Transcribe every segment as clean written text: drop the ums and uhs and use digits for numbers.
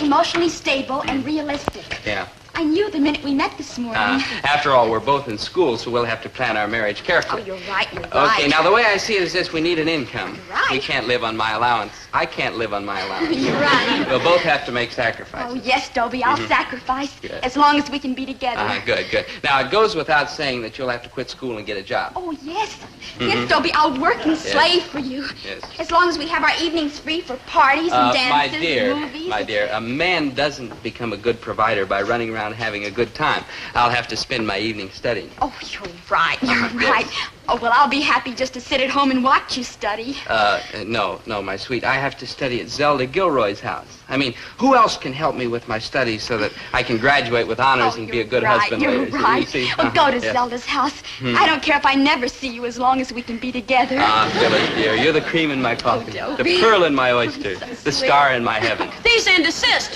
emotionally stable and realistic. Yeah. I knew the minute we met this morning. After all, we're both in school, so we'll have to plan our marriage carefully. Oh, you're right, Okay, now the way I see it is this. We need an income. You're right. We can't live on my allowance. I can't live on my allowance. You're right. We'll both have to make sacrifices. Oh, yes, Dobie, I'll sacrifice Good. as long as we can be together. Good. Now, it goes without saying that you'll have to quit school and get a job. Oh, yes. Yes, Dobie, I'll work and slave for you. Yes. As long as we have our evenings free for parties and dances and movies. My dear, a man doesn't become a good provider by running around having a good time. I'll have to spend my evening studying. Oh, you're right. You're right. Oh, well, I'll be happy just to sit at home and watch you study. No, my sweet. I have to study at Zelda Gilroy's house. I mean, who else can help me with my studies so that I can graduate with honors and be a good husband you're later? Right. See? Well, go to Zelda's house. I don't care if I never see you as long as we can be together. Phyllis, dear, you're the cream in my coffee, the pearl in my oyster, the star in my heaven, Cease and desist.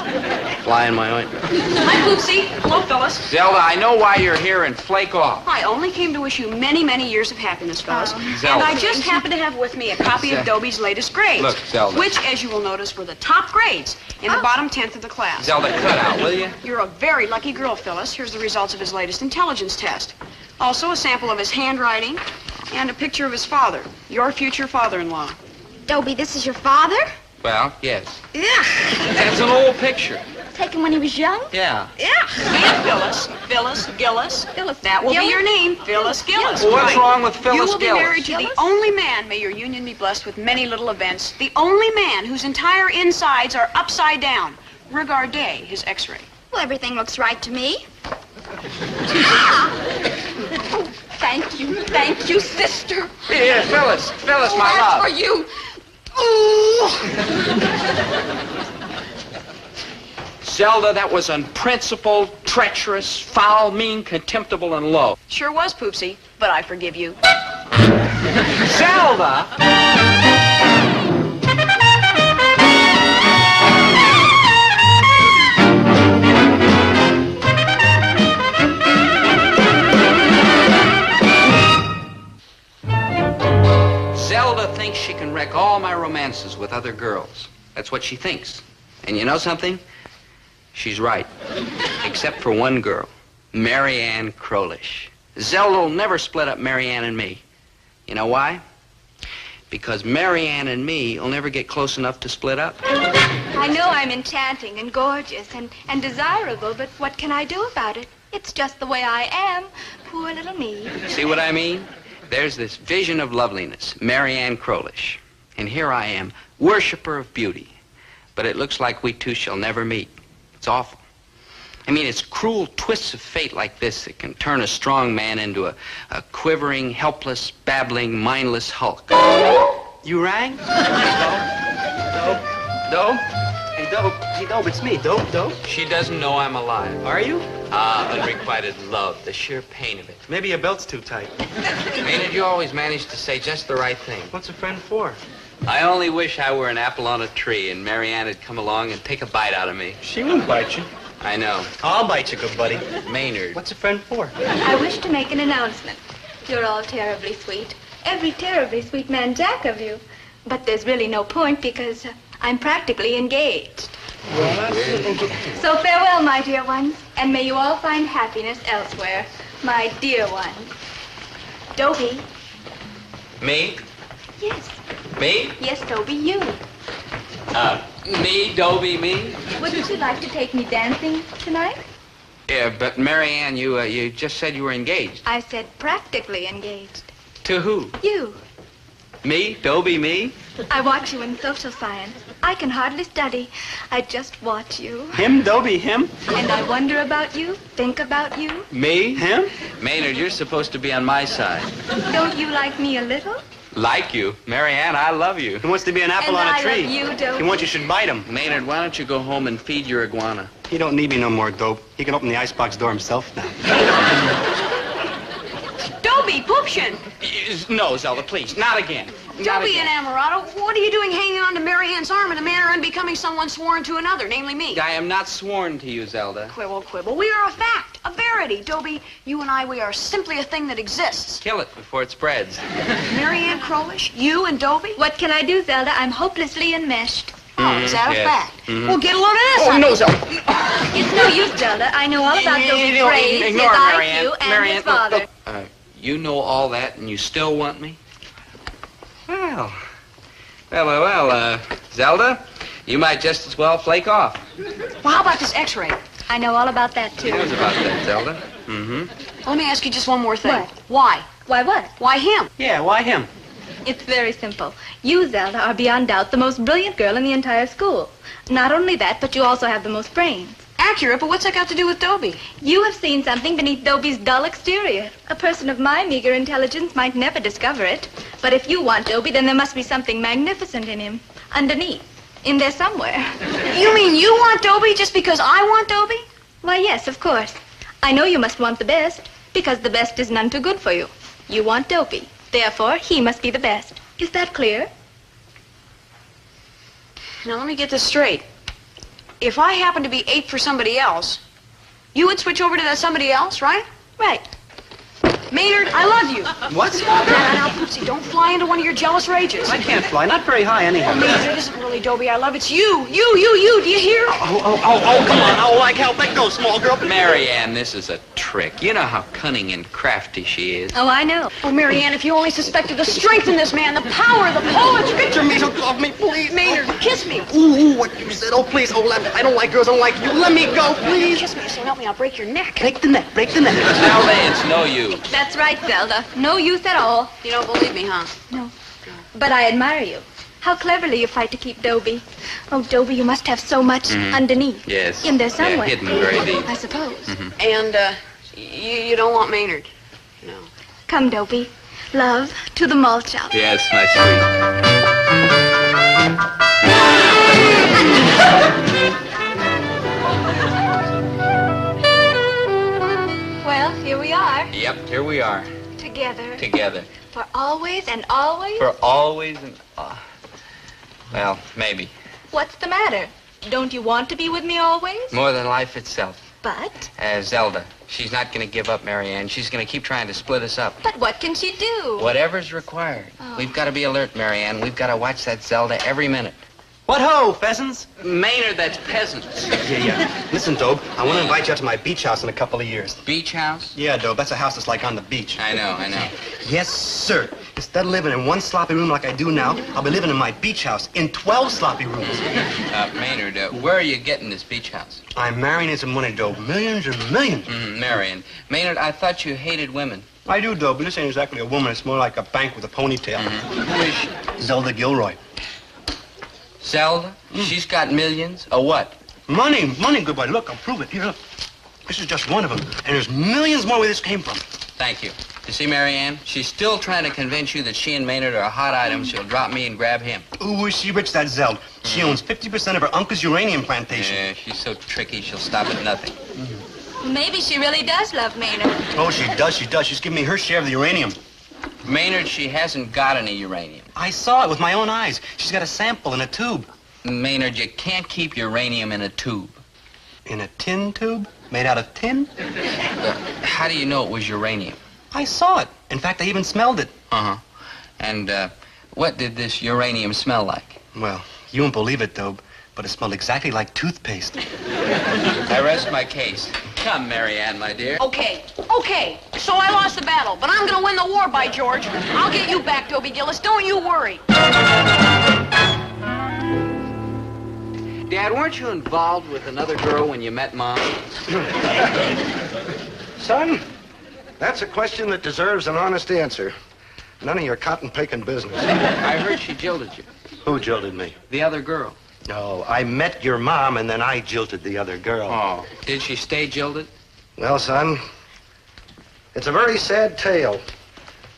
fly in my ointment. Hi, Poopsie. Hello, Phyllis. Zelda, I know why you're here, and flake off. I only came to wish you many, many years of happiness, Phyllis. Zelda. And I just happen to have with me a copy of Dobie's latest grades. Look, Zelda. Which, as you will notice, were the top grades in the bottom 10th of the class. Zelda, cut out, will you? You're a very lucky girl, Phyllis. Here's the results of his latest intelligence test. Also, a sample of his handwriting and a picture of his father, your future father-in-law. Dobie, this is your father? Well, yes. Yeah. That's an old picture. Taken when he was young? Yeah. Yeah. And Phyllis. Phyllis Gillis. That will be your name, Phyllis Gillis. Well, what's Right. wrong with Phyllis You will be Gillis? married to the only man, may your union be blessed with many little events, the only man whose entire insides are upside down. Regardez his x-ray. Well, everything looks right to me. Thank you, sister. Here, Phyllis, my That's love. for you. Ooh. Zelda, that was unprincipled, treacherous, foul, mean, contemptible, and low. Sure was, Poopsie, but I forgive you. Zelda! Zelda thinks she can wreck all my romances with other girls. That's what she thinks. And you know something? She's right. Except for one girl, Mary Ann Crowlish. Zelda will never split up Mary Ann and me. You know why? Because Mary Ann and me will never get close enough to split up. I know I'm enchanting and gorgeous and desirable, but what can I do about it? It's just the way I am. Poor little me. See what I mean? There's this vision of loveliness, Mary Ann Crowlish. And here I am, worshiper of beauty. But it looks like we two shall never meet. It's awful. I mean, it's cruel twists of fate like this that can turn a strong man into a quivering, helpless, babbling, mindless hulk. You rang? Dope? Hey, Dope, it's me. Dope. She doesn't know I'm alive. Are you? Unrequited love, the sheer pain of it. Maybe your belt's too tight. Maynard, you always manage to say just the right thing. What's a friend for? I only wish I were an apple on a tree and Mary Ann had come along and take a bite out of me. She won't bite you. I know. I'll bite you, good buddy. Maynard. What's a friend for? I wish to make an announcement. You're all terribly sweet. Every terribly sweet man jack of you. But there's really no point because I'm practically engaged. So farewell, my dear ones, and may you all find happiness elsewhere, my dear ones. Dobie. Me? Yes. Me? Yes, Dobie, you. Me, Dobie, me? Wouldn't you like to take me dancing tonight? Yeah, but Mary Ann, you just said you were engaged. I said practically engaged. To who? You. Me? Dobie, me? I watch you in social science. I can hardly study. I just watch you. Him, Dobie, him? And I wonder about you, think about you. Me? Him? Maynard, you're supposed to be on my side. Don't you like me a little? Like you. Mary Ann, I love you. He wants to be an apple And on a I tree. love you, Dobie. He wants you should bite him. Maynard, why don't you go home and feed your iguana? He don't need me no more, Dope. He can open the icebox door himself now. Dobie, Poopshin. No, Zelda, please, not again. Not Dobie again. and Amarato, what are you doing hanging on to Mary Ann's arm in a manner unbecoming someone sworn to another, namely me? I am not sworn to you, Zelda. Quibble. We are a fact, a verity. Dobie, you and I, we are simply a thing that exists. Kill it before it spreads. Mary Ann Crowlish, you and Dobie? What can I do, Zelda? I'm hopelessly enmeshed. Oh, is that a yes. fact? Well, get a load of this. Oh, no, Zelda. It's no use, Zelda. I know all about Dobie's brains, his Ignore IQ, Marianne. and Marianne, his father. look. You know all that, and you still want me? Well, Zelda, you might just as well flake off. Well, how about this X-ray? I know all about that, Who too. knows about that, Zelda? Let me ask you just one more thing. What? Why? Why what? Why him? Yeah, why him? It's very simple. You, Zelda, are beyond doubt the most brilliant girl in the entire school. Not only that, but you also have the most brains. Accurate, but what's that got to do with Dobie? You have seen something beneath Dobie's dull exterior. A person of my meager intelligence might never discover it. But if you want Dobie, then there must be something magnificent in him. Underneath. In there somewhere. You mean you want Dobie just because I want Dobie? Why, yes, of course. I know you must want the best, because the best is none too good for you. You want Dobie. Therefore, he must be the best. Is that clear? Now, let me get this straight. If I happen to be 8 for somebody else, you would switch over to that somebody else, right? Right. Maynard, I love you. What? Now, Poopsie, don't fly into one of your jealous rages. I can't fly. Not very high, anyhow. Maynard, it isn't really Dobie I love. It's you. You. Do you hear? Oh, come on. Oh, like hell. Let go, small girl. Marianne, this is a trick. You know how cunning and crafty she is. Oh, I know. Oh, Marianne, if you only suspected the strength in this man, the power, the poetry. Get your meat off me, please. Maynard, kiss me. Ooh, what you said. Oh, please. Oh, I don't like girls. I don't like you. Let me go, please. Kiss me, so help me, I'll break your neck. Break the neck. Break the neck. Zelda, it's no use. That's right, Zelda. No use at all. You don't believe me, huh? No. But I admire you. How cleverly you fight to keep Dobie. Oh, Dobie, you must have so much underneath. Yes. In there somewhere. Yeah, hidden very deep. I suppose. And, you don't want Maynard? No. Come, Dobie. Love, to the malt shop. Yes, my sweet. Well, here we are. Yep, here we are. Together. Together. For always and always? For always and... well, maybe. What's the matter? Don't you want to be with me always? More than life itself. But? Zelda, she's not going to give up, Marianne. She's going to keep trying to split us up. But what can she do? Whatever's required. Oh. We've got to be alert, Marianne. We've got to watch that Zelda every minute. What ho, pheasants? Maynard, that's peasants. Yeah. Listen, Dobe, I want to invite you out to my beach house in a couple of years. Beach house? Yeah, Dobe, that's a house that's like on the beach. I know. Yes, sir. Instead of living in one sloppy room like I do now, I'll be living in my beach house in 12 sloppy rooms. Maynard, where are you getting this beach house? I'm marrying in some money, Dobe. Millions and millions. Marion. Maynard, I thought you hated women. I do, Dobe, but this ain't exactly a woman. It's more like a bank with a ponytail. Who is she? Zelda Gilroy. Zelda? She's got millions? Or what? Money, good boy. Look, I'll prove it. Here, look. This is just one of them. And there's millions more where this came from. Thank you. You see, Marianne, she's still trying to convince you that she and Maynard are hot items. She'll drop me and grab him. Ooh, is she rich, that Zeld? She owns 50% of her uncle's uranium plantation. Yeah, she's so tricky, she'll stop at nothing. Maybe she really does love Maynard. Oh, she does. She's giving me her share of the uranium. Maynard, she hasn't got any uranium. I saw it with my own eyes. She's got a sample in a tube. Maynard, you can't keep uranium in a tube. In a tin tube? Made out of tin? How do you know it was uranium? I saw it. In fact, I even smelled it. Uh-huh. And, what did this uranium smell like? Well, you won't believe it, Dobe, but it smelled exactly like toothpaste. I rest my case. Come, Marianne, my dear. Okay. So I lost the battle, but I'm gonna win the war, by George. I'll get you back, Dobie Gillis. Don't you worry. Dad, weren't you involved with another girl when you met Mom? Son, that's a question that deserves an honest answer. None of your cotton-picking business. I heard she jilted you. Who jilted me? The other girl. No, I met your mom, and then I jilted the other girl. Oh. Did she stay jilted? Well, son, it's a very sad tale.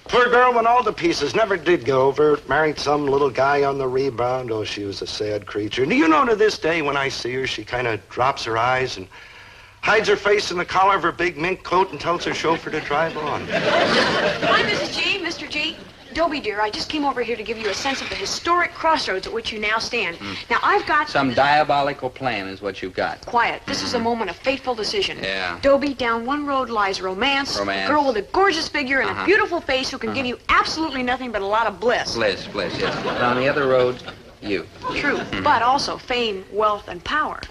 Poor girl went all to pieces, never did get over it. Married some little guy on the rebound. Oh, she was a sad creature. And do you know, to this day, when I see her, she kind of drops her eyes and hides her face in the collar of her big mink coat and tells her chauffeur to drive on. Hi, Mrs. G, Mr. G. Dobie, dear, I just came over here to give you a sense of the historic crossroads at which you now stand. Now, I've got... Some diabolical plan is what you've got. Quiet. This is a moment of fateful decision. Yeah. Dobie, down one road lies romance. Romance. A girl with a gorgeous figure and a beautiful face who can give you absolutely nothing but a lot of bliss. Bliss, yes. But on the other road, You. True, but also fame, wealth, and power.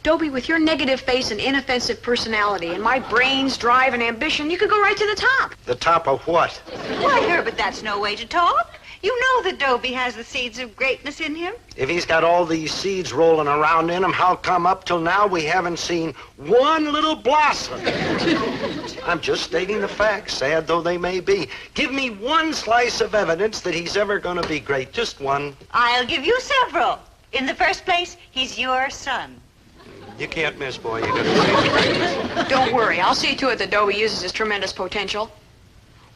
Dobie, with your negative face and inoffensive personality and my brains, drive, and ambition, you could go right to the top. The top of what? Why, Herbert, that's no way to talk. You know that Dobie has the seeds of greatness in him. If he's got all these seeds rolling around in him, how come up till now we haven't seen one little blossom? I'm just stating the facts, sad though they may be. Give me one slice of evidence that he's ever going to be great, just one. I'll give you several. In the first place, he's your son. You can't miss, boy. You got to Don't worry, I'll see to it that Dobie uses his tremendous potential.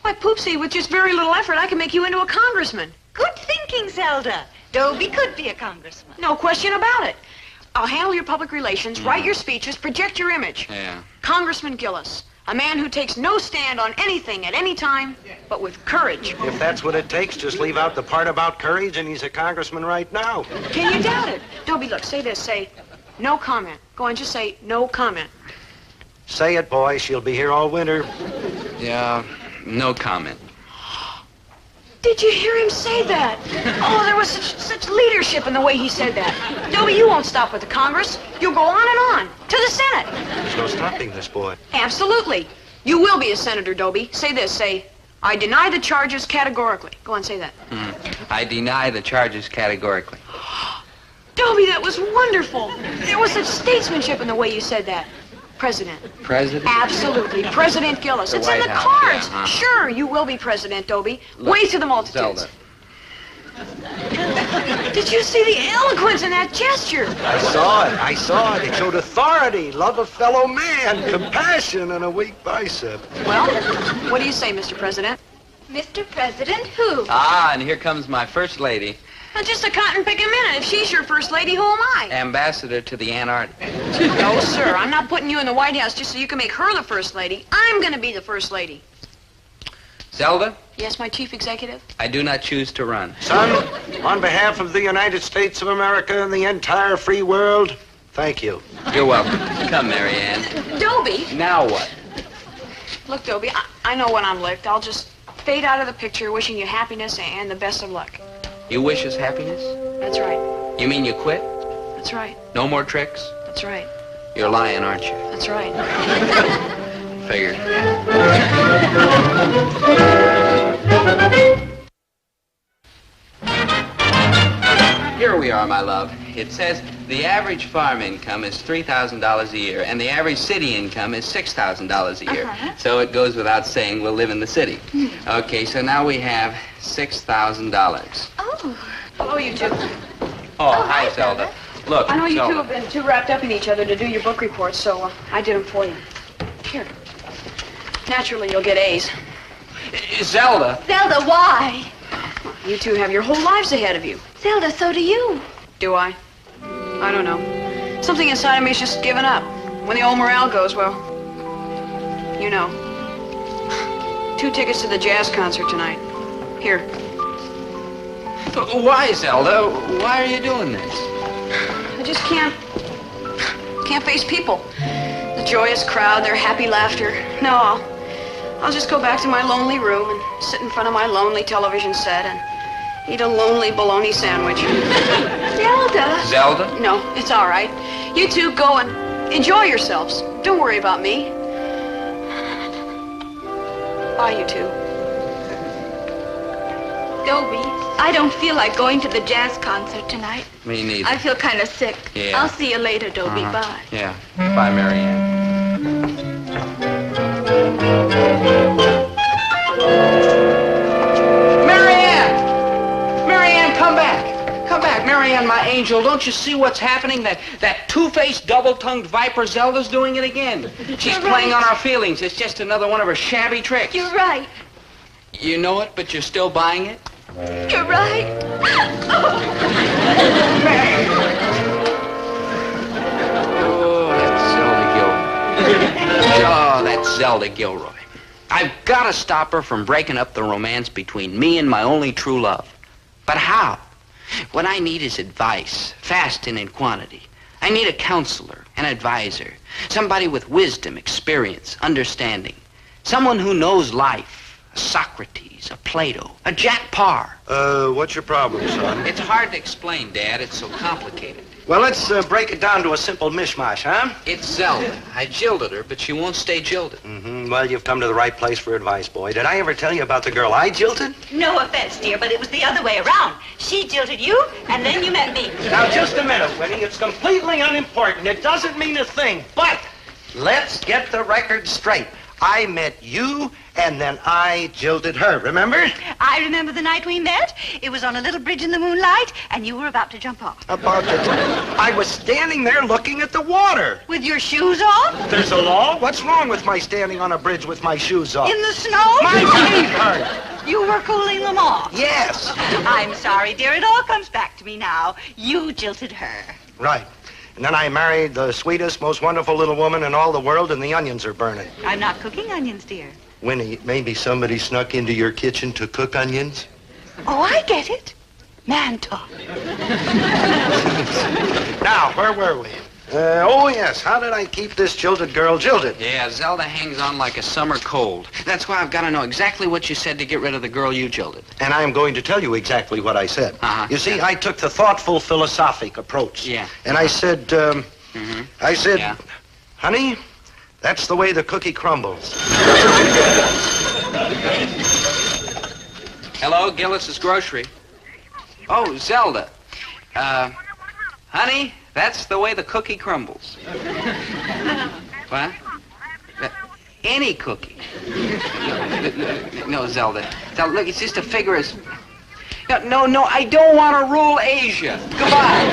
Why, Poopsie, with just very little effort, I can make you into a congressman. Good thinking, Zelda. Dobie could be a congressman. No question about it. I'll handle your public relations, write your speeches, project your image. Yeah. Congressman Gillis, a man who takes no stand on anything at any time, but with courage. If that's what it takes, just leave out the part about courage, and he's a congressman right now. Can you doubt it? Dobie, look, say this, say, no comment. Go on, just say, no comment. Say it, boy. She'll be here all winter. Yeah, no comment. Did you hear him say that? Oh, there was such leadership in the way he said that. Dobie, you won't stop with the Congress. You'll go on and on, to the Senate. There's no stopping this boy. Absolutely. You will be a senator, Dobie. Say this, say, I deny the charges categorically. Go on, say that. I deny the charges categorically. Dobie, that was wonderful. There was such statesmanship in the way you said that. President. President? Absolutely. President Gillis. The It's in White the House, cards. yeah, Sure, you will be president, Dobie. Look, Wave to the multitudes. Zelda. Did you see the eloquence in that gesture? I saw it. It showed authority, love of fellow man, compassion, and a weak bicep. Well, what do you say, Mr. President? Mr. President, who? Ah, and here comes my first lady, Well, just a cotton-picking minute. If she's your first lady, who am I? ambassador to the Antarctic. No, sir. I'm not putting you in the White House just so you can make her the first lady. I'm going to be the first lady. Zelda, Yes, my chief executive? I do not choose to run. Son, on behalf of the United States of America and the entire free world, thank you. You're welcome. Come, Mary Ann. Dobie. Now what? Look, Dobie, I know when I'm licked. I'll just fade out of the picture wishing you happiness and the best of luck. You wish us happiness? That's right. You mean you quit? That's right. No more tricks? That's right. You're lying, aren't you? That's right. Figured. Here we are, my love. It says the average farm income is $3,000 a year, and the average city income is $6,000 a year. So it goes without saying we'll live in the city. Okay, so now we have $6,000. Oh. Hello, you two. Oh, hi, Zelda. Look, I know you two Zelda. have been too wrapped up in each other to do your book reports, so I did them for you. Here. Naturally, you'll get A's. Zelda. Zelda, why? You two have your whole lives ahead of you. Zelda, so do you. Do I? I don't know. Something inside of me is just giving up. When the old morale goes, well, you know. 2 tickets to the jazz concert tonight. Here. Why, Zelda? Why are you doing this? I just can't face people. The joyous crowd, their happy laughter. No, I'll just go back to my lonely room and sit in front of my lonely television set and eat a lonely bologna sandwich. Zelda. Zelda? No, it's all right. You two go and enjoy yourselves. Don't worry about me. Bye, you two. Dobie, I don't feel like going to the jazz concert tonight. Me neither. I feel kind of sick. Yeah. I'll see you later, Dobie. Bye. Yeah. Bye, Mary Ann. Mary Ann! Mary Ann, come back. Come back. Mary Ann, my angel, don't you see what's happening? That two-faced, double-tongued viper Zelda's doing it again. She's You're playing right. on our feelings. It's just another one of her shabby tricks. You're right. You know it, but you're still buying it? You're right. Oh, that's Zelda Gilroy. Oh, that's Zelda Gilroy. I've got to stop her from breaking up the romance between me and my only true love. But how? What I need is advice, fast and in quantity. I need a counselor, an advisor, somebody with wisdom, experience, understanding, someone who knows life, a Socrates, a Plato, a Jack Parr. What's your problem, son? It's hard to explain, Dad. It's so complicated. Well, let's break it down to a simple mishmash, huh? It's Zelda. I jilted her, but she won't stay jilted. Mm-hmm. Well, you've come to the right place for advice, boy. Did I ever tell you about the girl I jilted? No offense, dear, but it was the other way around. She jilted you, and then you met me. Now, just a minute, Winnie. It's completely unimportant. It doesn't mean a thing. But let's get the record straight. I met you, and then I jilted her. Remember? I remember the night we met. It was on a little bridge in the moonlight, and you were about to jump off. About to I was standing there looking at the water. With your shoes off? There's a law? What's wrong with my standing on a bridge with my shoes off? In the snow? My feet hurt. You were cooling them off. Yes. I'm sorry, dear. It all comes back to me now. You jilted her. Right. And then I married the sweetest, most wonderful little woman in all the world, and the onions are burning. I'm not cooking onions, dear. Winnie, maybe somebody snuck into your kitchen to cook onions? Oh, I get it. Man talk. Now, where were we? Oh, yes. How did I keep this jilted girl jilted? Yeah, Zelda hangs on like a summer cold. That's why I've got to know exactly what you said to get rid of the girl you jilted. And I am going to tell you exactly what I said. Uh-huh. You see, I took the thoughtful, philosophic approach. Yeah. And I said, Yeah. honey, that's the way the cookie crumbles. Hello, Gillis's Grocery. Oh, Zelda. Honey, that's the way the cookie crumbles. What? Any cookie. No, Zelda. Zelda, look, it's just a figure of... No, I don't want to rule Asia. Goodbye.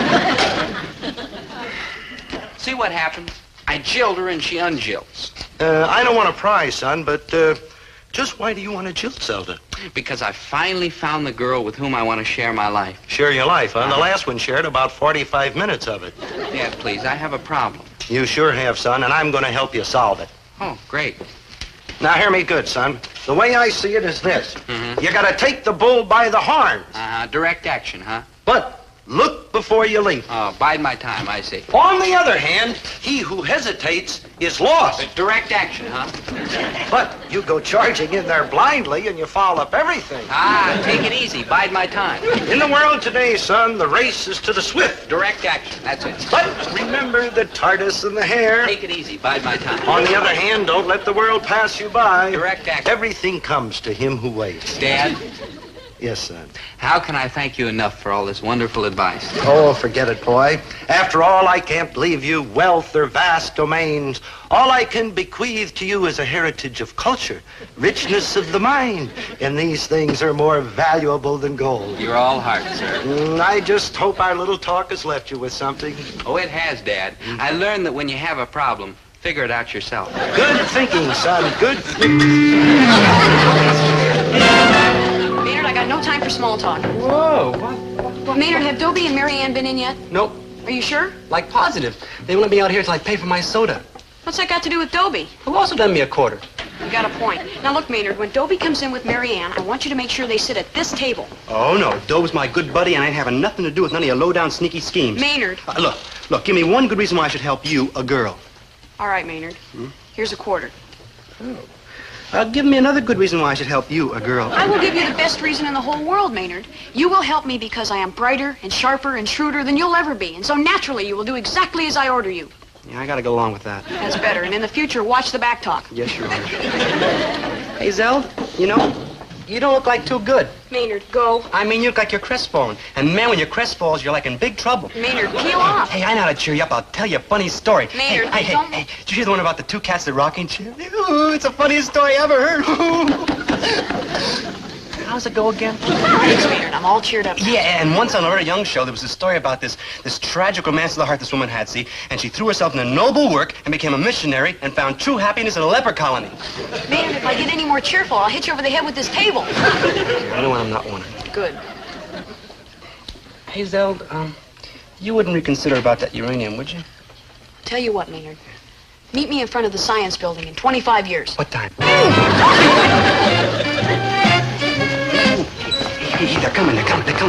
See what happens? I jilt her and she unjilts. I don't want a prize, son, but just why do you want to jilt Zelda? Because I finally found the girl with whom I want to share my life. Share your life, huh? The last one shared about 45 minutes of it. Dad, please, I have a problem. You sure have, son, and I'm going to help you solve it. Oh, great. Now, hear me good, son. The way I see it is this. You got to take the bull by the horns. Direct action, huh? But look before you leap. Oh, bide my time, I see. On the other hand, he who hesitates is lost. Direct action, huh? But you go charging in there blindly and you foul up everything. Take it easy. Bide my time. In the world today, son, the race is to the swift. Direct action. That's it. But remember the tortoise and the hare. Take it easy. Bide my time. On the other hand, don't let the world pass you by. Direct action. Everything comes to him who waits. Dad? Yes, son. How can I thank you enough for all this wonderful advice? Oh, forget it, boy. After all, I can't leave you wealth or vast domains. All I can bequeath to you is a heritage of culture, richness of the mind. And these things are more valuable than gold. You're all heart, sir. I just hope our little talk has left you with something. Oh, it has, Dad. I learned that when you have a problem, figure it out yourself. Good thinking, son. Good thinking. Maynard, I got no time for small talk. Whoa, what? Maynard, have Dobie and Mary Ann been in yet? Nope. Are you sure? Like positive. They won't let me out here till I pay for my soda. What's that got to do with Dobie? Who also done me a quarter? You got a point. Now look, Maynard, when Dobie comes in with Mary Ann, I want you to make sure they sit at this table. Oh, no. Dobe's my good buddy, and I ain't having nothing to do with none of your low-down, sneaky schemes. Maynard. Look, give me one good reason why I should help you, a girl. All right, Maynard. Here's a quarter. Give me another good reason why I should help you, a girl. I will give you the best reason in the whole world, Maynard. You will help me because I am brighter and sharper and shrewder than you'll ever be. And so naturally, you will do exactly as I order you. Yeah, I gotta go along with that. That's better. And in the future, watch the back talk. Yes, Your Honor. Hey, Zeld, you know, you don't look like too good. Maynard, go. I mean, you look like you're crestfallen. And, man, when your crest falls, you're like in big trouble. Maynard, peel off. Hey, I know how to cheer you up. I'll tell you a funny story. Maynard, hey, don't... Hey, did you hear the one about the two cats that rocking chair? Ooh, it's the funniest story I ever heard. How's it go again? Thanks, Maynard. I'm all cheered up. Yeah, and once on a very young show, there was a story about this tragic romance of the heart this woman had, see? And she threw herself into noble work and became a missionary and found true happiness in a leper colony. Maynard, if I get any more cheerful, I'll hit you over the head with this table. I know when I'm not one. Good. Hey, Zeld, you wouldn't reconsider about that uranium, would you? Tell you what, Maynard. Meet me in front of the science building in 25 years. What time? Hey, they're coming.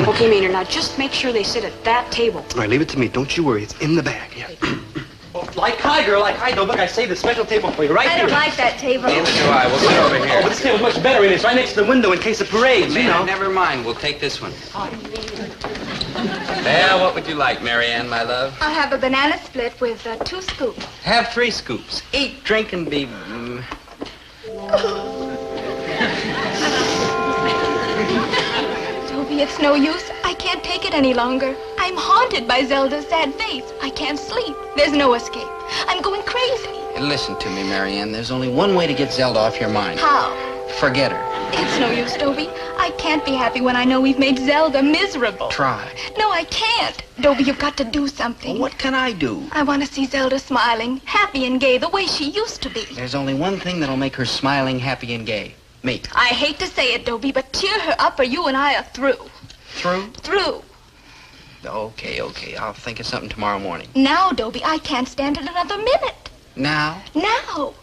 Okay, Maynard, now just make sure they sit at that table. All right, leave it to me. Don't you worry. It's in the bag. Yeah. Like hi, girl, like hi, Dobie. Look, I saved a special table for you right I here. don't like that table. Neither do I. We'll sit over Oh, here. but this table's much better. It's right next to the window in case of parades, you know. Never mind. We'll take this one. Well, what would you like, Marianne, my love? I'll have a banana split with 2 scoops. Have 3 scoops. Eat, drink, and be... Dobie, it's no use. I can't take it any longer. I'm haunted by Zelda's sad face. I can't sleep. There's no escape. I'm going crazy. Listen to me, Marianne. There's only one way to get Zelda off your mind. How? Forget her. It's no use, Dobie. I can't be happy when I know we've made Zelda miserable. Try. No, I can't. Dobie, you've got to do something. Well, what can I do? I want to see Zelda smiling, happy and gay, the way she used to be. There's only one thing that'll make her smiling, happy, and gay. Me. I hate to say it, Dobie, but cheer her up or you and I are through. Through? Through. Okay. I'll think of something tomorrow morning. Now, Dobie, I can't stand it another minute. Now? Now.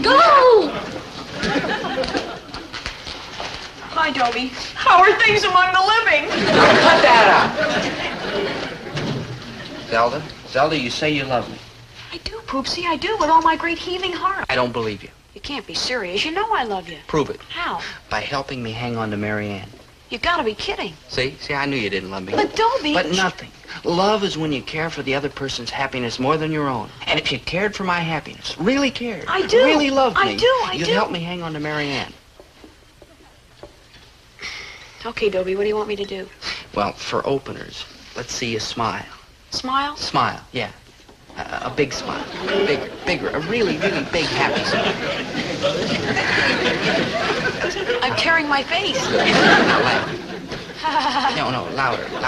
Go! Hi, Dobie. How are things among the living? Cut that out. Zelda, you say you love me. I do, Poopsie, I do, with all my great heaving heart. I don't believe you. You can't be serious. You know I love you. Prove it. How? By helping me hang on to Marianne. You gotta be kidding. See, I knew you didn't love me. But Dobie... But nothing. Love is when you care for the other person's happiness more than your own. And if you cared for my happiness, really cared, I do. really loved me, I do. you'd help me hang on to Marianne. Okay, Dobie, what do you want me to do? Well, for openers, let's see you smile. Smile? Smile, yeah. A big smile. Bigger. A really, really big, happy smile. I'm tearing my face. Now laugh. No, louder. Big,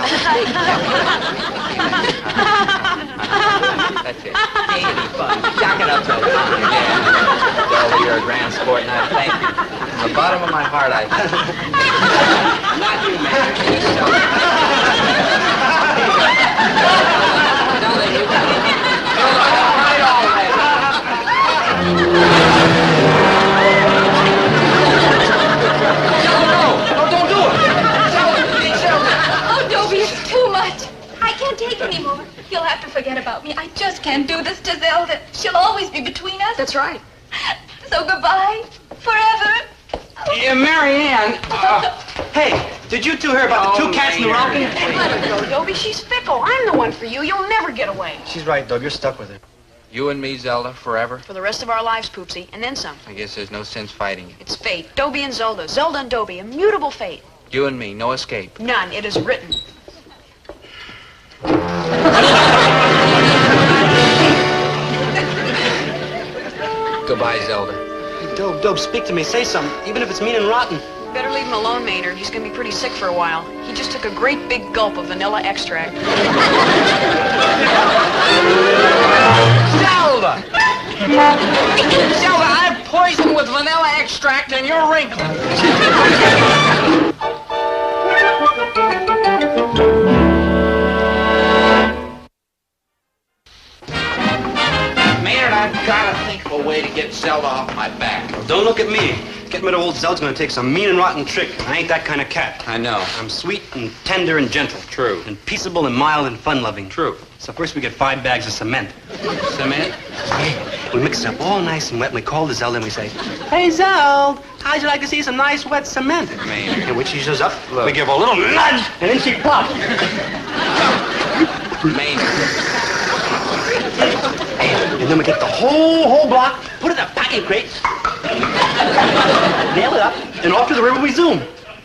That's it. Gaiety, fun. Shock it up to the top. Yeah. Zelda, you're a grand sport, and I thank you. From the bottom of my heart, I thank you. Not you, man. Zelda, you right already. No, don't do it. Oh, Dobie, it's too much. I can't take anymore. You'll have to forget about me. I just can't do this to Zelda. She'll always be between us. That's right. So goodbye. Forever. Yeah, Marianne. Hey, did you two hear about the 2 cats in the rocking? Let her go, Dobie. She's fickle. I'm the one for you. You'll never get away. She's right, Dobie. You're stuck with her. You and me, Zelda, forever? For the rest of our lives, Poopsie, and then some. I guess there's no sense fighting it. It's fate. Dobie and Zelda. Zelda and Dobie. Immutable fate. You and me, no escape. None. It is written. Goodbye, Zelda. Dobe, speak to me. Say something, even if it's mean and rotten. Better leave him alone, Maynard. He's gonna be pretty sick for a while. He just took a great big gulp of vanilla extract. Zelda! Zelda, I've poisoned with vanilla extract and you're wrinkled. Maynard, I've got to think of a way to get Zelda off my back. Don't look at me. Getting rid of old Zelda's gonna take some mean and rotten trick. I ain't that kind of cat. I know. I'm sweet and tender and gentle. True. And peaceable and mild and fun-loving. True. So first we get 5 bags of cement. Cement? We mix it up all nice and wet, and we call the Zelda and we say, "Hey, Zelda, how'd you like to see some nice wet cement?" Maynard. And when she shows up, Look. we give her a little nudge, and then she pops. Maynard. And then we get the whole block, put it in a packing crate, nail it up, and off to the river we zoom.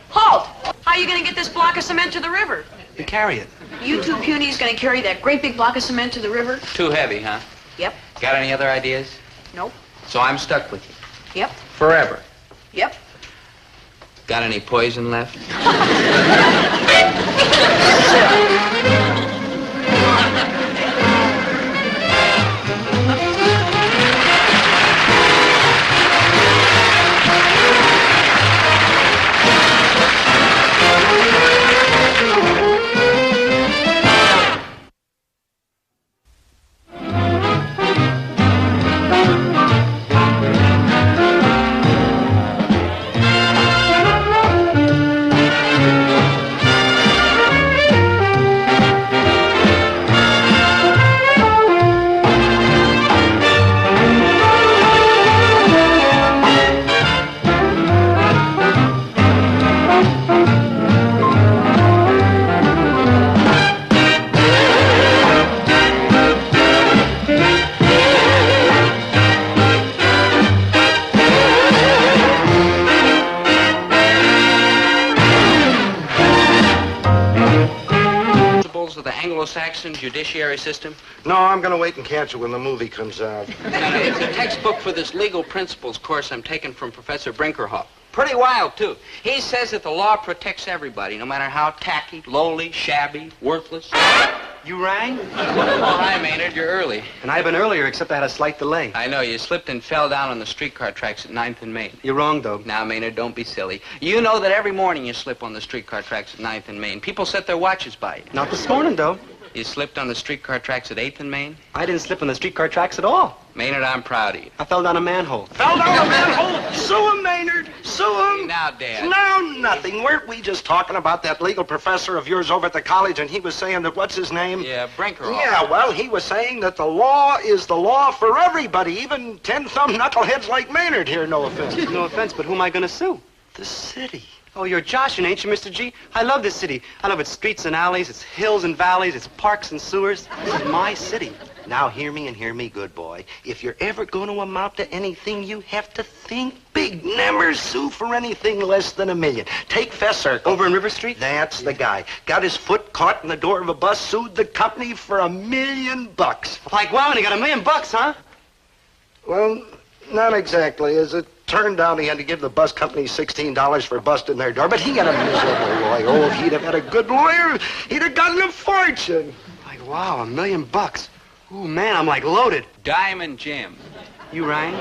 Halt! How are you gonna get this block of cement to the river? We carry it. You two punies gonna carry that great big block of cement to the river? Too heavy, huh? Yep. Got any other ideas? Nope. So I'm stuck with you. Yep. Forever. Yep. Got any poison left? Anglo-Saxon judiciary system? No, I'm going to wait and catch it when the movie comes out. It's a textbook for this legal principles course I'm taking from Professor Brinkerhoff. Pretty wild, too. He says that the law protects everybody, no matter how tacky, lowly, shabby, worthless. You rang? Oh, hi, Maynard. You're early. And I've been earlier, except I had a slight delay. I know. You slipped and fell down on the streetcar tracks at 9th and Main. You're wrong, Dobe. Now, Maynard, don't be silly. You know that every morning you slip on the streetcar tracks at 9th and Main. People set their watches by you. Not this morning, Dobe. You slipped on the streetcar tracks at 8th and Main? I didn't slip on the streetcar tracks at all. Maynard, I'm proud of you. I fell down a manhole. Fell down a manhole? Sue him, Maynard. Sue him. Now, Dad. No, nothing. Weren't we just talking about that legal professor of yours over at the college, and he was saying that, what's his name? Yeah, Brinkerhoff. Yeah, well, he was saying that the law is the law for everybody, even 10-thumb knuckleheads like Maynard here, no offense. No offense, but who am I going to sue? The city. Oh, you're joshing, ain't you, Mr. G? I love this city. I love its streets and alleys, its hills and valleys, its parks and sewers. This is my city. Now, hear me and hear me, good boy. If you're ever going to amount to anything, you have to think big. Never sue for anything less than $1 million. Take Fesser. Over in River Street? That's the guy. Got his foot caught in the door of a bus, sued the company for $1 million. Like, wow, and he got $1 million, huh? Well, not exactly. As it turned out, he had to give the bus company $16 for busting their door, but he got a miserable lawyer. Oh, if he'd have had a good lawyer, he'd have gotten a fortune. Like, wow, $1 million. Ooh, man, I'm like loaded. Diamond Jim. You rang?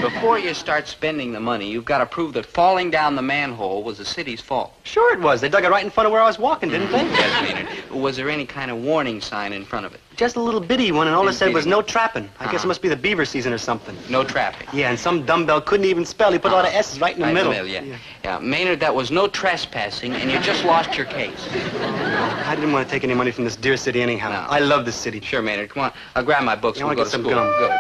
Before you start spending the money, you've got to prove that falling down the manhole was the city's fault. Sure it was. They dug it right in front of where I was walking, didn't they? Yes, Maynard. Was there any kind of warning sign in front of it? Just a little bitty one, and all it said was Bitty. no trapping. I guess Uh-huh. it must be the beaver season or something. No trapping. Yeah, and some dumbbell couldn't even spell. He put a lot of S's right in the middle. Yeah, Maynard, that was no trespassing, and you just lost your case. I didn't want to take any money from this dear city anyhow. No. I love this city. Sure, Maynard. Come on. I'll grab my books. I We'll wanna go get to some school. gum. Good.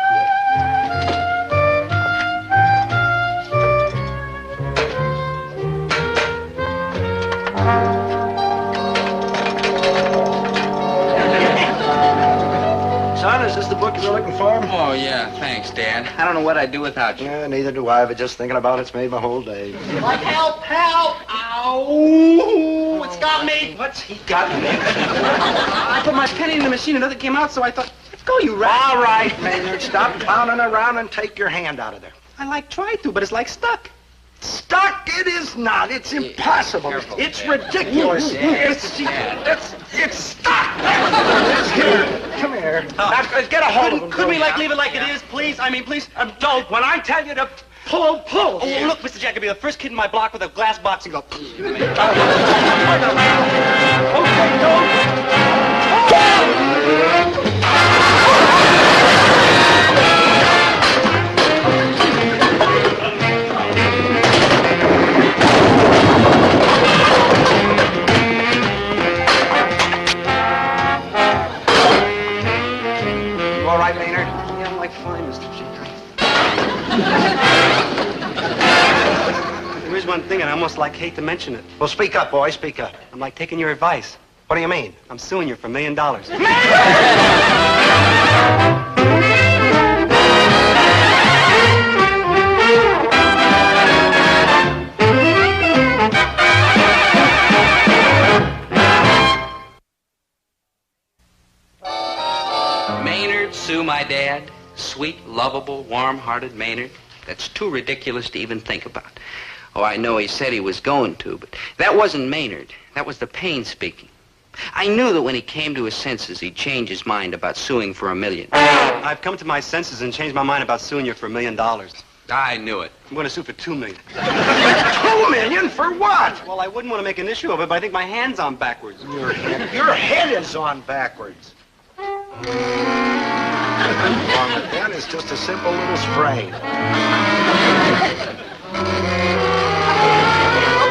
Son, is this the book you're looking for? Oh, yeah. Thanks, Dad. I don't know what I'd do without you. Yeah, neither do I, but just thinking about it's made my whole day. Like, help! Ow! It's got me! What's he got me? I put my penny in the machine and nothing came out, so I thought, let's go, you rat. All right, Maynard, stop clowning around and take your hand out of there. I like tried to, but it's like stuck. Stuck? It is not. It's impossible. Careful, It's Dad. ridiculous. Dad. It's stuck. Here, come here. Now, get a hold of him. Couldn't we, like, Joe. leave it like it is, please? I mean, please. Don't. When I tell you to pull. Oh, look, Mr. Jack, I'll be the first kid in my block with a glass box and go. Okay, don't. You all right, Maynard? Yeah, I'm like fine, Mr. G. There is one thing, and I almost like hate to mention it. Well, speak up, boy. Speak up. I'm like taking your advice. What do you mean? I'm suing you for $1 million. Maynard, sue my dad. Sweet, lovable, warm-hearted Maynard. That's too ridiculous to even think about. Oh, I know he said he was going to, but that wasn't Maynard. That was the pain speaking. I knew that when he came to his senses, he'd change his mind about suing for $1 million. I've come to my senses and changed my mind about suing you for $1 million. I'm I knew it. going to sue for $2 million. $2 million for what? Well, I wouldn't want to make an issue of it, but I think my hand's on backwards. Your head is on backwards. That is just a simple little sprain.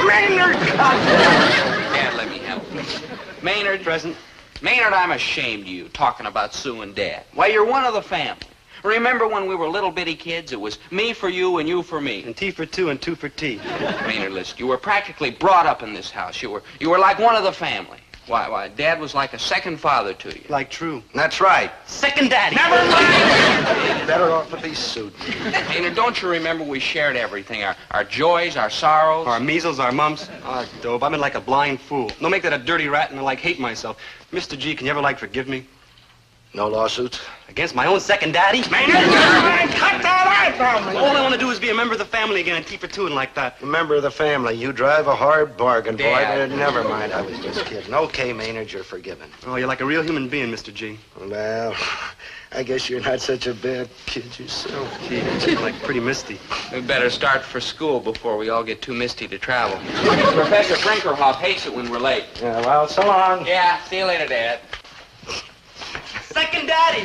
Maynard! Dad, let me help you. Maynard. Present. Maynard, I'm ashamed of you talking about suing Dad. Why, you're one of the family. Remember when we were little bitty kids? It was me for you and you for me. And T for two and two for T. Maynard, listen, you were practically brought up in this house. You were like one of the family. Why, Dad was like a second father to you. Like true. That's right. Second daddy. Never mind! Better off with these suits. Maynard, don't you remember we shared everything? Our joys, our sorrows. Our measles, our mumps. Ah, Dobe, I've been like a blind fool. Don't make that a dirty rat and I like hate myself. Mr. G, can you ever like forgive me? No lawsuits? Against my own second daddy? Maynard! Cut that out from me! All I want to do is be a member of the family again and tea for two and like that. A member of the family. You drive a hard bargain, boy. Dad. Never mind, I was just kidding. Okay, Maynard, you're forgiven. Oh, you're like a real human being, Mr. G. Well, I guess you're not such a bad kid yourself. Gee, you're like pretty misty. We better start for school before we all get too misty to travel. Professor Brinkerhoff hates it when we're late. Yeah, well, so long. Yeah, see you later, Dad. Second daddy!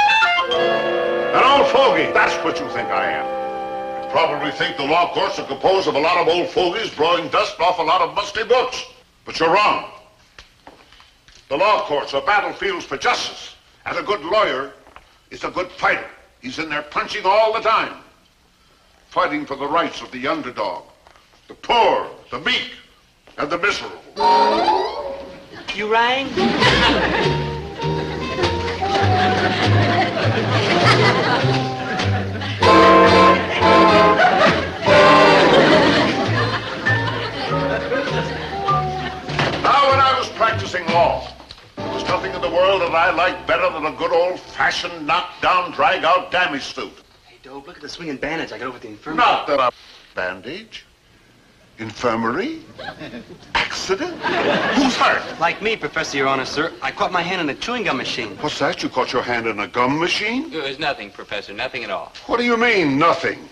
An old fogey, that's what you think I am. You probably think the law courts are composed of a lot of old fogies blowing dust off a lot of musty books. But you're wrong. The law courts are battlefields for justice, and a good lawyer is a good fighter. He's in there punching all the time, fighting for the rights of the underdog, the poor, the meek, and the miserable. You rang? Now, when I was practicing law, there was nothing in the world that I liked better than a good old-fashioned knock-down, drag-out damage suit. Hey, Dobe, look at the swinging bandage I got over at the infirmary. Not that I'm bandage, infirmary, accident. Who's hurt? Like me, Professor, Your Honor, sir. I caught my hand in a chewing gum machine. What's that? You caught your hand in a gum machine? It was nothing, Professor, nothing at all. What do you mean, nothing?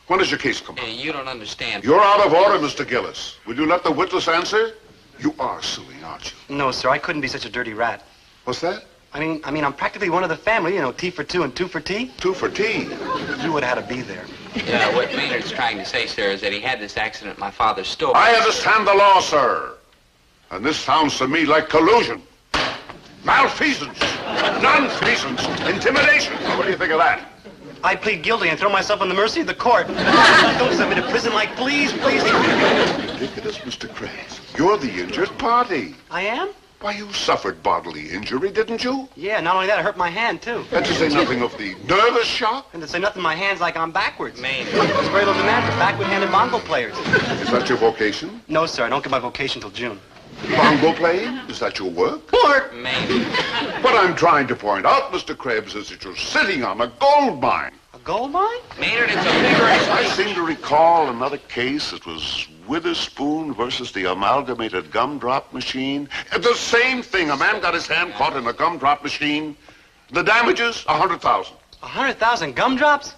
When does your case come up? Hey, you don't understand. You're out of order, Mr. Gillis. Will you let the witness answer? You are suing, aren't you? No, sir, I couldn't be such a dirty rat. What's that? I mean, I'm practically one of the family, you know, tea for two and two for tea. Two for tea. You would have had to be there. Yeah, what Maynard's trying to say, sir, is that he had this accident at my father's store. I understand the law, sir. And this sounds to me like collusion, malfeasance, nonfeasance, intimidation. What do you think of that? I plead guilty and throw myself on the mercy of the court. Don't send me to prison, Mike, please, please. Ridiculous, Mr. Krebs. You're the injured party. I am? Why, you suffered bodily injury, didn't you? Yeah, not only that, it hurt my hand, too. And to say nothing of the nervous shock. And to say nothing, my hand's like I'm backwards. Maynard. There's very little demand for backward-handed bongo players. Is that your vocation? No, sir, I don't get my vocation till June. Bongo playing? Is that your work? Work? Maynard. What I'm trying to point out, Mr. Krebs, is that you're sitting on a gold mine. A gold mine? Maynard, it's a vigorous I case. seem to recall another case. It was Witherspoon versus the amalgamated gumdrop machine. The same thing. A man got his hand caught in a gumdrop machine. The damages, 100,000. 100,000 gumdrops?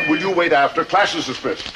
Will you wait after? Class is dismissed.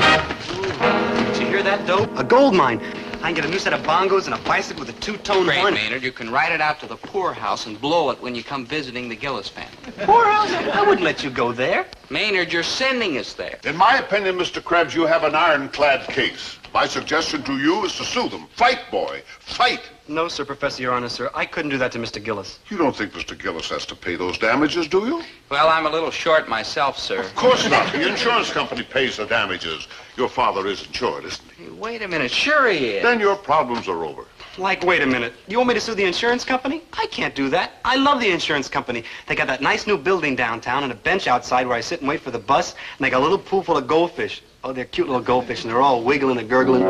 Did you hear that, Dope? A gold mine. I can get a new set of bongos and a bicycle with a two-tone Great, horn. Maynard. You can ride it out to the poorhouse and blow it when you come visiting the Gillis family. Poorhouse? I wouldn't let you go there. Maynard, you're sending us there. In my opinion, Mr. Krebs, you have an ironclad case. My suggestion to you is to sue them. Fight, boy. Fight. No, sir, Professor, Your Honor, sir. I couldn't do that to Mr. Gillis. You don't think Mr. Gillis has to pay those damages, do you? Well, I'm a little short myself, sir. Of course not. The insurance company pays the damages. Your father is insured, isn't he? Hey, wait a minute. Sure he is. Then your problems are over. Like, wait a minute. You want me to sue the insurance company? I can't do that. I love the insurance company. They got that nice new building downtown and a bench outside where I sit and wait for the bus, and they got a little pool full of goldfish. Oh, they're cute little goldfish, and they're all wiggling and gurgling.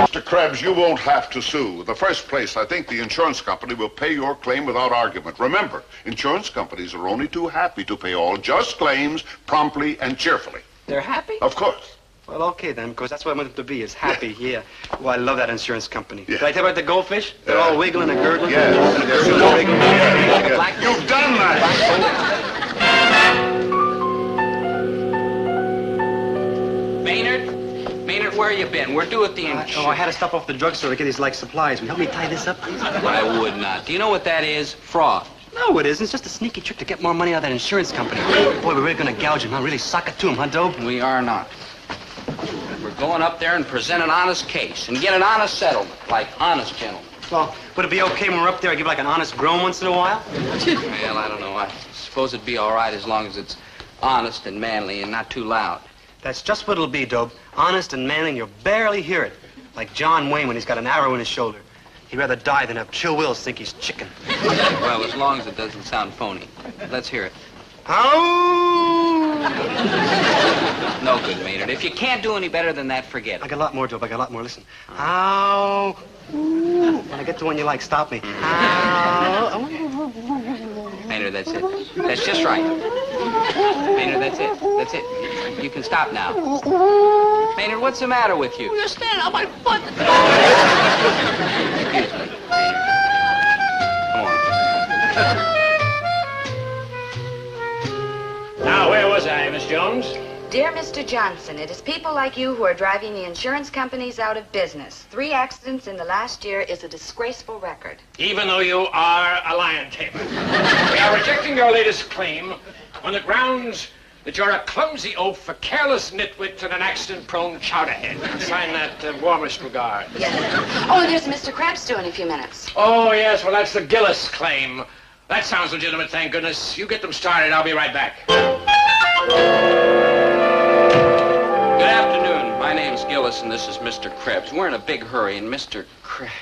Mr. Krebs, you won't have to sue. In the first place, I think the insurance company will pay your claim without argument. Remember, insurance companies are only too happy to pay all just claims promptly and cheerfully. They're happy? Of course. Well, okay then, because that's what I want them to be, is happy, yeah. Well, I love that insurance company. Yeah. Did I tell you about the goldfish? They're all wiggling and gurgling. Yes. Yes. Wiggling. Like a Yes. black You've done that. Maynard, where you been? We're due at the insurance. Oh, I had to stop off the drugstore to get these, like, supplies. Will you help me tie this up, please? I would not. Do you know what that is? Fraud. No, it isn't. It's just a sneaky trick to get more money out of that insurance company. Boy, we're really going to gouge him, huh? Really sock it to him, huh, Dope? We are not. We're Going up there and present an honest case and get an honest settlement, like honest gentlemen. Well, would it be okay when we're up there I give like an honest groan once in a while? Well, I don't know. I suppose it'd be all right as long as it's honest and manly and not too loud. That's just what it'll be, Dobe. Honest and manly, and you'll barely hear it. Like John Wayne when he's got an arrow in his shoulder. He'd rather die than have Chill Wills think he's chicken. Well, as long as it doesn't sound phony. Let's hear it. Oh! No good, Maynard. If you can't do any better than that, forget I it. got a lot more, Dobe. I got a lot more. Listen. Ow. Ooh. When I get to one you like, stop me. Ow. Maynard, that's it. That's just right. Maynard, that's it. That's it. You can stop now. Maynard, what's the matter with you? You're standing on my foot. Excuse me, Maynard. Come on. Now, where was I, Miss Jones? Dear Mr. Johnson, it is people like you who are driving the insurance companies out of business. 3 accidents in the last year is a disgraceful record. Even though you are a lion tamer. We are rejecting your latest claim on the grounds that you're a clumsy oaf, a careless nitwit, and an accident-prone chowderhead. Sign that warmest regard. Yes. Oh, and there's Mr. Krebs due in a few minutes. Oh, yes, well, that's the Gillis claim. That sounds legitimate, thank goodness. You get them started, I'll be right back. Good afternoon. My name's Gillis, and this is Mr. Krebs. We're in a big hurry, and Mr. Krebs...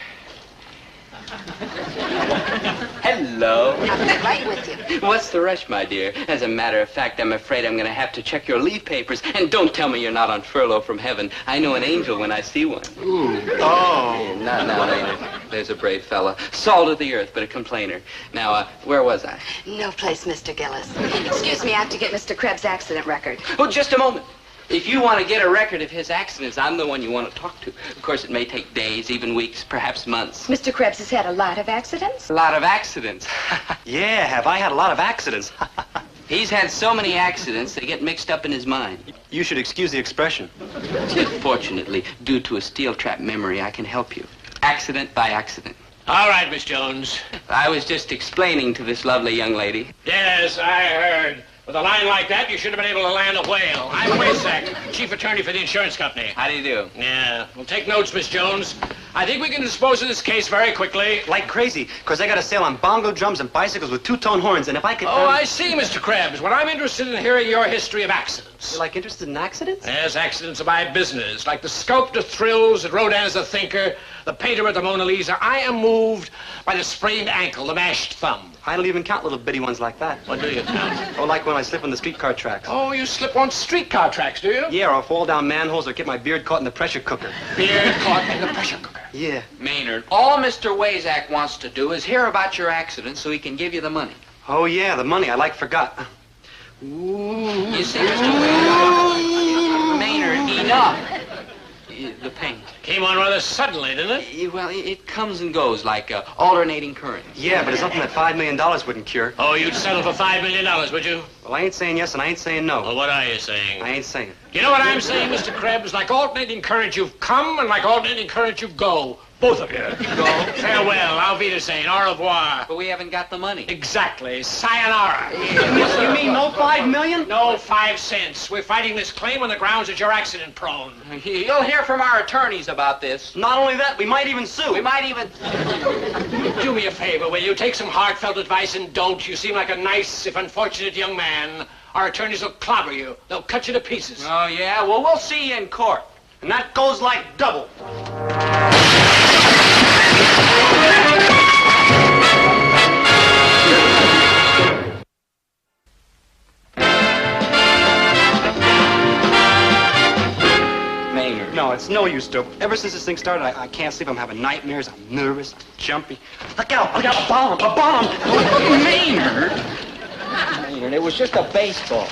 Hello. I'll be right with you. What's the rush, my dear? As a matter of fact, I'm afraid I'm going to have to check your leave papers. And don't tell me you're not on furlough from heaven. I know an angel when I see one. Ooh. Oh. Now, Maynard. There's a brave fella. Salt of the earth, but a complainer. Now, where was I? No place, Mr. Gillis. Excuse me, I have to get Mr. Krebs' accident record. Oh, just a moment. If you want to get a record of his accidents, I'm the one you want to talk to. Of course, it may take days, even weeks, perhaps months. Mr. Krebs has had a lot of accidents? A lot of accidents. Yeah, have I had a lot of accidents? He's had so many accidents, they get mixed up in his mind. You should excuse the expression. Fortunately, due to a steel trap memory, I can help you. Accident by accident. All right, Miss Jones. I was just explaining to this lovely young lady. Yes, I heard. With a line like that, you should have been able to land a whale. I'm Waysack, chief attorney for the insurance company. How do you do? Yeah, well, take notes, Miss Jones. I think we can dispose of this case very quickly. Like crazy, because I got a sale on bongo drums and bicycles with 2-tone horns, and if I could... Oh, I see, Mr. Krebs. Well, I'm interested in hearing your history of accidents. You're, like, interested in accidents? Yes, accidents are my business. Like the sculptor Thrills at Rodin's The Thinker, the painter at the Mona Lisa, I am moved by the sprained ankle, the mashed thumb. I don't even count little bitty ones like that. What do you count? Oh, like when I slip on the streetcar tracks. Oh, you slip on streetcar tracks, do you? Yeah, or I'll fall down manholes or get my beard caught in the pressure cooker. Beard caught in the pressure cooker. Yeah. Maynard, all Mr. Waysack wants to do is hear about your accident so he can give you the money. Oh, yeah, the money. I like forgot. Ooh. You see, Mr. Waysack, Maynard, enough. The pain. Came on rather suddenly, didn't it? Well, it comes and goes like alternating currents. Yeah, but it's something that $5 million wouldn't cure. Oh, you'd settle for $5 million, would you? Well, I ain't saying yes and I ain't saying no. Well, what are you saying? I ain't saying. You know what I'm saying, Mr. Krebs? Like alternating current, you've come, and like alternating current, you go. Both of you. Go. Farewell. Auf Wiedersehen. Au revoir. But we haven't got the money. Exactly. Sayonara. You mean no $5 million? No 5 cents. We're fighting this claim on the grounds that you're accident prone. You'll hear from our attorneys about this. Not only that, we might even sue. We might even... Do me a favor, will you? Take some heartfelt advice and don't. You seem like a nice, if unfortunate, young man. Our attorneys will clobber you. They'll cut you to pieces. Oh, yeah? Well, we'll see you in court. And that goes like double. Maynard. No, it's no use, Dope. Ever since this thing started, I can't sleep. I'm having nightmares. I'm nervous, jumpy. Look out! Look out! A bomb! A bomb! Maynard! Maynard, it was just a baseball.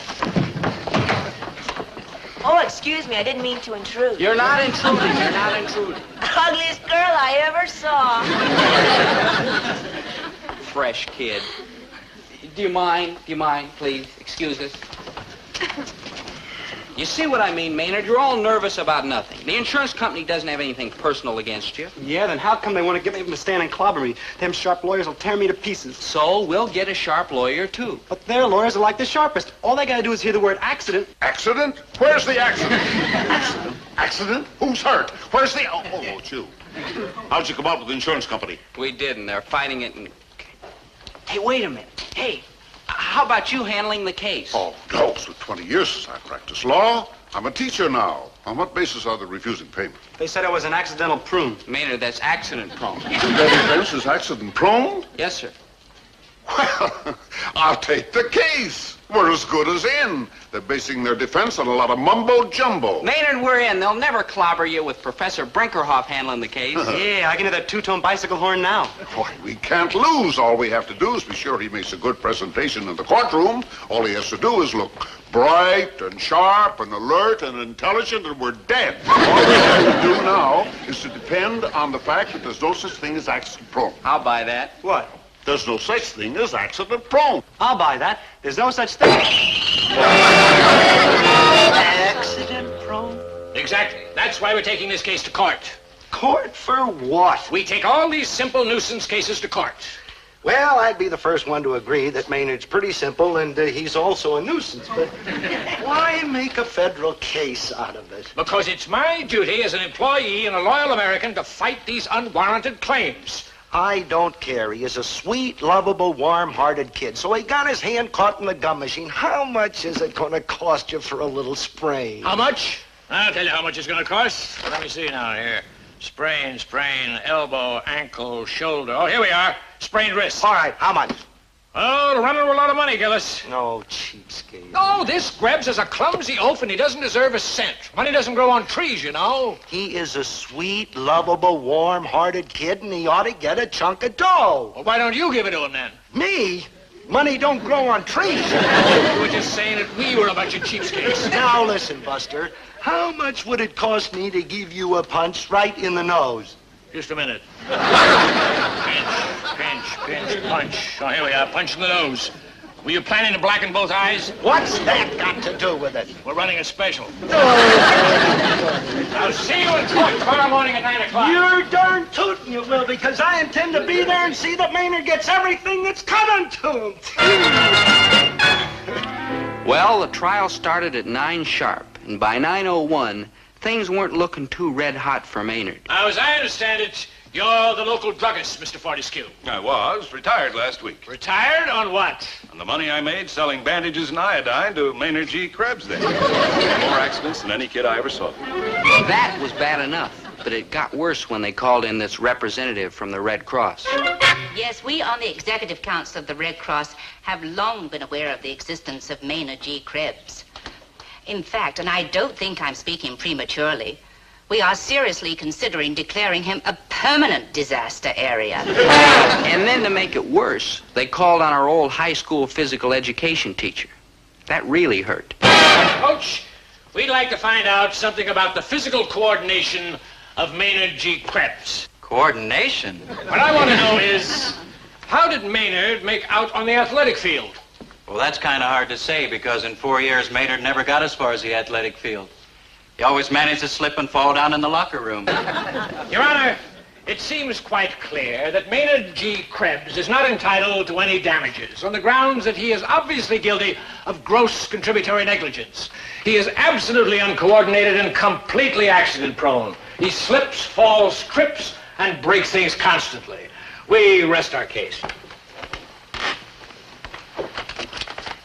Oh, excuse me, I didn't mean to intrude. You're not intruding. You're not intruding. Ugliest girl I ever saw. Fresh kid. Do you mind? Do you mind, please? Excuse us. You see what I mean, Maynard? You're all nervous about nothing. The insurance company doesn't have anything personal against you. Yeah, then how come they want to get me to stand and clobber me? Them sharp lawyers will tear me to pieces. So we'll get a sharp lawyer, too. But their lawyers are like the sharpest. All they gotta do is hear the word accident. Accident? Where's the accident? Accident? Who's hurt? Where's the... Oh, it's you. How'd you come out with the insurance company? We did, and they're fighting it. Hey, wait a minute. Hey, how about you handling the case? Oh, no. It's been 20 years since I practiced law. I'm a teacher now. On what basis are they refusing payment? They said it was an accidental prune. Maynard, that's accident prone. Their defense is accident prone? Yes, sir. Well, I'll take the case. We're as good as in. They're basing their defense on a lot of mumbo-jumbo. Maynard, we're in. They'll never clobber you with Professor Brinkerhoff handling the case. Yeah, I can hear that two-tone bicycle horn now. Boy, we can't lose. All we have to do is be sure he makes a good presentation in the courtroom. All he has to do is look bright and sharp and alert and intelligent, and we're dead. All we have to do now is to depend on the fact that there's no such thing as accident prone. I'll buy that. What? There's no such thing as accident prone. I'll buy that. There's no such thing. Accident prone? Exactly. That's why we're taking this case to court. Court for what? We take all these simple nuisance cases to court. Well, I'd be the first one to agree that Maynard's pretty simple and he's also a nuisance, but why make a federal case out of it? Because it's my duty as an employee and a loyal American to fight these unwarranted claims. I don't care. He is a sweet, lovable, warm-hearted kid. So he got his hand caught in the gum machine. How much is it going to cost you for a little sprain? How much? I'll tell you how much it's going to cost. Let me see now here. Sprain, elbow, ankle, shoulder. Oh, here we are. Sprained wrist. All right, how much? Oh, it'll run into a lot of money, Gillis. No, cheapskate. Oh, this Grebs is a clumsy oaf, and he doesn't deserve a cent. Money doesn't grow on trees, you know. He is a sweet, lovable, warm-hearted kid, and he ought to get a chunk of dough. Well, why don't you give it to him, then? Me? Money don't grow on trees. You were just saying that we were a bunch of cheapskates. Now, listen, Buster. How much would it cost me to give you a punch right in the nose? Just a minute. Pinch, punch. Oh, here we are, punch in the nose. Were you planning to blacken both eyes? What's that got to do with it? We're running a special. I'll see you in court tomorrow morning at 9 o'clock. You're darn tootin' you will, because I intend to be there and see that Maynard gets everything that's coming to him. Well, the trial started at 9 sharp, and by 9:01, things weren't looking too red-hot for Maynard. Now, as I understand it, you're the local druggist, Mr. Fortescue. I was. Retired last week. Retired on what? On the money I made selling bandages and iodine to Maynard G. Krebs there. More accidents than any kid I ever saw. That was bad enough, but it got worse when they called in this representative from the Red Cross. Yes, we on the Executive Council of the Red Cross have long been aware of the existence of Maynard G. Krebs. In fact, and I don't think I'm speaking prematurely, we are seriously considering declaring him a permanent disaster area. And then to make it worse, they called on our old high school physical education teacher. That really hurt. Coach, we'd like to find out something about the physical coordination of Maynard G. Krebs. Coordination? What I want to know is, how did Maynard make out on the athletic field? Well, that's kind of hard to say, because in 4 years, Maynard never got as far as the athletic field. He always managed to slip and fall down in the locker room. Your Honor, it seems quite clear that Maynard G. Krebs is not entitled to any damages on the grounds that he is obviously guilty of gross contributory negligence. He is absolutely uncoordinated and completely accident-prone. He slips, falls, trips, and breaks things constantly. We rest our case.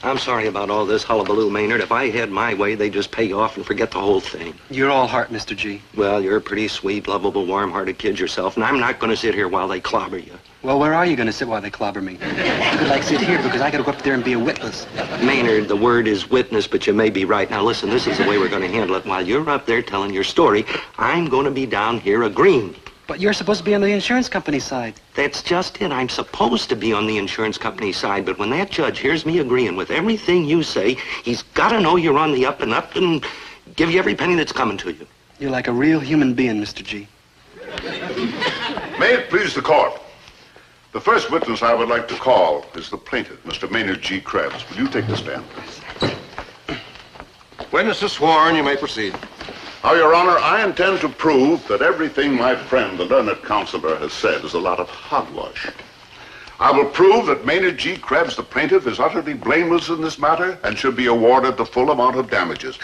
I'm sorry about all this hullabaloo, Maynard. If I had my way, they'd just pay you off and forget the whole thing. You're all heart, Mr. G. Well, you're a pretty sweet, lovable, warm-hearted kid yourself, and I'm not going to sit here while they clobber you. Well, where are you going to sit while they clobber me? You could, sit here, because I got to go up there and be a witness. Maynard, the word is witness, but you may be right. Now, listen, this is the way we're going to handle it. While you're up there telling your story, I'm going to be down here agreeing. But you're supposed to be on the insurance company side. That's just it. I'm supposed to be on the insurance company side, but when that judge hears me agreeing with everything you say, he's got to know you're on the up and up and give you every penny that's coming to you. You're like a real human being, Mr. G. May it please the court. The first witness I would like to call is the plaintiff, Mr. Maynard G. Krebs. Will you take the stand? Witness is sworn. You may proceed. Now, Your Honor, I intend to prove that everything my friend, the learned counselor, has said is a lot of hogwash. I will prove that Maynard G. Krebs, the plaintiff, is utterly blameless in this matter and should be awarded the full amount of damages.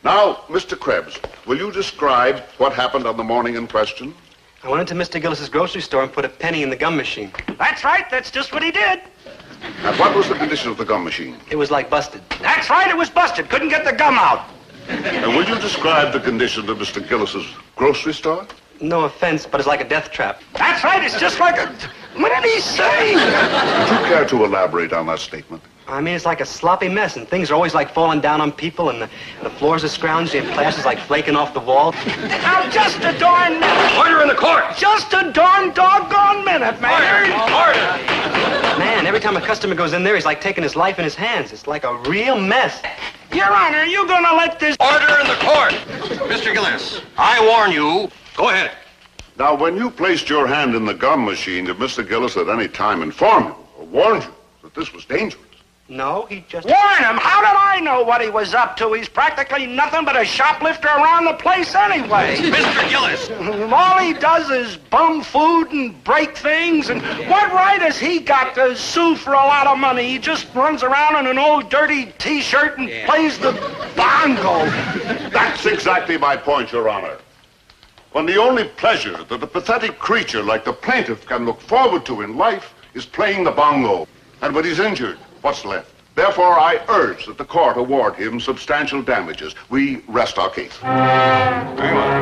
Now, Mr. Krebs, will you describe what happened on the morning in question? I went into Mr. Gillis's grocery store and put a penny in the gum machine. That's right. That's just what he did. And what was the condition of the gum machine? It was like busted. That's right. It was busted. Couldn't get the gum out. And will you describe the condition of Mr. Gillis's grocery store? No offense, but it's like a death trap. That's right. It's just like a... What did he say? Would you care to elaborate on that statement? I mean, it's like a sloppy mess, and things are always like falling down on people, and the floors are scrounged, and plaster's like flaking off the wall. Now, just a darn minute. Order in the court. Just a darn doggone minute, man. Order. Man, every time a customer goes in there, he's like taking his life in his hands. It's like a real mess. Your Honor, are you gonna let this... Order in the court. Mr. Gillis, I warn you. Go ahead. Now, when you placed your hand in the gum machine, did Mr. Gillis at any time inform you or warned you that this was dangerous? No, he just... Warn him? How did I know what he was up to? He's practically nothing but a shoplifter around the place anyway. Mr. Gillis! All he does is bum food and break things, and what right has he got to sue for a lot of money? He just runs around in an old dirty T-shirt and plays the bongo. That's exactly my point, Your Honor. When the only pleasure that a pathetic creature like the plaintiff can look forward to in life is playing the bongo. And when he's injured, what's left? Therefore, I urge that the court award him substantial damages. We rest our case. Very well.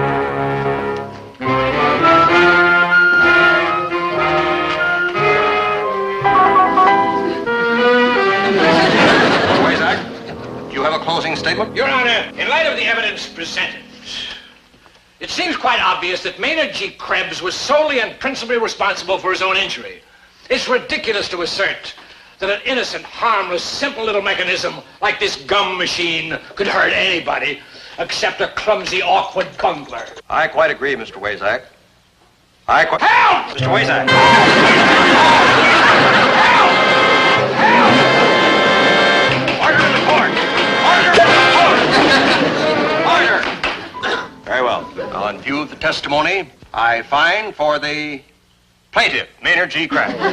Mr. Wazak, do you have a closing statement? Your Honor, in light of the evidence presented, it seems quite obvious that Maynard G. Krebs was solely and principally responsible for his own injury. It's ridiculous to assert that an innocent, harmless, simple little mechanism like this gum machine could hurt anybody except a clumsy, awkward bungler. I quite agree, Mr. Wazak. Help! Mr. Wazak! Order in the court! Order in the court! Order! Very well. Now, in view of the testimony, I find for the plaintiff, Maynard G. Krebs. Order!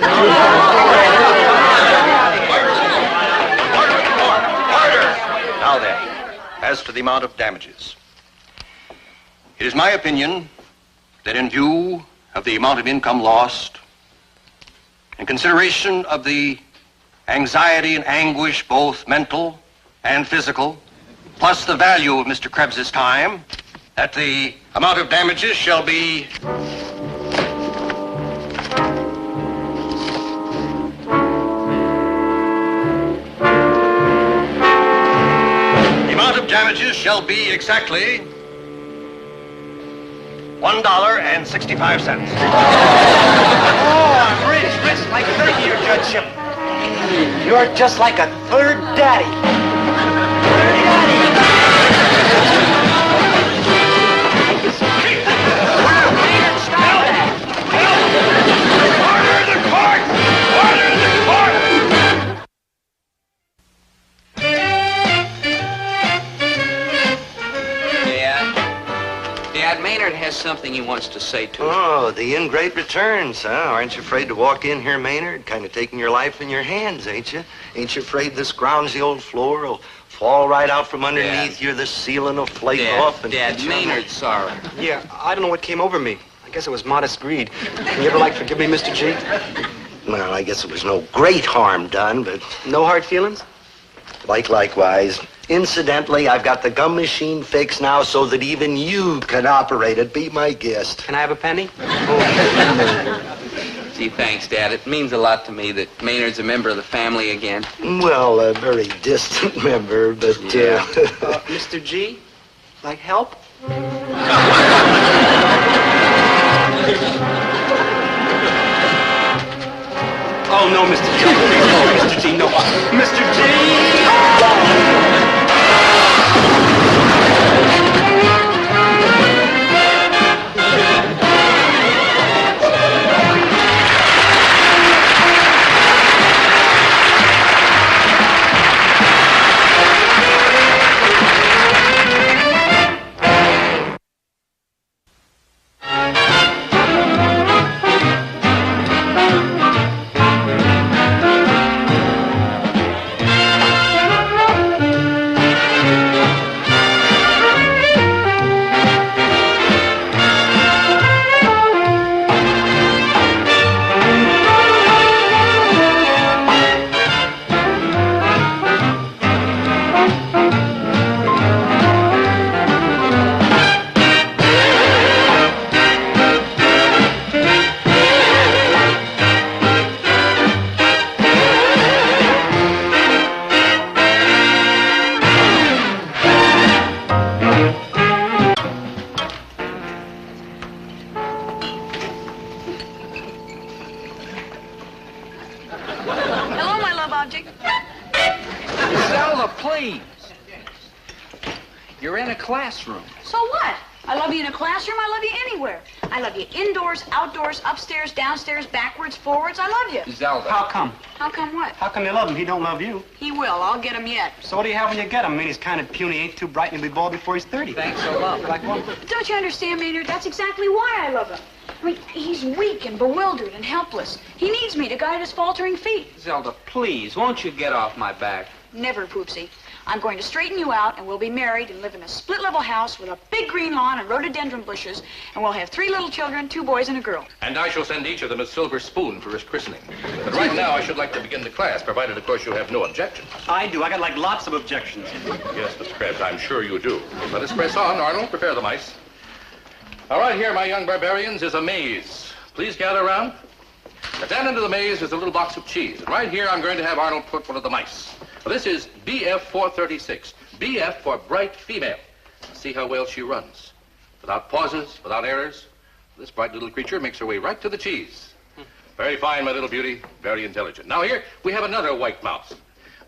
Now then, as to the amount of damages. It is my opinion that in view of the amount of income lost, in consideration of the anxiety and anguish, both mental and physical, plus the value of Mr. Krebs's time, that the amount of damages shall be damages shall be exactly $1.65. Oh, I'm rich, like 30 your judgeship. You're just like a third daddy. Order the court! Order the court! Dad, Maynard has something he wants to say to you. Oh, the ingrate returns, huh? Aren't you afraid to walk in here, Maynard? Kind of taking your life in your hands, ain't you? Ain't you afraid this groundsy old floor will fall right out from underneath you, the ceiling will flake off? And Dad, Maynard's sorry. Yeah, I don't know what came over me. I guess it was modest greed. Can you ever, forgive me, Mr. G? Well, I guess it was no great harm done, but... No hard feelings? Likewise. Incidentally, I've got the gum machine fixed now so that even you can operate it. Be my guest. Can I have a penny? Gee, thanks, Dad. It means a lot to me that Maynard's a member of the family again. Well, a very distant member, but... Mr. G, like help? Oh, no, Mr. G. No, Mr. G, no. Mr. G! Hello, my love object. Zelda, please. You're in a classroom. So what? I love you in a classroom. I love you anywhere. I love you indoors, outdoors, upstairs, downstairs, backwards, forwards. I love you. Zelda. How come? How come what? How come you love him? He don't love you. He will. I'll get him yet. So what do you have when you get him? I mean, he's kind of puny, ain't too bright, and he'll be bald before he's 30. Thanks a lot. Like what? But don't you understand, Maynard? That's exactly why I love him. I mean, he's weak and bewildered and helpless. He needs me to guide his faltering feet. Zelda, please, won't you get off my back? Never, Poopsie. I'm going to straighten you out, and we'll be married and live in a split-level house with a big green lawn and rhododendron bushes, and we'll have 3 little children, 2 boys and a girl. And I shall send each of them a silver spoon for his christening. But right now, I should like to begin the class, provided, of course, you have no objections. I do. I got, like, lots of objections. Yes, Mr. Krebs, I'm sure you do. Let us press on. Arnold, prepare the mice. All right, here, my young barbarians, is a maze. Please gather around. At that end of the maze is a little box of cheese. And right here, I'm going to have Arnold put one of the mice. Well, this is BF 436. BF for bright female. See how well she runs. Without pauses, without errors. This bright little creature makes her way right to the cheese. Very fine, my little beauty. Very intelligent. Now here, we have another white mouse.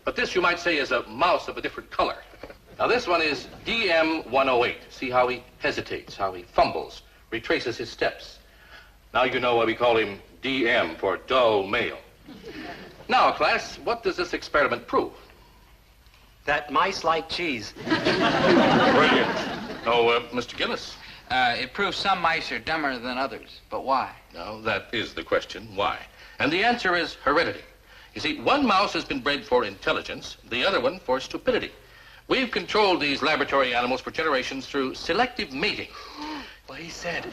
But this, you might say, is a mouse of a different color. Now this one is DM 108. See how he hesitates, how he fumbles, retraces his steps. Now you know why we call him DM for dull male. Now, class, what does this experiment prove? That mice like cheese. Brilliant. Oh, Mr. Gillis? It proves some mice are dumber than others. But why? Now, that is the question. Why? And the answer is heredity. You see, one mouse has been bred for intelligence, the other one for stupidity. We've controlled these laboratory animals for generations through selective mating. What he said.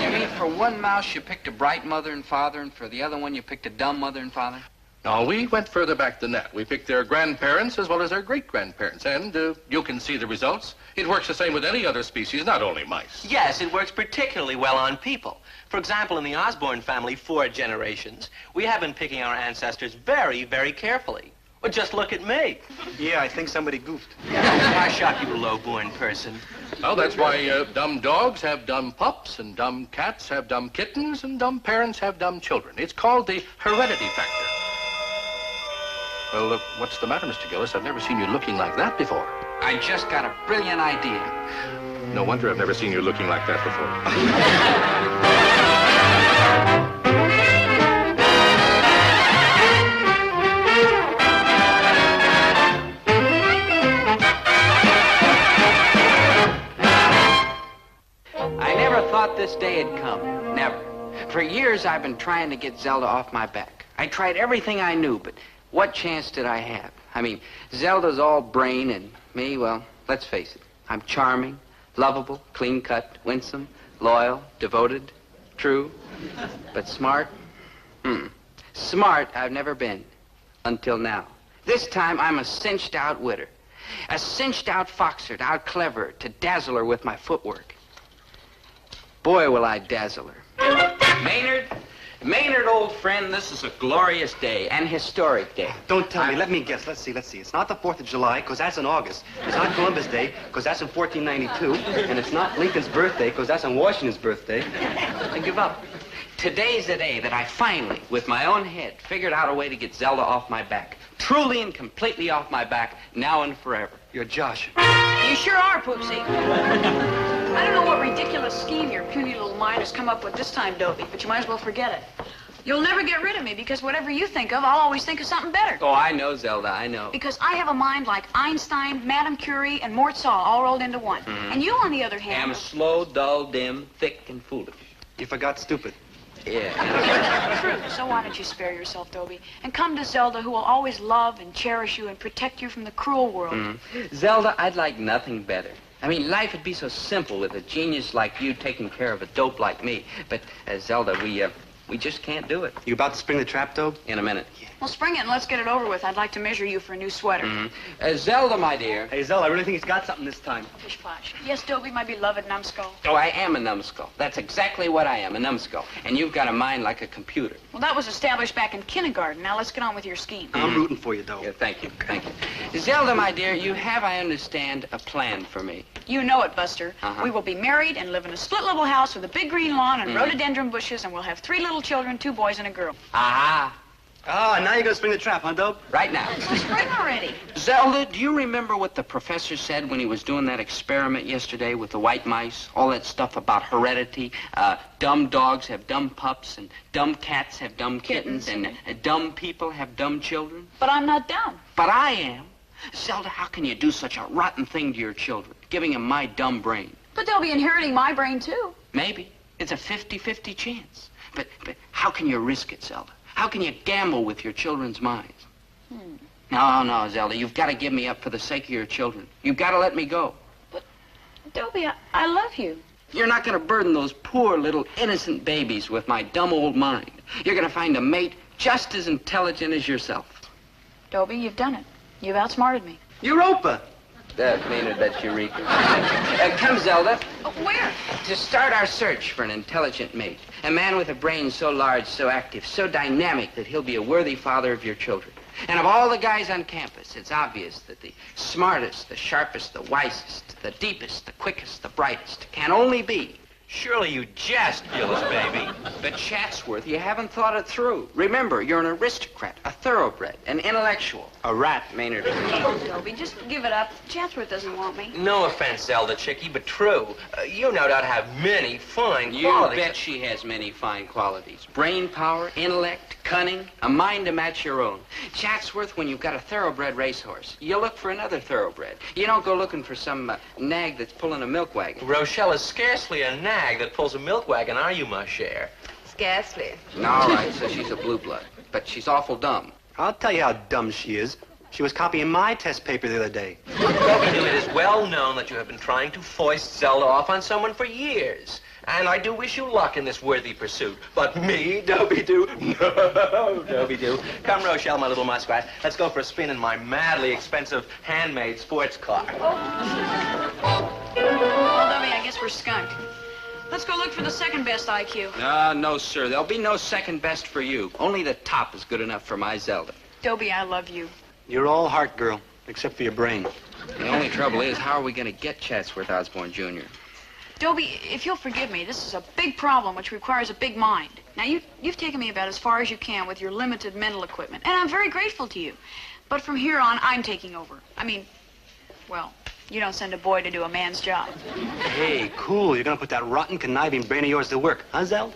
You mean for one mouse you picked a bright mother and father, and for the other one you picked a dumb mother and father? No, we went further back than that. We picked their grandparents as well as their great-grandparents, and you can see the results. It works the same with any other species, not only mice. Yes, it works particularly well on people. For example, in the Osborne family, 4 generations, we have been picking our ancestors very, very carefully. Well, just look at me. Yeah, I think somebody goofed. How shock you, low-born person. Well, that's why dumb dogs have dumb pups, and dumb cats have dumb kittens, and dumb parents have dumb children. It's called the heredity factor. Well, what's the matter, Mr. Gillis? I've never seen you looking like that before. I just got a brilliant idea. No wonder I've never seen you looking like that before. I never thought this day had come. Never. For years, I've been trying to get Zelda off my back. I tried everything I knew, but what chance did I have? I mean, Zelda's all brain, and me, well, let's face it. I'm charming, lovable, clean-cut, winsome, loyal, devoted, true. But smart? Smart I've never been. Until now. This time, I'm a cinched-out widder. A cinched-out foxer to out-clever her, to dazzle her with my footwork. Boy, will I dazzle her. Maynard, old friend, this is a glorious day, an historic day. Don't tell me. Let me guess. Let's see. It's not the 4th of July, because that's in August. It's not Columbus Day, because that's in 1492. And it's not Lincoln's birthday, because that's on Washington's birthday. I give up. Today's the day that I finally, with my own head, figured out a way to get Zelda off my back. Truly and completely off my back, now and forever. You're Josh. You sure are, Poopsie. I don't know what ridiculous scheme your puny little mind has come up with this time, Dobie, but you might as well forget it. You'll never get rid of me, because whatever you think of, I'll always think of something better. Oh, I know, Zelda, I know. Because I have a mind like Einstein, Madame Curie, and Mort Saul all rolled into one. And you, on the other hand... am slow, dull, dim, thick, and foolish. You forgot stupid. Yeah. True. So why don't you spare yourself, Dobie, and come to Zelda, who will always love and cherish you and protect you from the cruel world. Zelda, I'd like nothing better. I mean, life would be so simple with a genius like you taking care of a dope like me. But, Zelda, we just can't do it. You about to spring the trap, Dobe? In a minute. Well, spring it and let's get it over with. I'd like to measure you for a new sweater. Zelda, my dear. Hey, Zelda, I really think he's got something this time. Pish posh. Yes, Dobie, my beloved numbskull. Oh, I am a numbskull. That's exactly what I am, a numbskull. And you've got a mind like a computer. Well, that was established back in kindergarten. Now let's get on with your scheme. I'm rooting for you, Dobe. Yeah, thank you. Zelda, my dear, you have, I understand, a plan for me. You know it, Buster. We will be married and live in a split-level house with a big green lawn and rhododendron bushes, and we'll have 3 little children, 2 boys and a girl. Aha. Ah, now you're gonna spring the trap, huh, Dope? Right now. Spring already. Zelda, do you remember what the professor said when he was doing that experiment yesterday with the white mice? All that stuff about heredity. Dumb dogs have dumb pups, and dumb cats have dumb kittens, and dumb people have dumb children. But I'm not dumb. But I am. Zelda, how can you do such a rotten thing to your children, giving them my dumb brain? But they'll be inheriting my brain, too. Maybe. It's a 50-50 chance. But how can you risk it, Zelda? How can you gamble with your children's minds? No, Zelda, you've got to give me up for the sake of your children. You've got to let me go. Dobie, I love you. You're not going to burden those poor little innocent babies with my dumb old mind. You're going to find a mate just as intelligent as yourself. Dobie, you've done it. You've outsmarted me. Europa! Maynard, that's Eureka. Come, Zelda. Where? To start our search for an intelligent mate. A man with a brain so large, so active, so dynamic that he'll be a worthy father of your children. And of all the guys on campus, it's obvious that the smartest, the sharpest, the wisest, the deepest, the quickest, the brightest can only be... Surely you jest, Gillis, baby. But Chatsworth, you haven't thought it through. Remember, you're an aristocrat, a thoroughbred, an intellectual. A rat, Maynard. Dobie, just give it up. Chatsworth doesn't want me. No offense, Zelda Chickie, but true. You no doubt have many fine You qualities. bet she has many fine qualities. Brain power, intellect, cunning, a mind to match your own. Chatsworth, when you've got a thoroughbred racehorse, you look for another thoroughbred. You don't go looking for some nag that's pulling a milk wagon. Rochelle is scarcely a nag that pulls a milk wagon, are you, ma chère? Scarcely. All right, so she's a blue blood. But she's awful dumb. I'll tell you how dumb she is. She was copying my test paper the other day. Dobie, it is well known that you have been trying to foist Zelda off on someone for years. And I do wish you luck in this worthy pursuit. But me, Dobie-doo? No, Dobie-doo. Come, Rochelle, my little muskrat. Let's go for a spin in my madly expensive handmade sports car. Well, Dobie, I guess we're skunked. Let's go look for the second best IQ. No, sir. There'll be no second best for you. Only the top is good enough for my Zelda. Dobie, I love you. You're all heart, girl, except for your brain. The only trouble is, how are we going to get Chatsworth Osborne, Jr.? Dobie, if you'll forgive me, this is a big problem which requires a big mind. Now, you've taken me about as far as you can with your limited mental equipment, and I'm very grateful to you. But from here on, I'm taking over. I mean, well, you don't send a boy to do a man's job. Hey, cool. You're gonna put that rotten, conniving brain of yours to work, huh, Zell?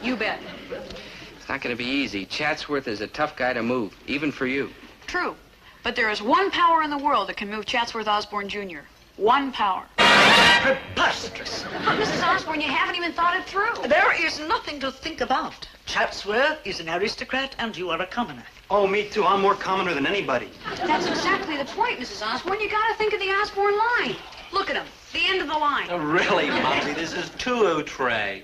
You bet. It's not going to be easy. Chatsworth is a tough guy to move, even for you. True. But there is one power in the world that can move Chatsworth Osborne, Jr. One power. Preposterous. But, Mrs. Osborne, you haven't even thought it through. There is nothing to think about. Chatsworth is an aristocrat and you are a commoner. Oh, me too. I'm more commoner than anybody. That's exactly the point, Mrs. Osborne. You gotta think of the Osborne line. Look at him. The end of the line. Oh, really, Mumsy, this is too outre.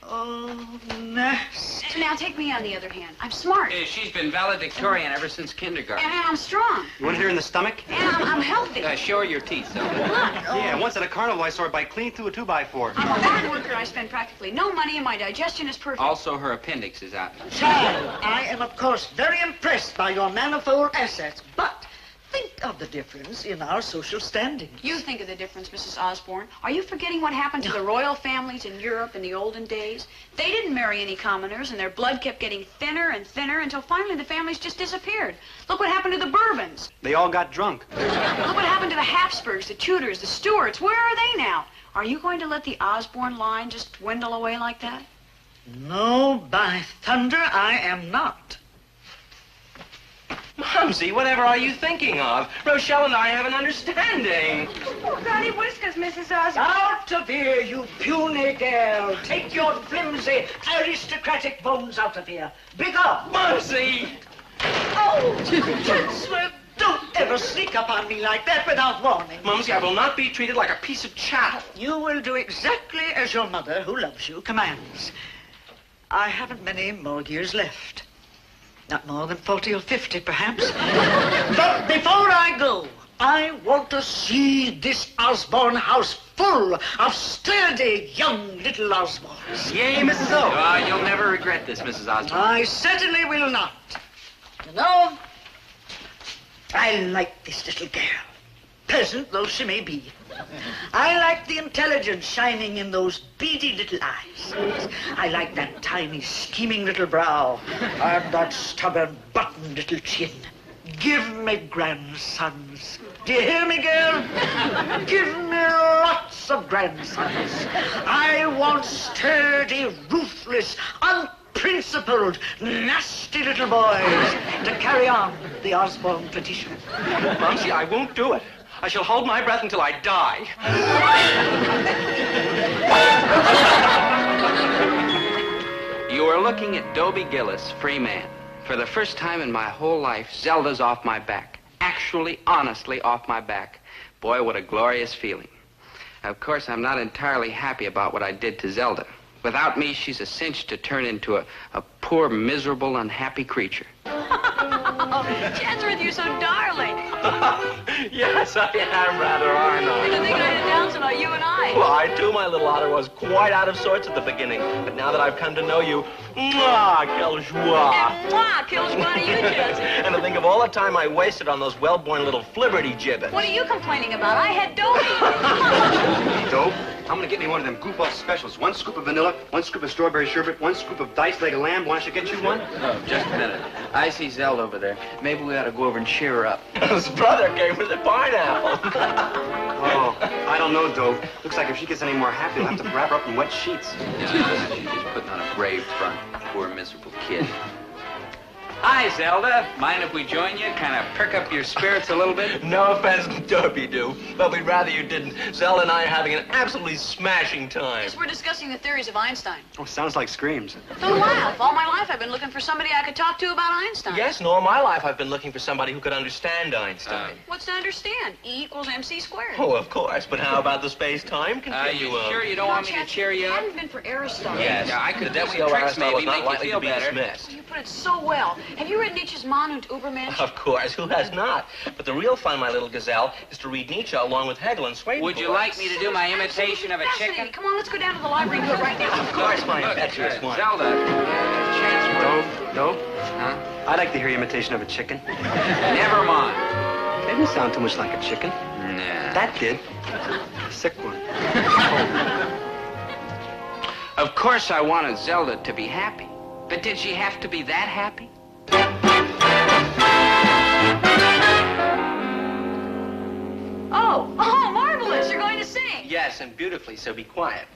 Oh, nurse. Now, take me on the other hand. I'm smart. She's been valedictorian ever since kindergarten. And I'm strong. You want to hear in the stomach? And I'm healthy. Show her your teeth, though. Yeah, once at a carnival I saw her bite clean through a 2x4. I'm a hard worker. I spend practically no money and my digestion is perfect. Also, her appendix is out. Child, I am, of course, very impressed by your manifold assets, but think of the difference in our social standing. You think of the difference, Mrs. Osborne. Are you forgetting what happened to the royal families in Europe in the olden days? They didn't marry any commoners, and their blood kept getting thinner and thinner until finally the families just disappeared. Look what happened to the Bourbons. They all got drunk. Look what happened to the Habsburgs, the Tudors, the Stuarts. Where are they now? Are you going to let the Osborne line just dwindle away like that? No, by thunder, I am not. Mumsy, whatever are you thinking of? Rochelle and I have an understanding. Oh, golly whiskers, Mrs. Osborne. Out of here, you puny girl. Take your flimsy, aristocratic bones out of here. Big up. Mumsy! Oh, Chatsworth, don't ever sneak up on me like that without warning. Mumsy, I will not be treated like a piece of chattel. You will do exactly as your mother, who loves you, commands. I haven't many more years left. Not more than 40 or 50, perhaps. But before I go, I want to see this Osborne house full of sturdy young little Osbornes. Yay, Mrs. O. You'll never regret this, Mrs. Osborne. I certainly will not. You know, I like this little girl. peasant though she may be. I like the intelligence shining in those beady little eyes. I like that tiny, scheming little brow and that stubborn, buttoned little chin. Give me grandsons. Do you hear me, girl? Give me lots of grandsons. I want sturdy, ruthless, unprincipled, nasty little boys to carry on the Osborne tradition. Mumsy, I won't do it. I shall hold my breath until I die. You are looking at Dobie Gillis, free man. For the first time in my whole life, Zelda's off my back. Actually, honestly, off my back. Boy, what a glorious feeling. Of course, I'm not entirely happy about what I did to Zelda. Without me, she's a cinch to turn into a poor, miserable, unhappy creature. Chance with you so darling. Yes, I am rather, aren't I? You've been thinking I had Downs about you and I. Well, I too, my little otter, was quite out of sorts at the beginning. But now that I've come to know you, mwah, quelle joie. And mwah, quelle joie to you, Chance. And to think of all the time I wasted on those well-born little flibberty gibbets. What are you complaining about? I had Dobie. Dope, I'm gonna get me one of them goof-off specials. 1 scoop of vanilla, 1 scoop of strawberry sherbet, 1 scoop of diced leg of lamb. Why don't you get you one? Oh, just a minute. I see Zelda over there. Maybe we ought to go over and cheer her up. His brother gave her the pineapple. Oh, I don't know, Dope. Looks like if she gets any more happy, we'll have to wrap her up in wet sheets. Yeah, she's just putting on a brave front. Poor, miserable kid. Hi, Zelda. Mind if we join you? Kind of perk up your spirits a little bit? No offense, Dobie do, but we'd rather you didn't. Zelda and I are having an absolutely smashing time. Yes, we're discussing the theories of Einstein. Oh, sounds like screams. Don't laugh. All my life I've been looking for somebody I could talk to about Einstein. Yes, and all my life I've been looking for somebody who could understand Einstein. What's to understand? E equals MC squared. Oh, of course, but how about the space-time continuum? You sure you don't want me to cheer you up? Hadn't been for Aristotle. Yes. Yeah, I could do some Aristotle tricks maybe, is not make you likely feel to be better. dismissed. You put it so well. Have you read Nietzsche's Mann und Übermensch? Of course, who has not? But the real fun, my little gazelle, is to read Nietzsche along with Hegel and Swedenborg. Would you like me to do my imitation of a chicken? Come on, let's go down to the library and do it right now. Of course, my impetuous one. Zelda, chance for Dope? Huh? I'd like to hear your imitation of a chicken. Never mind. It didn't sound too much like a chicken. Nah. That did. Sick one. Of course I wanted Zelda to be happy. But did she have to be that happy? Oh, marvelous. You're going to sing. Yes, and beautifully, so be quiet.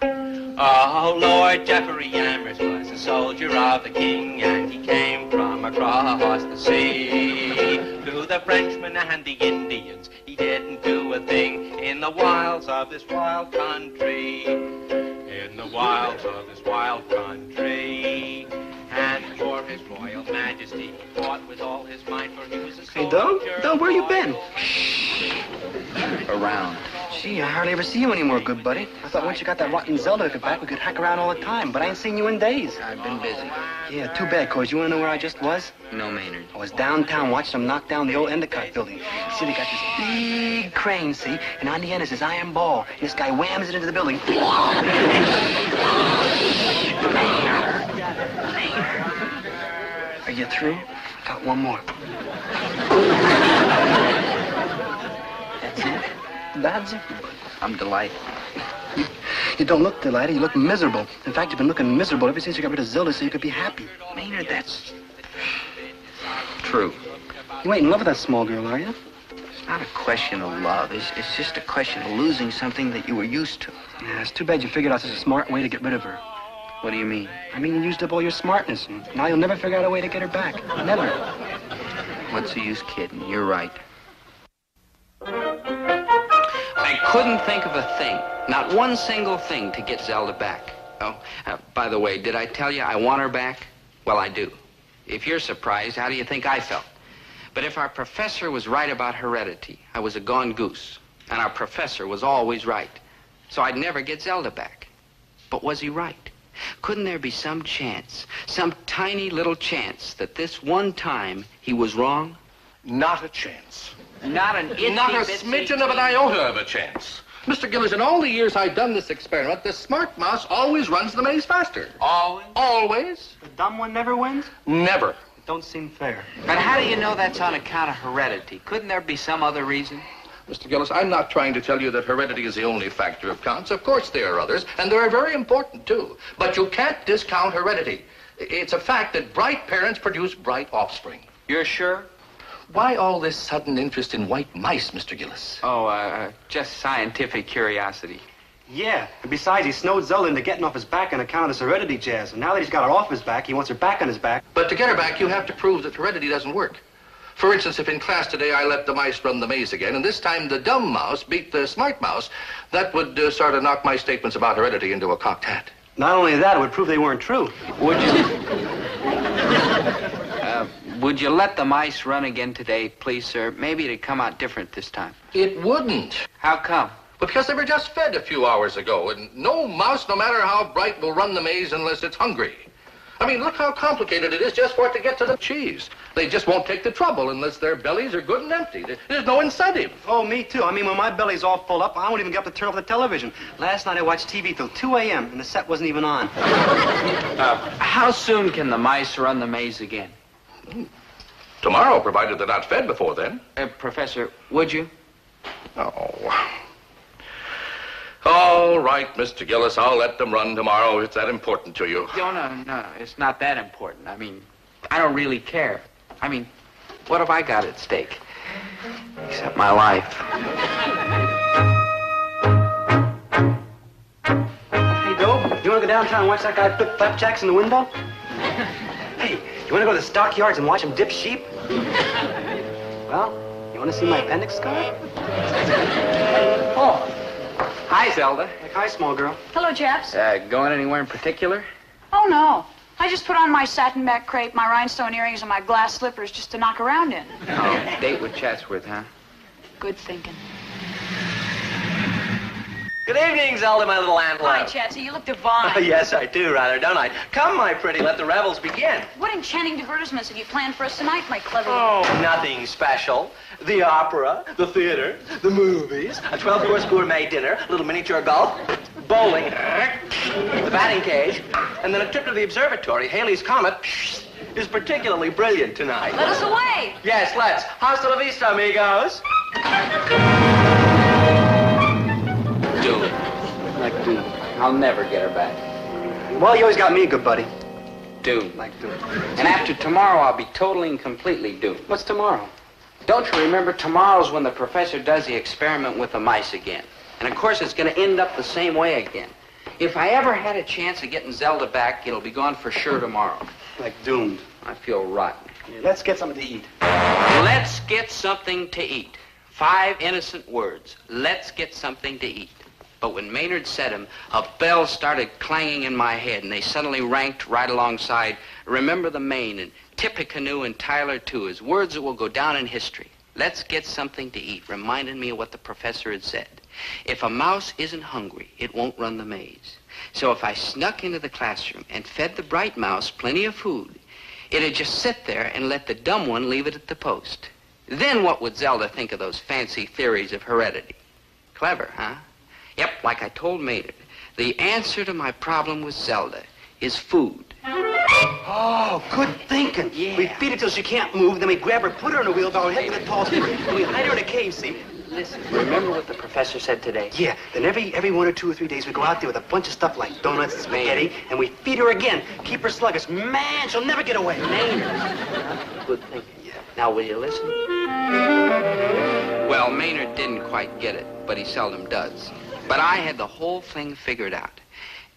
Oh, Lord Jeffrey Amherst was a soldier of the king, and he came from across the sea. To the Frenchmen and the Indians, he didn't do a thing in the wilds of this wild country. In the wilds of this wild country. And for his royal majesty, he fought with all his might, for he was a soldier. Hey, Dope, where you been? Around. Gee, I hardly ever see you anymore, good buddy. I thought once you got that rotten Zelda back, we could hack around all the time, but I ain't seen you in days. I've been busy. Yeah, too bad, cause you wanna know where I just was? No, Maynard. I was downtown watching them knock down the old Endicott building. You see, they got this big crane, see? And on the end is this iron ball. And this guy whams it into the building. Are you through? Got one more. That's it? That's it? I'm delighted. You don't look delighted, you look miserable. In fact, you've been looking miserable ever since you got rid of Zelda so you could be happy. Maynard, that's true. You ain't in love with that small girl, are you? It's not a question of love. It's just a question of losing something that you were used to. Yeah, it's too bad you figured out such a smart way to get rid of her. What do you mean? I mean, you used up all your smartness, and now you'll never figure out a way to get her back. Never. What's the use kidding? You're right. I couldn't think of a thing, not one single thing, to get Zelda back. Oh, by the way, did I tell you I want her back? Well, I do. If you're surprised, how do you think I felt? But if our professor was right about heredity, I was a gone goose. And our professor was always right. So I'd never get Zelda back. But was he right? Couldn't there be some chance, some tiny little chance, that this one time he was wrong? Not a chance. Not an itsy Not a bitsy smidgen of an iota of a chance. Mr. Gillis, in all the years I've done this experiment, the smart mouse always runs the maze faster. Always? Always. The dumb one never wins? Never. It don't seem fair. But how do you know that's on account of heredity? Couldn't there be some other reason? Mr. Gillis, I'm not trying to tell you that heredity is the only factor of counts. Of course there are others, and they are very important, too. But you can't discount heredity. It's a fact that bright parents produce bright offspring. You're sure? Why all this sudden interest in white mice, Mr. Gillis? Oh, just scientific curiosity. Yeah, and besides, he snowed Zelda into getting off his back on account of this heredity jazz. And now that he's got her off his back, he wants her back on his back. But to get her back, you have to prove that heredity doesn't work. For instance, if in class today I let the mice run the maze again, and this time the dumb mouse beat the smart mouse, that would sort of knock my statements about heredity into a cocked hat. Not only that, it would prove they weren't true. Would you? Would you let the mice run again today, please, sir? Maybe it'd come out different this time. It wouldn't. How come? Because they were just fed a few hours ago, and no mouse, no matter how bright, will run the maze unless it's hungry. I mean, look how complicated it is just for it to get to the cheese. They just won't take the trouble unless their bellies are good and empty. There's no incentive. Oh, me too. I mean, when my belly's all full up, I won't even get up to turn off the television. Last night I watched TV till 2 a.m., and the set wasn't even on. How soon can the mice run the maze again? Tomorrow, provided they're not fed before then. Professor, would you? Oh. All right, Mr. Gillis, I'll let them run tomorrow if it's that important to you. No, it's not that important. I mean, I don't really care. I mean, what have I got at stake? Except my life. Hey, Dobe, you want to go downtown and watch that guy flip flapjacks in the window? Hey, you want to go to the stockyards and watch him dip sheep? Well, you want to see my appendix scar? Oh. Hi, Zelda. Hi, small girl. Hello, chaps. Going anywhere in particular? Oh, no. I just put on my satin back crepe, my rhinestone earrings, and my glass slippers just to knock around in. Oh, date with Chatsworth, huh? Good thinking. Good evening, Zelda, my little antelope. Hi, Chatsy. You look divine. Yes, I do, rather, don't I? Come, my pretty, let the revels begin. What enchanting divertisements have you planned for us tonight, my clever... Oh, nothing special. The opera, the theater, the movies, a 12-course gourmet dinner, a little miniature golf, bowling, the batting cage, and then a trip to the observatory. Halley's Comet is particularly brilliant tonight. Let us away. Yes, let's. Hasta la vista, amigos. Doom. Like Doom. I'll never get her back. Well, you always got me, good buddy. Doom. Like Doom. And after tomorrow, I'll be totally and completely doomed. What's tomorrow? Don't you remember, tomorrow's when the professor does the experiment with the mice again. And of course, it's going to end up the same way again. If I ever had a chance of getting Zelda back, it'll be gone for sure tomorrow. Like doomed. I feel rotten. Yeah, let's get something to eat. Let's get something to eat. 5 innocent words. Let's get something to eat. But when Maynard said them, a bell started clanging in my head, and they suddenly ranked right alongside Remember the Maine and Tippecanoe and Tyler, too, as words that will go down in history. Let's get something to eat, reminded me of what the professor had said. If a mouse isn't hungry, it won't run the maze. So if I snuck into the classroom and fed the bright mouse plenty of food, it'd just sit there and let the dumb one leave it at the post. Then what would Zelda think of those fancy theories of heredity? Clever, huh? Yep, like I told Maynard, the answer to my problem with Zelda is food. Oh, good thinking. Yeah. We feed her till she can't move, then we grab her, put her in a wheelbarrow, head to the tall tree, and we hide her in a cave, see? Listen, remember what the professor said today? Yeah, then every 1 or 2 or 3 days we go out there with a bunch of stuff like donuts and spaghetti, and we feed her again, keep her sluggish. Man, she'll never get away. Maynard. Good thinking. Yeah. Now, will you listen? Well, Maynard didn't quite get it, but he seldom does. But I had the whole thing figured out.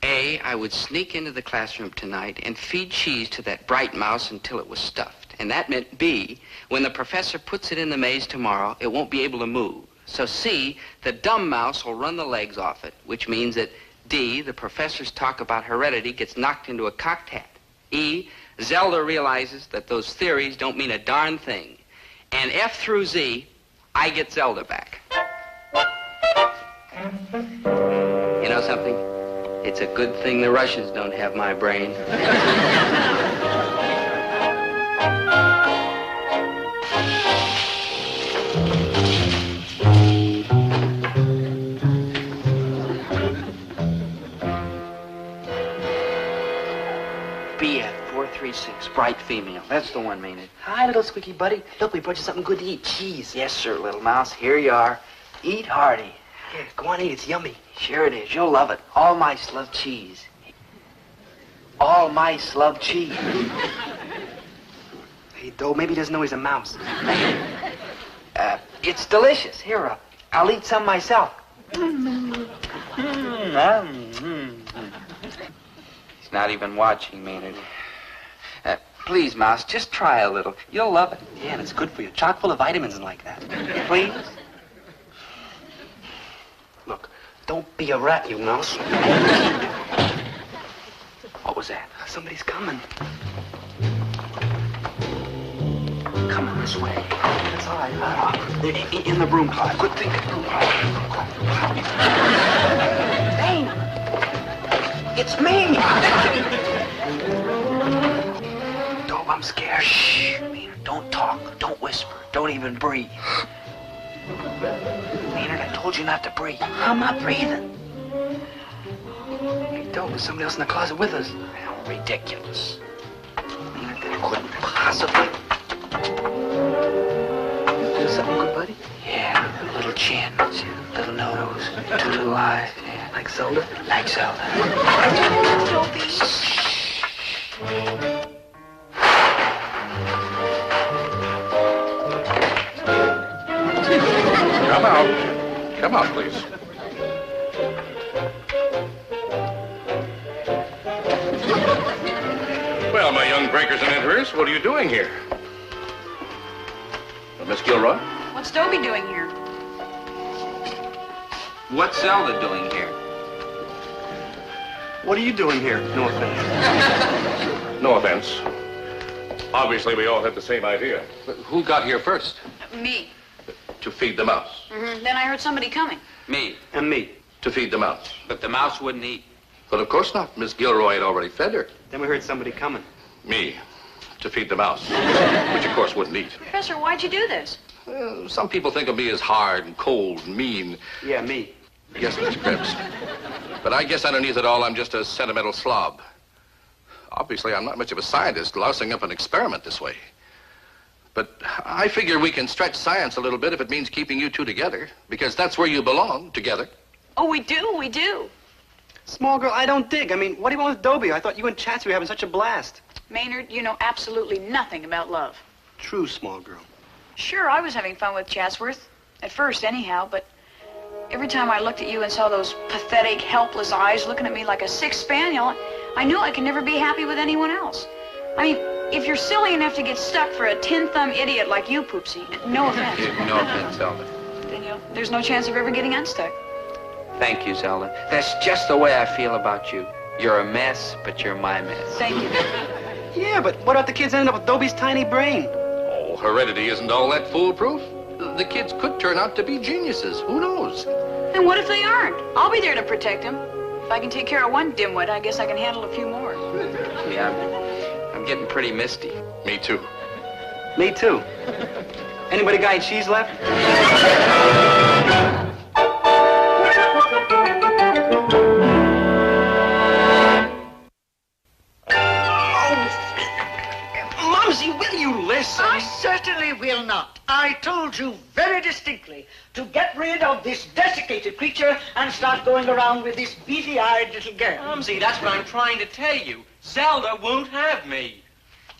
A, I would sneak into the classroom tonight and feed cheese to that bright mouse until it was stuffed. And that meant B, when the professor puts it in the maze tomorrow, it won't be able to move. So C, the dumb mouse will run the legs off it, which means that D, the professor's talk about heredity gets knocked into a cocked hat. E, Zelda realizes that those theories don't mean a darn thing. And F through Z, I get Zelda back. You know something? It's a good thing the Russians don't have my brain. BF 436, bright female. That's the one, Maynard. Hi, little squeaky buddy. Look, we brought you something good to eat. Cheese. Yes, sir, little mouse. Here you are. Eat hearty. Yeah, go on, eat. It's yummy. Sure it is. You'll love it. All mice love cheese. All mice love cheese. Hey, Doe, maybe he doesn't know he's a mouse. It's delicious. Here, I'll eat some myself. He's not even watching, Maynard. Please, Mouse, just try a little. You'll love it. Yeah, and it's good for you. Chock full of vitamins and like that. Please? Look, don't be a rat, you mouse. What was that? Somebody's coming. Come on this way. That's all right. In the broom closet. Quit thinking. Dana! It's me! Doe, I'm scared. Shh! Don't talk. Don't whisper. Don't even breathe. Maynard, I told you not to breathe. I'm not breathing. Hey, Doe, there's somebody else in the closet with us. Ridiculous. Maynard, that couldn't possibly. You do something good, buddy? Yeah, a little chin, little nose, two little eyes. Yeah. Like Zelda? Like Zelda. Come out. Come out, please. Well, my young breakers and enterers, what are you doing here? Miss Gilroy? What's Dobie doing here? What's Zelda doing here? What are you doing here? No offense. No offense. Obviously, we all have the same idea. But who got here first? Me. To feed the mouse. Then I heard somebody coming. Me. And me. To feed the mouse. But the mouse wouldn't eat. But of course not. Miss Gilroy had already fed her. Then we heard somebody coming. Me. To feed the mouse. Which, of course, wouldn't eat. Professor, why'd you do this? Some people think of me as hard and cold and mean. Yeah, me. Yes, Mr. Krebs. But I guess underneath it all, I'm just a sentimental slob. Obviously, I'm not much of a scientist lousing up an experiment this way. But I figure we can stretch science a little bit if it means keeping you two together, because that's where you belong, together. Oh, we do. Small girl, I don't dig. I mean, what do you want with Dobie? I thought you and Chats were having such a blast. Maynard, you know absolutely nothing about love. True, small girl. Sure, I was having fun with Chatsworth. At first, anyhow, but every time I looked at you and saw those pathetic, helpless eyes looking at me like a sick spaniel, I knew I could never be happy with anyone else. I mean, if you're silly enough to get stuck for a tin-thumb idiot like you, Poopsie, no offense. No offense, Zelda. Then, there's no chance of ever getting unstuck. Thank you, Zelda. That's just the way I feel about you. You're a mess, but you're my mess. Thank you. Yeah, but what about the kids ending up with Dobie's tiny brain? Oh, heredity isn't all that foolproof. The kids could turn out to be geniuses. Who knows? And what if they aren't? I'll be there to protect them. If I can take care of one dimwit, I guess I can handle a few more. Yeah, I'm getting pretty misty. Me too. Me too. Anybody got any cheese left? Mumsy, will you listen? I certainly will not. I told you very distinctly to get rid of this desiccated creature and start going around with this beady-eyed little girl. Mumsy, that's what I'm trying to tell you. Zelda won't have me.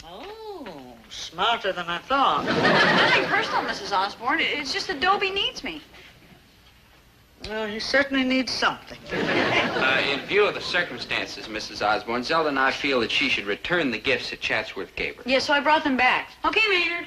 Oh, smarter than I thought. Nothing personal, Mrs. Osborne. It's just that Dobie needs me. Well, he certainly needs something. In view of the circumstances, Mrs. Osborne, Zelda and I feel that she should return the gifts that Chatsworth gave her. Yeah, so I brought them back. Okay, Maynard.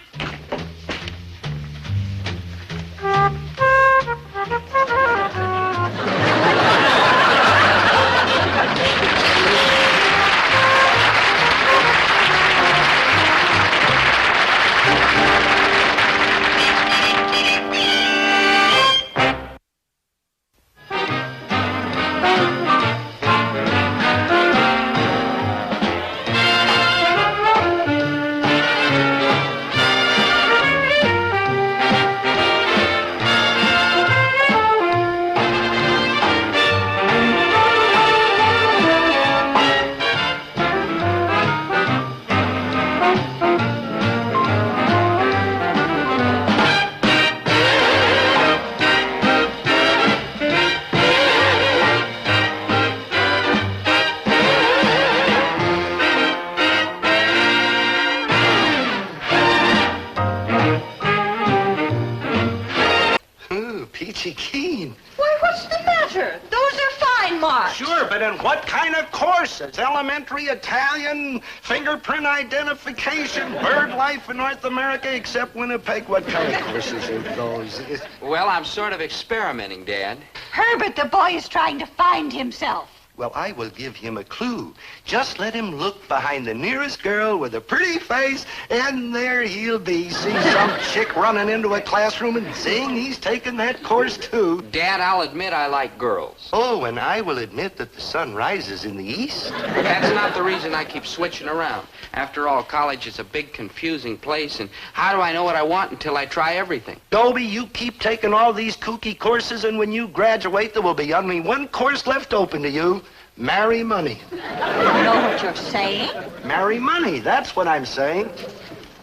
peachy keen. Why, what's the matter? Those are fine marks. Sure, but in what kind of courses? Elementary, Italian, fingerprint identification, bird life in North America, except Winnipeg. What kind of courses are those? Well, I'm sort of experimenting, Dad. Herbert, the boy is trying to find himself. Well, I will give him a clue. Just let him look behind the nearest girl with a pretty face, and there he'll be. See some chick running into a classroom and saying he's taken that course, too. Dad, I'll admit I like girls. Oh, and I will admit that the sun rises in the east. That's not the reason I keep switching around. After all, college is a big, confusing place, and how do I know what I want until I try everything? Dobie, you keep taking all these kooky courses, and when you graduate, there will be only one course left open to you. Marry money. I don't know what you're saying. Marry money, that's what I'm saying.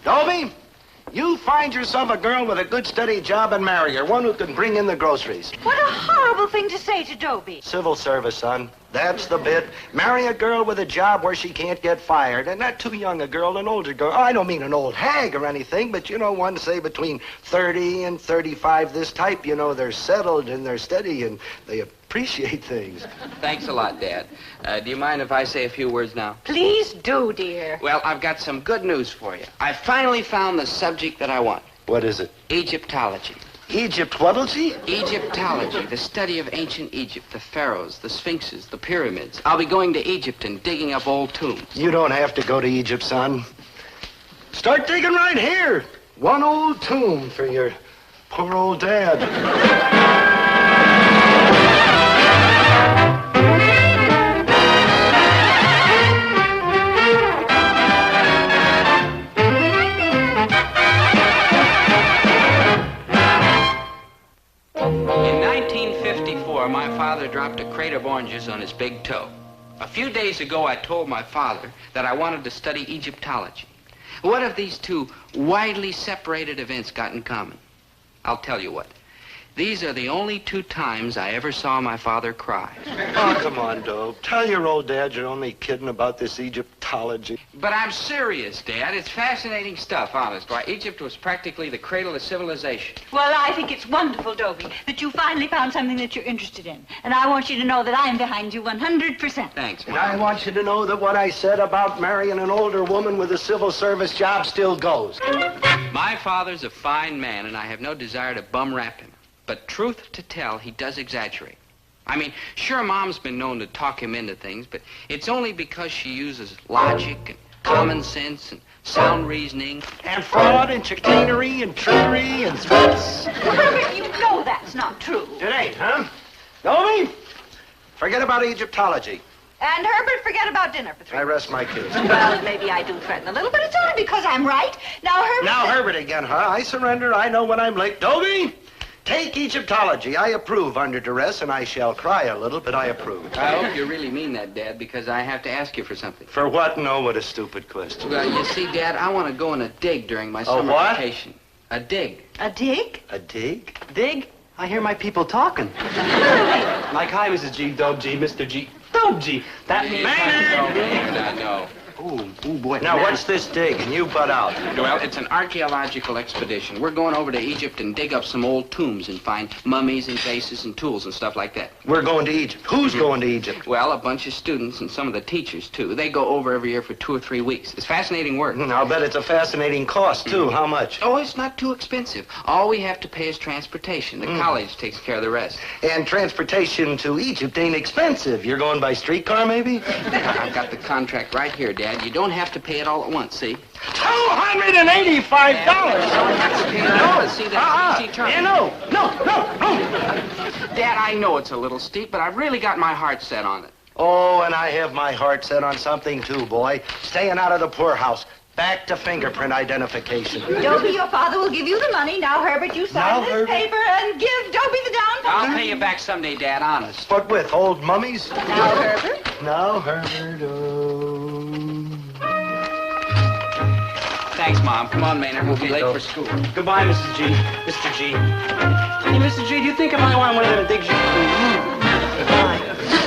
Dobie, you find yourself a girl with a good, steady job and marry her, one who can bring in the groceries. What a horrible thing to say to Dobie. Civil service, son. That's the bit. Marry a girl with a job where she can't get fired. And not too young a girl, an older girl. I don't mean an old hag or anything, but, you know, one, say, between 30 and 35, this type. You know, they're settled and they're steady and they appreciate things. Thanks a lot, Dad. Do you mind if I say a few words now? Please do, dear. Well, I've got some good news for you. I finally found the subject that I want. What is it? Egyptology. Egypt what'll-she? Egyptology, the study of ancient Egypt, the pharaohs, the sphinxes, the pyramids. I'll be going to Egypt and digging up old tombs. You don't have to go to Egypt, son. Start digging right here. One old tomb for your poor old dad. In 1954, my father dropped a crate of oranges on his big toe. A few days ago, I told my father that I wanted to study Egyptology. What have these two widely separated events got in common? I'll tell you what. These are the only two times I ever saw my father cry. Oh, come on, Dobe. Tell your old dad you're only kidding about this Egyptology. But I'm serious, Dad. It's fascinating stuff, honest. Why, Egypt was practically the cradle of civilization. Well, I think it's wonderful, Dobie, that you finally found something that you're interested in. And I want you to know that I'm behind you 100%. Thanks, And Mom. I want you to know that what I said about marrying an older woman with a civil service job still goes. My father's a fine man, and I have no desire to bum rap him. But truth to tell, he does exaggerate. I mean, sure, Mom's been known to talk him into things, but it's only because she uses logic and common sense and sound reasoning. And fraud and chicanery and trickery and threats. Herbert, you know that's not true. It ain't, huh? Dobie, forget about Egyptology. And Herbert, forget about dinner for 3 I rest my case. Well, maybe I do threaten a little, but it's only because I'm right. Now, Herbert... Now, Herbert again, huh? I surrender. I know when I'm late. Dobie, take Egyptology. I approve under duress, and I shall cry a little, but I approve. I hope you really mean that, Dad, because I have to ask you for something. For what? No, what a stupid question. Well, you see, Dad, I want to go on a dig during my summer what? vacation. A dig. A dig? A dig? Dig? I hear my people talking. Like, hi, Mrs. G, Dobe G, Mr. G. Dobe G. That means... I know. Ooh, boy. Now, what's this dig? And you butt out. Well, it's an archaeological expedition. We're going over to Egypt and dig up some old tombs and find mummies and vases and tools and stuff like that. We're going to Egypt. Who's going to Egypt? Well, a bunch of students and some of the teachers, too. They go over every year for 2 or 3 weeks. It's fascinating work. I'll bet it's a fascinating cost, too. How much? Oh, it's not too expensive. All we have to pay is transportation. The college takes care of the rest. And transportation to Egypt ain't expensive. You're going by streetcar, maybe? I've got the contract right here, Dad. You don't have to pay it all at once, see? $285! See, that's easy terms. Yeah, no. Dad, I know it's a little steep, but I've really got my heart set on it. Oh, and I have my heart set on something, too, boy. Staying out of the poorhouse. Back to fingerprint identification. Dobie, your father will give you the money. Now, Herbert, you sign this paper and give Dobie the down payment. I'll pay you back someday, Dad, honest. What with, old mummies? Now, Herbert. Now, Herbert, oh. Thanks, Mom. Come on, Maynard. We'll be late for school. Goodbye, Mrs. G. Mr. G. Hey, Mr. G, do you think if I want one of them digs you... Goodbye.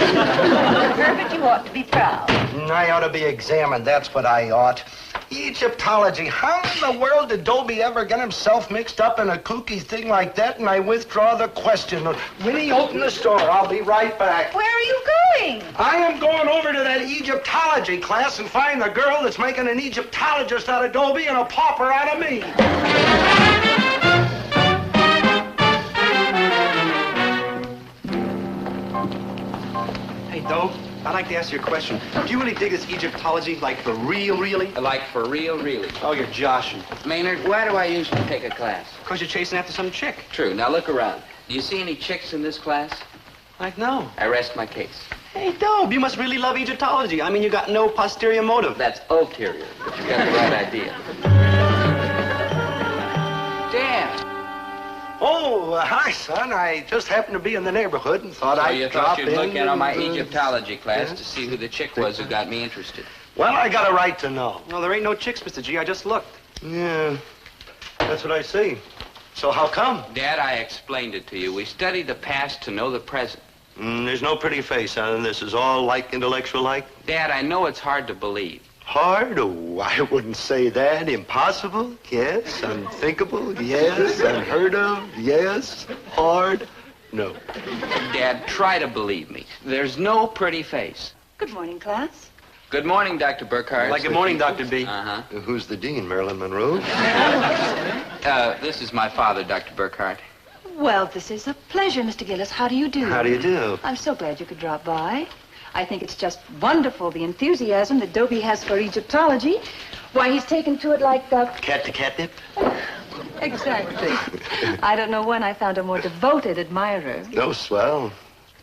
Herbert, you ought to be proud. I ought to be examined, that's what I ought. Egyptology. How in the world did Dobie ever get himself mixed up in a kooky thing like that? And I withdraw the question. Winnie, open the store. I'll be right back. Where are you going? I am going over to that Egyptology class and find the girl that's making an Egyptologist out of Dobie and a pauper out of me. Hey, Dobe, I'd like to ask you a question. Do you really dig this Egyptology, like for real, really? Like for real, really. Oh, you're joshing. Maynard, why do I usually take a class? Because you're chasing after some chick. True. Now look around. Do you see any chicks in this class? Like, no. I rest my case. Hey, Dobe, you must really love Egyptology. I mean, you got no posterior motive. That's ulterior, but you got the right idea. Dad. Oh, hi, son. I just happened to be in the neighborhood and thought I'd you drop thought you'd in. look in on my Egyptology class to see who the chick was who got me interested. Well, I got a right to know. No, there ain't no chicks, Mr. G. I just looked. Yeah, that's what I see. So how come? Dad, I explained it to you. We study the past to know the present. There's no pretty face, son. This is all like intellectual-like. Dad, I know it's hard to believe. Hard? Oh, I wouldn't say that. Impossible? Yes. Unthinkable? Yes. Unheard of? Yes. Hard? No. Dad, try to believe me. There's no pretty face. Good morning, class. Good morning, Dr. Burkhardt. Like, good morning, Dr. B. Uh-huh. Who's the dean, Marilyn Monroe? This is my father, Dr. Burkhardt. Well, this is a pleasure, Mr. Gillis. How do you do? How do you do? I'm so glad you could drop by. I think it's just wonderful, the enthusiasm that Dobie has for Egyptology. Why, he's taken to it like Cat to catnip? Exactly. I don't know when I found a more devoted admirer. No, swell.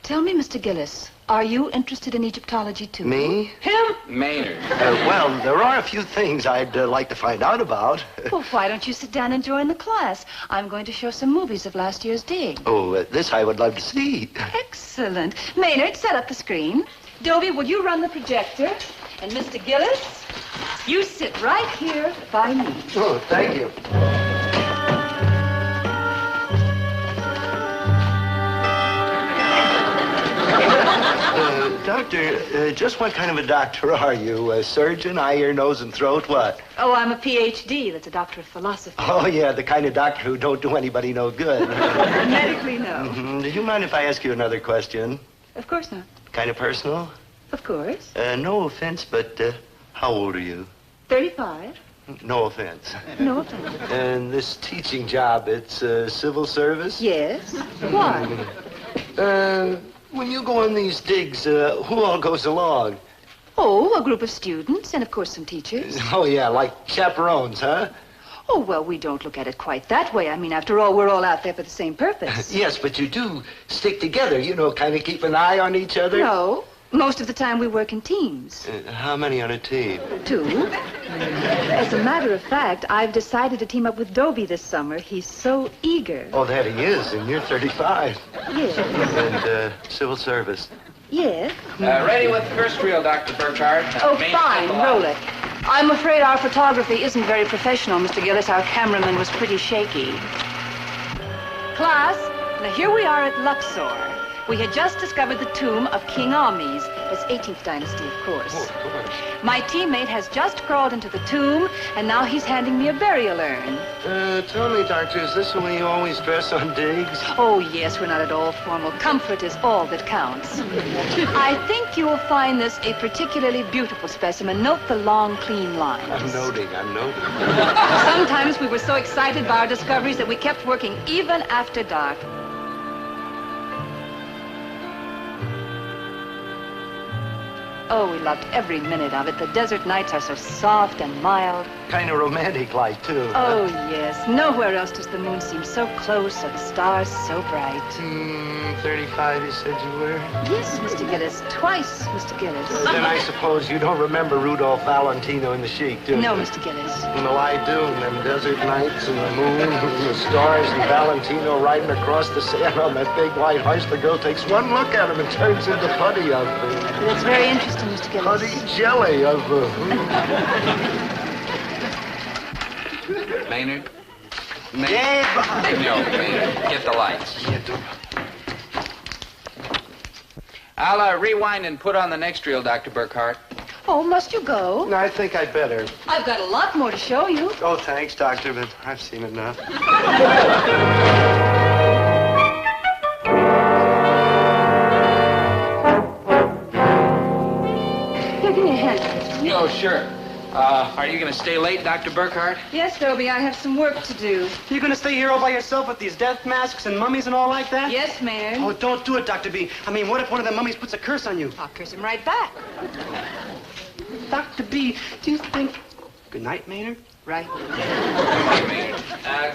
Tell me, Mr. Gillis, are you interested in Egyptology, too? Me? Him? Maynard. Well, there are a few things I'd like to find out about. Well, why don't you sit down and join the class? I'm going to show some movies of last year's dig. Oh, this I would love to see. Excellent. Maynard, set up the screen. Dobie, will you run the projector? And Mr. Gillis, you sit right here by me. Oh, thank you. Doctor, just what kind of a doctor are you? A surgeon, eye, ear, nose, and throat, what? Oh, I'm a Ph.D. That's a doctor of philosophy. Oh, yeah, the kind of doctor who don't do anybody no good. Medically, no. Mm-hmm. Do you mind if I ask you another question? Of course not. Kind of personal? Of course. No offense, but how old are you? 35. No offense. No offense. And this teaching job, it's civil service? Yes. Why? When you go on these digs, who all goes along? Oh, a group of students and, of course, some teachers. Oh, yeah, like chaperones, huh? Oh, well, we don't look at it quite that way. I mean, after all, we're all out there for the same purpose. Yes, but you do stick together, you know, kind of keep an eye on each other. No. Most of the time we work in teams. How many on a team? 2. As a matter of fact, I've decided to team up with Dobie this summer. He's so eager. Oh, that he is, and you're 35. Yes. And civil service. Yes. Ready with the first reel, Dr. Burkhardt. Oh, fine. Roll it. I'm afraid our photography isn't very professional, Mr. Gillis. Our cameraman was pretty shaky. Class, now here we are at Luxor. We had just discovered the tomb of King Ahmes. It's 18th dynasty, of course. Oh, of course. My teammate has just crawled into the tomb, and now he's handing me a burial urn. Tell me, Doctor, is this the way you always dress on digs? Oh, yes, we're not at all formal. Comfort is all that counts. I think you will find this a particularly beautiful specimen. Note the long, clean lines. I'm noting. Sometimes we were so excited by our discoveries that we kept working even after dark. Oh, we loved every minute of it. The desert nights are so soft and mild. Kind of romantic-like, too. Oh, yes. Nowhere else does the moon seem so close or the stars so bright. 35, you said you were? Yes, Mr. Gillis. Twice, Mr. Gillis. Then I suppose you don't remember Rudolph Valentino and the Sheik, do you? No, Mr. Gillis. Well, I do. And them desert nights and the moon and the stars and Valentino riding across the sand on that big white horse. The girl takes one look at him and turns into putty of... That's very interesting, Mr. Gillis. Putty jelly of... Maynard? Yeah, No, Maynard. Get the lights. I'll rewind and put on the next reel, Dr. Burkhart. Oh, must you go? No, I think I'd better. I've got a lot more to show you. Oh, thanks, Doctor, but I've seen enough. Here, give me a hand. Oh, sure. Are you going to stay late, Dr. Burkhart? Yes, Dobie, I have some work to do. You gonna stay here all by yourself with these death masks and mummies and all like that? Yes, Maynard. Oh, don't do it, Dr. B. I mean, what if one of the mummies puts a curse on you? I'll curse him right back. Dr. B, do you think... Good night, Maynard. Right.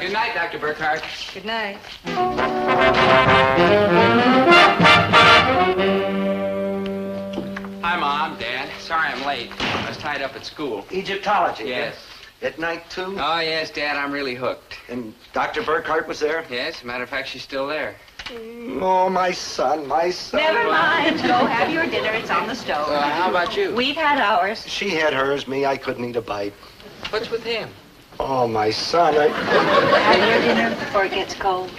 Good night, Dr. Burkhart. Good night. Hi, Mom, Dad. Sorry I'm late. I was tied up at school. Egyptology? Yes. At night, too? Oh, yes, Dad, I'm really hooked. And Dr. Burkhart was there? Yes, as a matter of fact, she's still there. Oh, my son, my son. Never mind. Go have your dinner. It's on the stove. How about you? We've had ours. She had hers, me, I couldn't eat a bite. What's with him? Oh, my son, Have your dinner before it gets cold.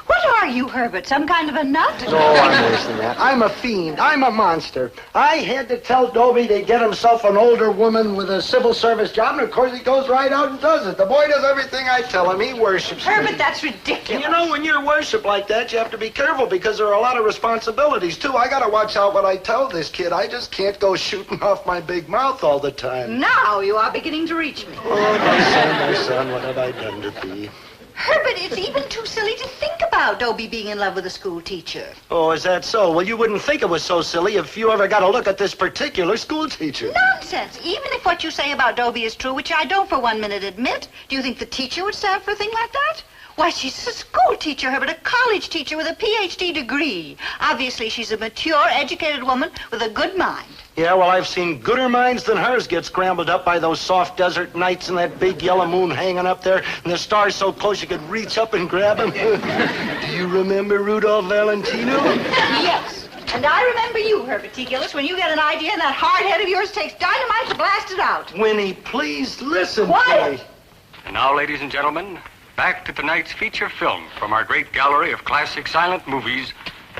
What are you, Herbert? Some kind of a nut? No, I'm worse than that. I'm a fiend. I'm a monster. I had to tell Dobie to get himself an older woman with a civil service job, and of course he goes right out and does it. The boy does everything I tell him. He worships me. Herbert, that's ridiculous. And you know, when you're worshipped like that, you have to be careful because there are a lot of responsibilities, too. I gotta watch out what I tell this kid. I just can't go shooting off my big mouth all the time. Now you are beginning to reach me. Oh, my son, what have I done to thee? Herbert, it's even too silly to think about Dobie being in love with a school teacher. Oh, is that so? Well, you wouldn't think it was so silly if you ever got a look at this particular school teacher. Nonsense. Even if what you say about Dobie is true, which I don't for 1 minute admit, do you think the teacher would stand for a thing like that? Why, she's a school teacher, Herbert, a college teacher with a Ph.D. degree. Obviously, she's a mature, educated woman with a good mind. Yeah, well, I've seen gooder minds than hers get scrambled up by those soft desert nights and that big yellow moon hanging up there and the stars so close you could reach up and grab them. Do you remember Rudolph Valentino? Yes. And I remember you, Herbert T. Gillis, when you get an idea and that hard head of yours takes dynamite to blast it out. Winnie, please listen Quiet. to me. And now, ladies and gentlemen, back to tonight's feature film from our great gallery of classic silent movies,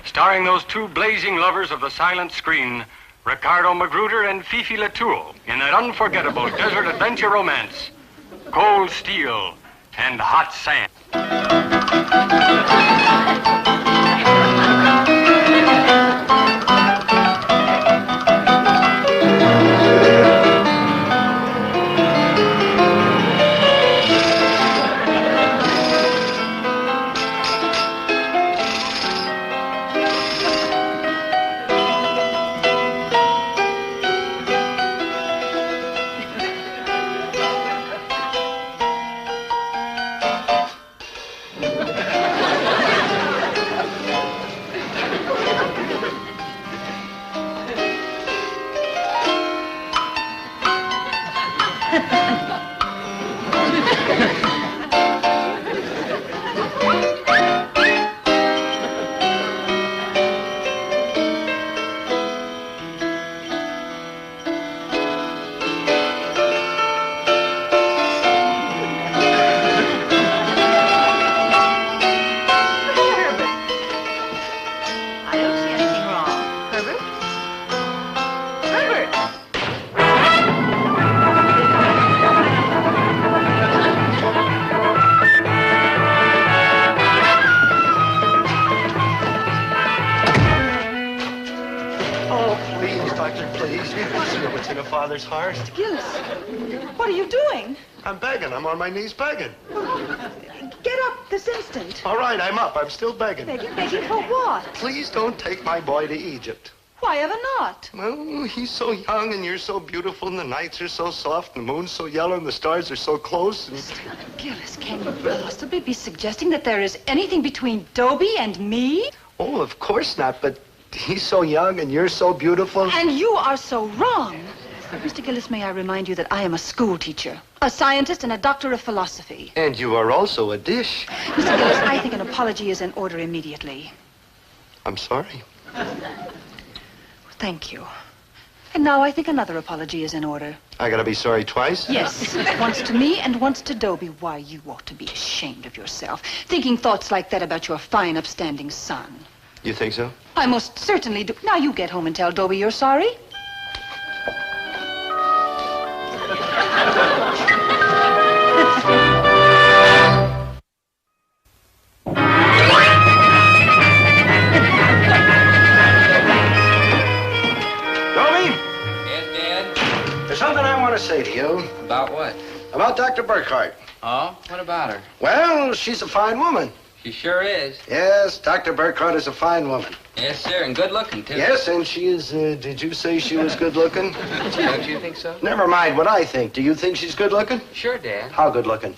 starring those two blazing lovers of the silent screen, Ricardo Magruder and Fifi Latoul, in that unforgettable desert adventure romance, Cold Steel and Hot Sand. Father's heart. Mr. Gillis, what are you doing? I'm begging. I'm on my knees begging. Get up this instant. All right, I'm up. I'm still begging. Begging for what? Please don't take my boy to Egypt. Why ever not? Well, he's so young and you're so beautiful and the nights are so soft and the moon's so yellow and the stars are so close. And... Mr. Gillis, can you possibly be suggesting that there is anything between Dobie and me? Oh, of course not, but he's so young and you're so beautiful. And you are so wrong. Mr. Gillis, may I remind you that I am a school teacher, a scientist, and a doctor of philosophy. And you are also a dish. Mr. Gillis, I think an apology is in order immediately. I'm sorry. Thank you. And now I think another apology is in order. I gotta be sorry twice? Yes. Once to me and once to Dobie. Why, you ought to be ashamed of yourself, thinking thoughts like that about your fine, upstanding son. You think so? I most certainly do. Now you get home and tell Dobie you're sorry. There's something I want to say to you. About what? About Dr. Burkhart. Oh? What about her? Well, she's a fine woman. She sure is. Yes, Dr. Burkhart is a fine woman. Yes, sir, and good looking, too. Yes, and she is, did you say she was good looking? Don't you think so? Never mind what I think. Do you think she's good looking? Sure, Dad. How good looking?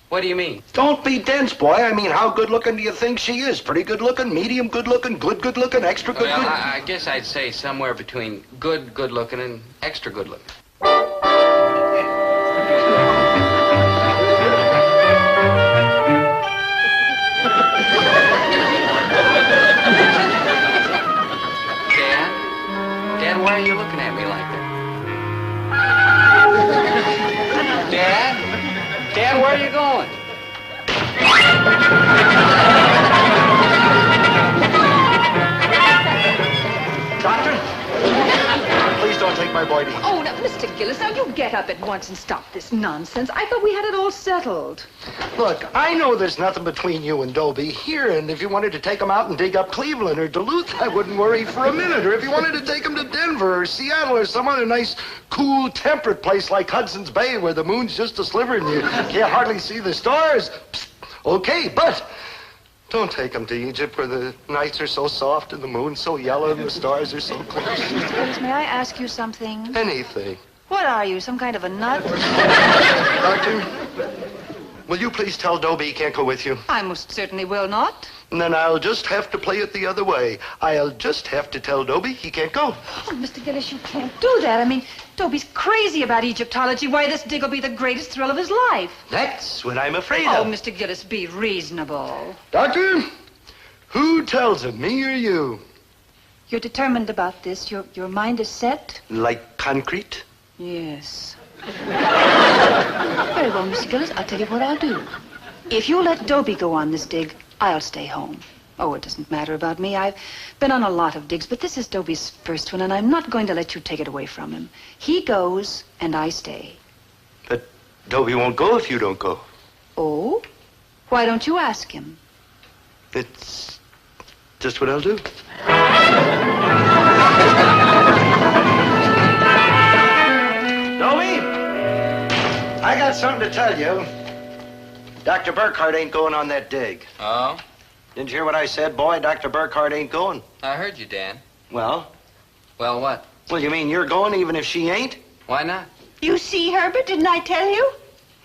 What do you mean? Don't be dense, boy. I mean, how good looking do you think she is? Pretty good looking, medium good looking, good looking, extra good Well, good? I guess I'd say somewhere between good looking and extra good looking. Dad, why are you looking at me like that? Dad, where are you going? Doctor? Please don't take my boy to eat. Oh, now, Mr. Gillis, now you get up at once and stop this nonsense. I thought we had it all settled. Look, I know there's nothing between you and Dobie here, and if you wanted to take him out and dig up Cleveland or Duluth, I wouldn't worry for a minute. Or if you wanted to take him to Denver or Seattle or some other nice, cool, temperate place like Hudson's Bay where the moon's just a sliver and you can't hardly see the stars, psst, okay, but don't take him to Egypt where the nights are so soft and the moon's so yellow and the stars are so close. Mr. Gillis, may I ask you something? Anything. What are you, some kind of a nut? Doctor, will you please tell Dobie he can't go with you? I most certainly will not. And then I'll just have to play it the other way. I'll just have to tell Dobie he can't go. Oh, Mr. Gillis, you can't do that. I mean, Dobie's crazy about Egyptology. Why, this dig will be the greatest thrill of his life. That's what I'm afraid Oh, of. Mr. Gillis, be reasonable. Doctor, who tells him, me or you? You're determined about this. Your mind is set? Like concrete? Yes. Very well, Mr. Gillis, I'll tell you what I'll do. If you let Dobie go on this dig, I'll stay home. Oh, it doesn't matter about me. I've been on a lot of digs, but this is Dobie's first one, and I'm not going to let you take it away from him. He goes, and I stay. But Dobie won't go if you don't go. Oh? Why don't you ask him? It's just what I'll do. Dobie, I got something to tell you. Dr. Burkhart ain't going on that dig. Oh? Didn't you hear what I said, boy? Dr. Burkhart ain't going. I heard you, Dan. Well? Well, what? Well, you mean you're going even if she ain't? Why not? You see, Herbert, didn't I tell you?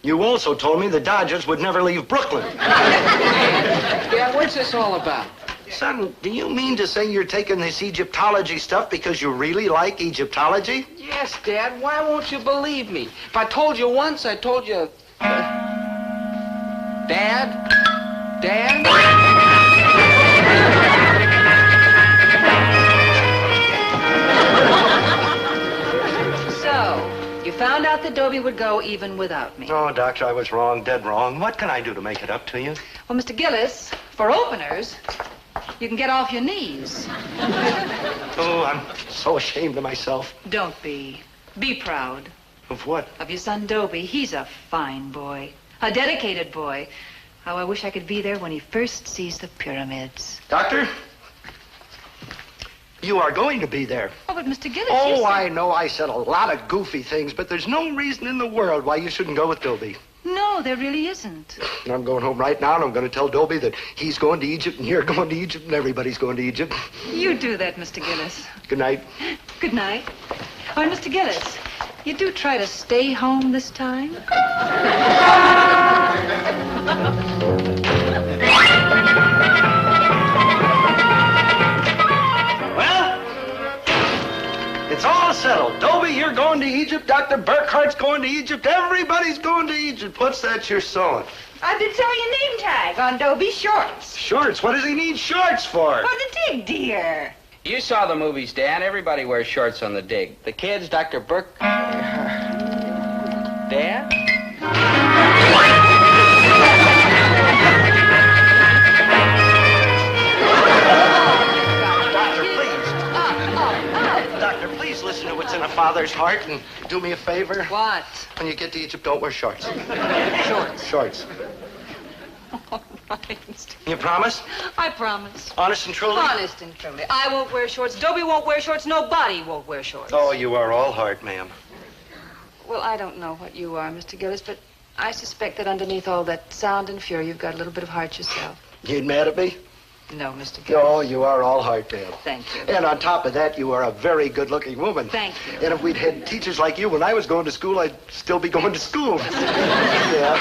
You also told me the Dodgers would never leave Brooklyn. Dad, what's this all about? Son, do you mean to say you're taking this Egyptology stuff because you really like Egyptology? Yes, Dad. Why won't you believe me? If I told you once, I told you... Dad? Dad? So, you found out that Dobie would go even without me. Oh, Doctor, I was wrong, dead wrong. What can I do to make it up to you? Well, Mr. Gillis, for openers, you can get off your knees. Oh, I'm so ashamed of myself. Don't be. Be proud. Of what? Of your son, Dobie. He's a fine boy. A dedicated boy. How I wish I could be there when he first sees the pyramids. Doctor? You are going to be there. Oh, but Mr. Gillis, Oh, you said... I know I said a lot of goofy things, but there's no reason in the world why you shouldn't go with Dobie. No, there really isn't. And I'm going home right now, and I'm going to tell Dobie that he's going to Egypt, and you're going to Egypt, and everybody's going to Egypt. You do that, Mr. Gillis. Good night. Good night. Oh, and Mr. Gillis, you do try to stay home this time? It's all settled. Dobie, you're going to Egypt. Dr. Burkhart's going to Egypt. Everybody's going to Egypt. What's that you're sewing? I've been sewing a name tag on Dobie's shorts. Shorts? What does he need shorts for? For the dig, dear. You saw the movies, Dan. Everybody wears shorts on the dig. The kids, Dr. Burke... Dad? heart, and do me a favor. What? When you get to Egypt, don't wear shorts. Shorts. Shorts. All right. You promise? I promise. Honest and truly? Honest and truly. I won't wear shorts. Dobie won't wear shorts. Nobody won't wear shorts. Oh, you are all heart, ma'am. Well, I don't know what you are, Mr. Gillis, but I suspect that underneath all that sound and fury, you've got a little bit of heart yourself. You mad at me? No, Mr. Gillis. Oh, you are all heart, ma'am. Thank you. And on top of that, you are a very good-looking woman. Thank you. And if we'd had teachers like you when I was going to school, I'd still be going to school. Yeah.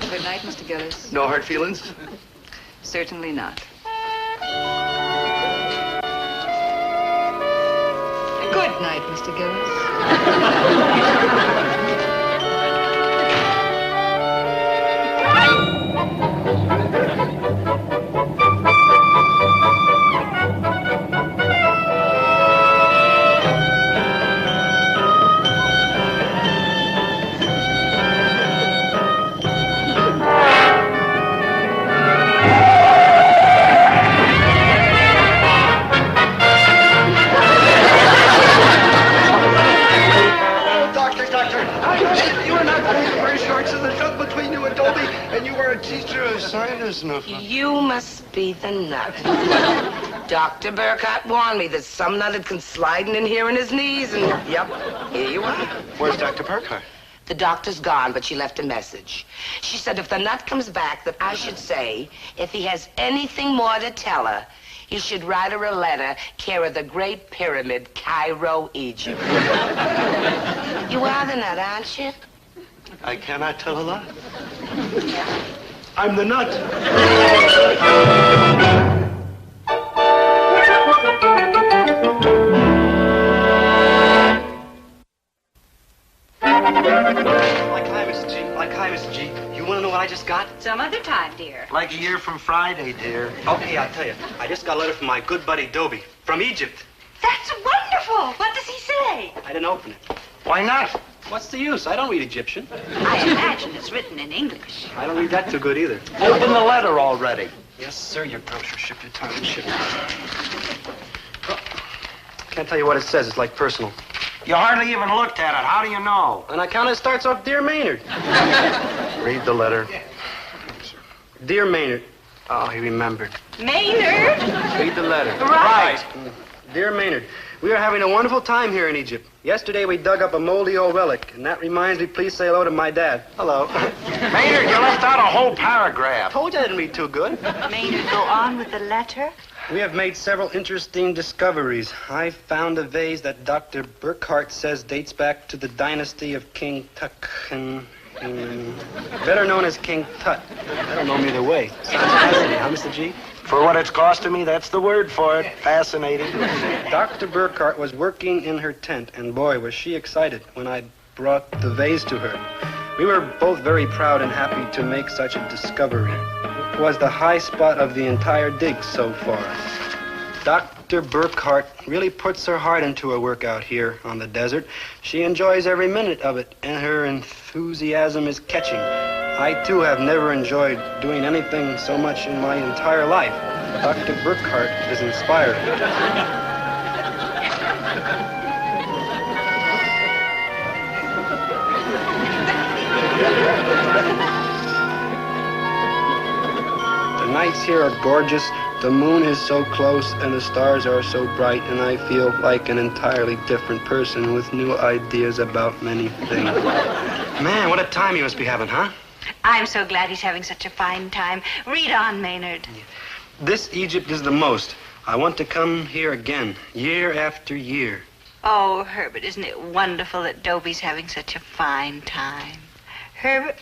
Good night, Mr. Gillis. No hard feelings? Certainly not. Good night, Mr. Gillis. You must be the nut. Dr. Burkhart warned me that some nut had come sliding in here in his knees, and yep, here you are. Where's Dr. Burkhart? The doctor's gone, but she left a message. She said if the nut comes back, that I should say, if he has anything more to tell her, he should write her a letter, care of the Great Pyramid, Cairo, Egypt. You are the nut, aren't you? I cannot tell a lie. I'm the nut. Like hi, Mr. G. Like hi, Mr. G. You want to know what I just got? Some other time, dear. Like a year from Friday, dear. Okay, I'll tell you. I just got a letter from my good buddy Dobie from Egypt. That's wonderful. What does he say? I didn't open it. Why not? What's the use? I don't read Egyptian. I imagine it's written in English. I don't read that too good either. Open the letter already. Yes, sir. Your grocer shipped your time and shipped. Oh, can't tell you what it says. It's like personal. You hardly even looked at it. How do you know? On account it starts off, Dear Maynard. Read the letter. Dear Maynard. Oh, he remembered. Maynard? Read the letter. Right. Dear Maynard, we are having a wonderful time here in Egypt. Yesterday we dug up a moldy old relic, and that reminds me, please say hello to my dad. Hello. Maynard, you left out a whole paragraph. Told you I didn't read too good. Maynard, go on with the letter. We have made several interesting discoveries. I found a vase that Dr. Burkhart says dates back to the dynasty of King Tut, better known as King Tut. I don't know him either way. Sounds fascinating, huh, Mr. G? For what it's costing me, that's the word for it. Fascinating. Dr. Burkhart was working in her tent, and boy, was she excited when I brought the vase to her. We were both very proud and happy to make such a discovery. It was the high spot of the entire dig so far. Dr. Burkhart really puts her heart into her work out here on the desert. She enjoys every minute of it, and her enthusiasm is catching. I, too, have never enjoyed doing anything so much in my entire life. Dr. Burkhart is inspired. The nights here are gorgeous. The moon is so close and the stars are so bright, and I feel like an entirely different person with new ideas about many things. Man, what a time you must be having, huh? I'm so glad he's having such a fine time. Read on, Maynard. This Egypt is the most. I want to come here again, year after year. Oh, Herbert, isn't it wonderful that Dobie's having such a fine time? Herbert?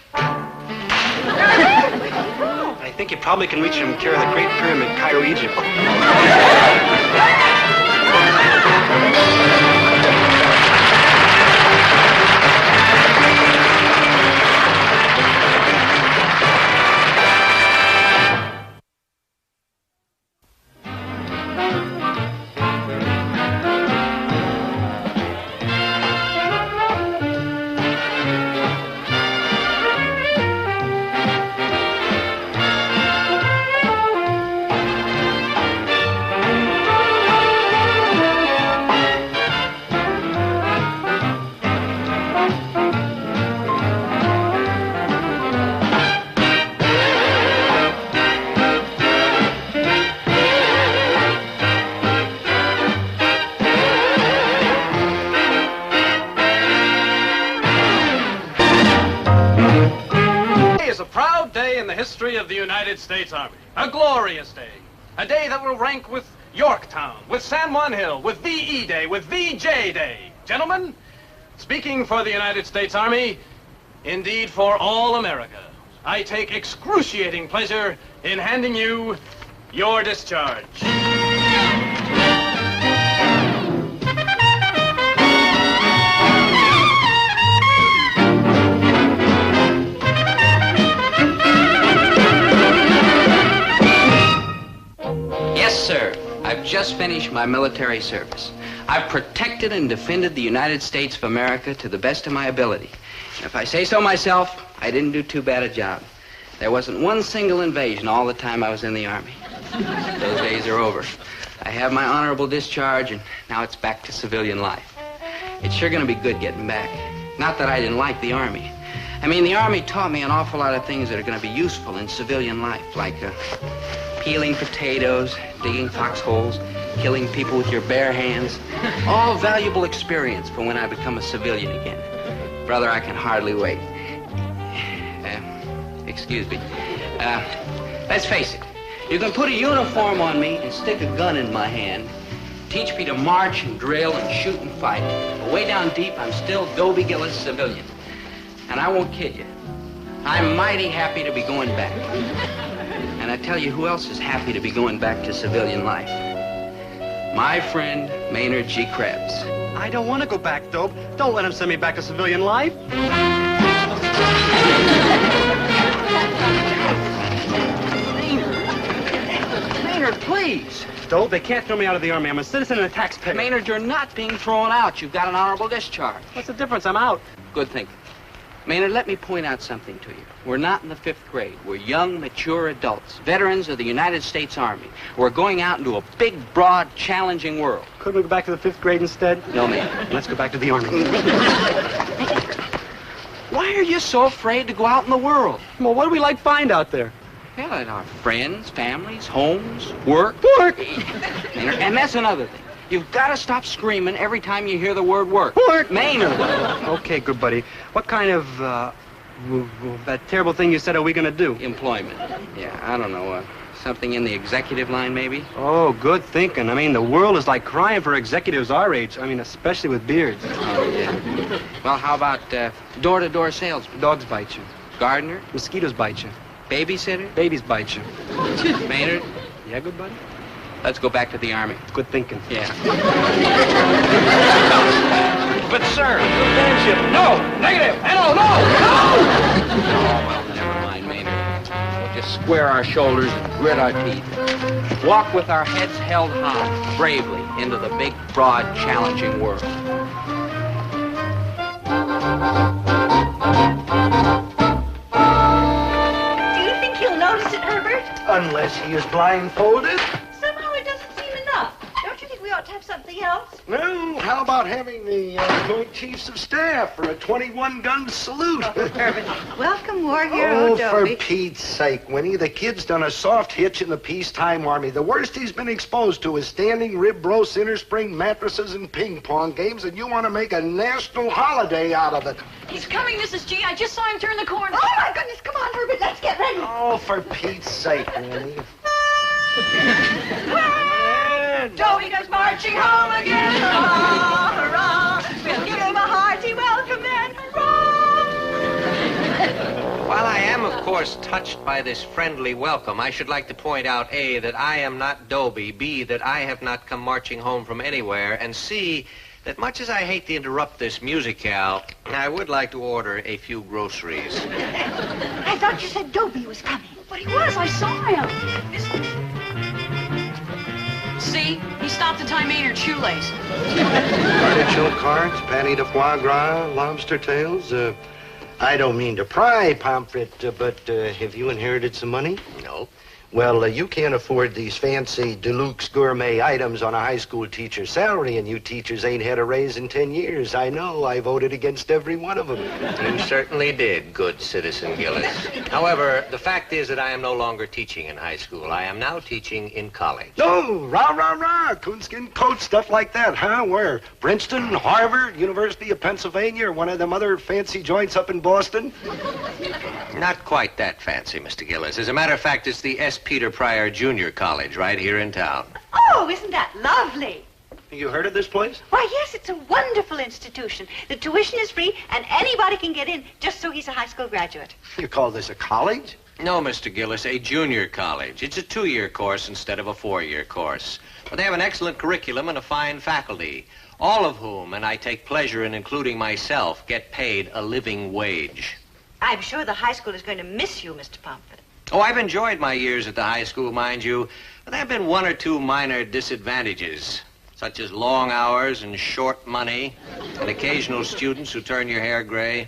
I think you probably can reach him carry the Great Pyramid, Cairo, Egypt. day in the history of the United States Army. A glorious day. A day that will rank with Yorktown, with San Juan Hill, with VE Day, with VJ Day. Gentlemen, speaking for the United States Army, indeed for all America, I take excruciating pleasure in handing you your discharge. Yes, sir. I've just finished my military service. I've protected and defended the United States of America to the best of my ability. And if I say so myself, I didn't do too bad a job. There wasn't one single invasion all the time I was in the Army. Those days are over. I have my honorable discharge, and now it's back to civilian life. It's sure going to be good getting back. Not that I didn't like the Army. I mean, the Army taught me an awful lot of things that are going to be useful in civilian life, like peeling potatoes, digging foxholes, killing people with your bare hands. All valuable experience for when I become a civilian again. Brother, I can hardly wait. Excuse me. Let's face it. You can put a uniform on me and stick a gun in my hand, teach me to march and drill and shoot and fight. But way down deep, I'm still Dobie Gillis, civilian. And I won't kid you. I'm mighty happy to be going back. And I tell you who else is happy to be going back to civilian life. My friend, Maynard G. Krebs. I don't want to go back, Dope. Don't let him send me back to civilian life. Maynard, please. Dope, they can't throw me out of the Army. I'm a citizen and a taxpayer. Maynard, you're not being thrown out. You've got an honorable discharge. What's the difference? I'm out. Good thinking. Maynard, let me point out something to you. We're not in the 5th grade. We're young, mature adults, veterans of the United States Army. We're going out into a big, broad, challenging world. Couldn't we go back to the 5th grade instead? No, man. Let's go back to the Army. Why are you so afraid to go out in the world? Well, what do we like find out there? Well, our friends, families, homes, work. Work! Maynard, and that's another thing. You've got to stop screaming every time you hear the word work. Work! Maynard! Okay, good buddy. What kind of, that terrible thing you said are we going to do? Employment. Yeah, I don't know. Something in the executive line, maybe? Oh, good thinking. I mean, the world is like crying for executives our age. I mean, especially with beards. Oh, yeah. Well, how about door-to-door salesman? Dogs bite you. Gardener? Mosquitoes bite you. Babysitter? Babies bite you. Maynard? Yeah, good buddy? Let's go back to the Army. Good thinking. Yeah. But, sir, friendship. No! Negative! No! No! Oh, well, never mind, Maynard. We'll just square our shoulders and grit our teeth. Walk with our heads held high, bravely, into the big, broad, challenging world. Do you think he'll notice it, Herbert? Unless he is blindfolded. Somehow it doesn't seem enough. Don't you think we ought to have something else? Well, how about having the Joint Chiefs of Staff for a 21-gun salute? Herbert, welcome, war hero Oh, Dobie. for Pete's sake, Winnie. The kid's done a soft hitch in the peacetime army. The worst he's been exposed to is standing rib roast, inner spring mattresses, and ping pong games, and you want to make a national holiday out of it. He's coming, Mrs. G. I just saw him turn the corner. Oh, my goodness. Come on, Herbert. Let's get ready. Oh, for Pete's sake, Winnie. Dobie goes marching home again. Hurrah, hurrah. We'll give him a hearty welcome then. Hurrah. While I am, of course, touched by this friendly welcome, I should like to point out, A, that I am not Dobie, B, that I have not come marching home from anywhere, and C, that much as I hate to interrupt this musicale, I would like to order a few groceries. I thought you said Dobie was coming. But he was. I saw him. See? He stopped to tie Maynard's shoelace. Artichoke cards, patty de foie gras, lobster tails. I don't mean to pry, Pomfret, but have you inherited some money? No. Well, you can't afford these fancy deluxe gourmet items on a high school teacher's salary, and you teachers ain't had a raise in 10 years. I know. I voted against every one of them. You certainly did, good citizen Gillis. However, the fact is that I am no longer teaching in high school. I am now teaching in college. No, rah, rah, rah, coonskin coat, stuff like that, huh? Where? Princeton, Harvard, University of Pennsylvania, or one of them other fancy joints up in Boston? Not quite that fancy, Mr. Gillis. As a matter of fact, it's the S. Peter Pryor Junior College right here in town. Oh, isn't that lovely? You heard of this place? Why, yes, it's a wonderful institution. The tuition is free, and anybody can get in just so he's a high school graduate. You call this a college? No, Mr. Gillis, a junior college. It's a 2-year course instead of a 4-year course. But they have an excellent curriculum and a fine faculty, all of whom, and I take pleasure in including myself, get paid a living wage. I'm sure the high school is going to miss you, Mr. Pomfret. Oh, I've enjoyed my years at the high school, mind you, but there have been 1 or 2 minor disadvantages, such as long hours and short money, and occasional students who turn your hair gray.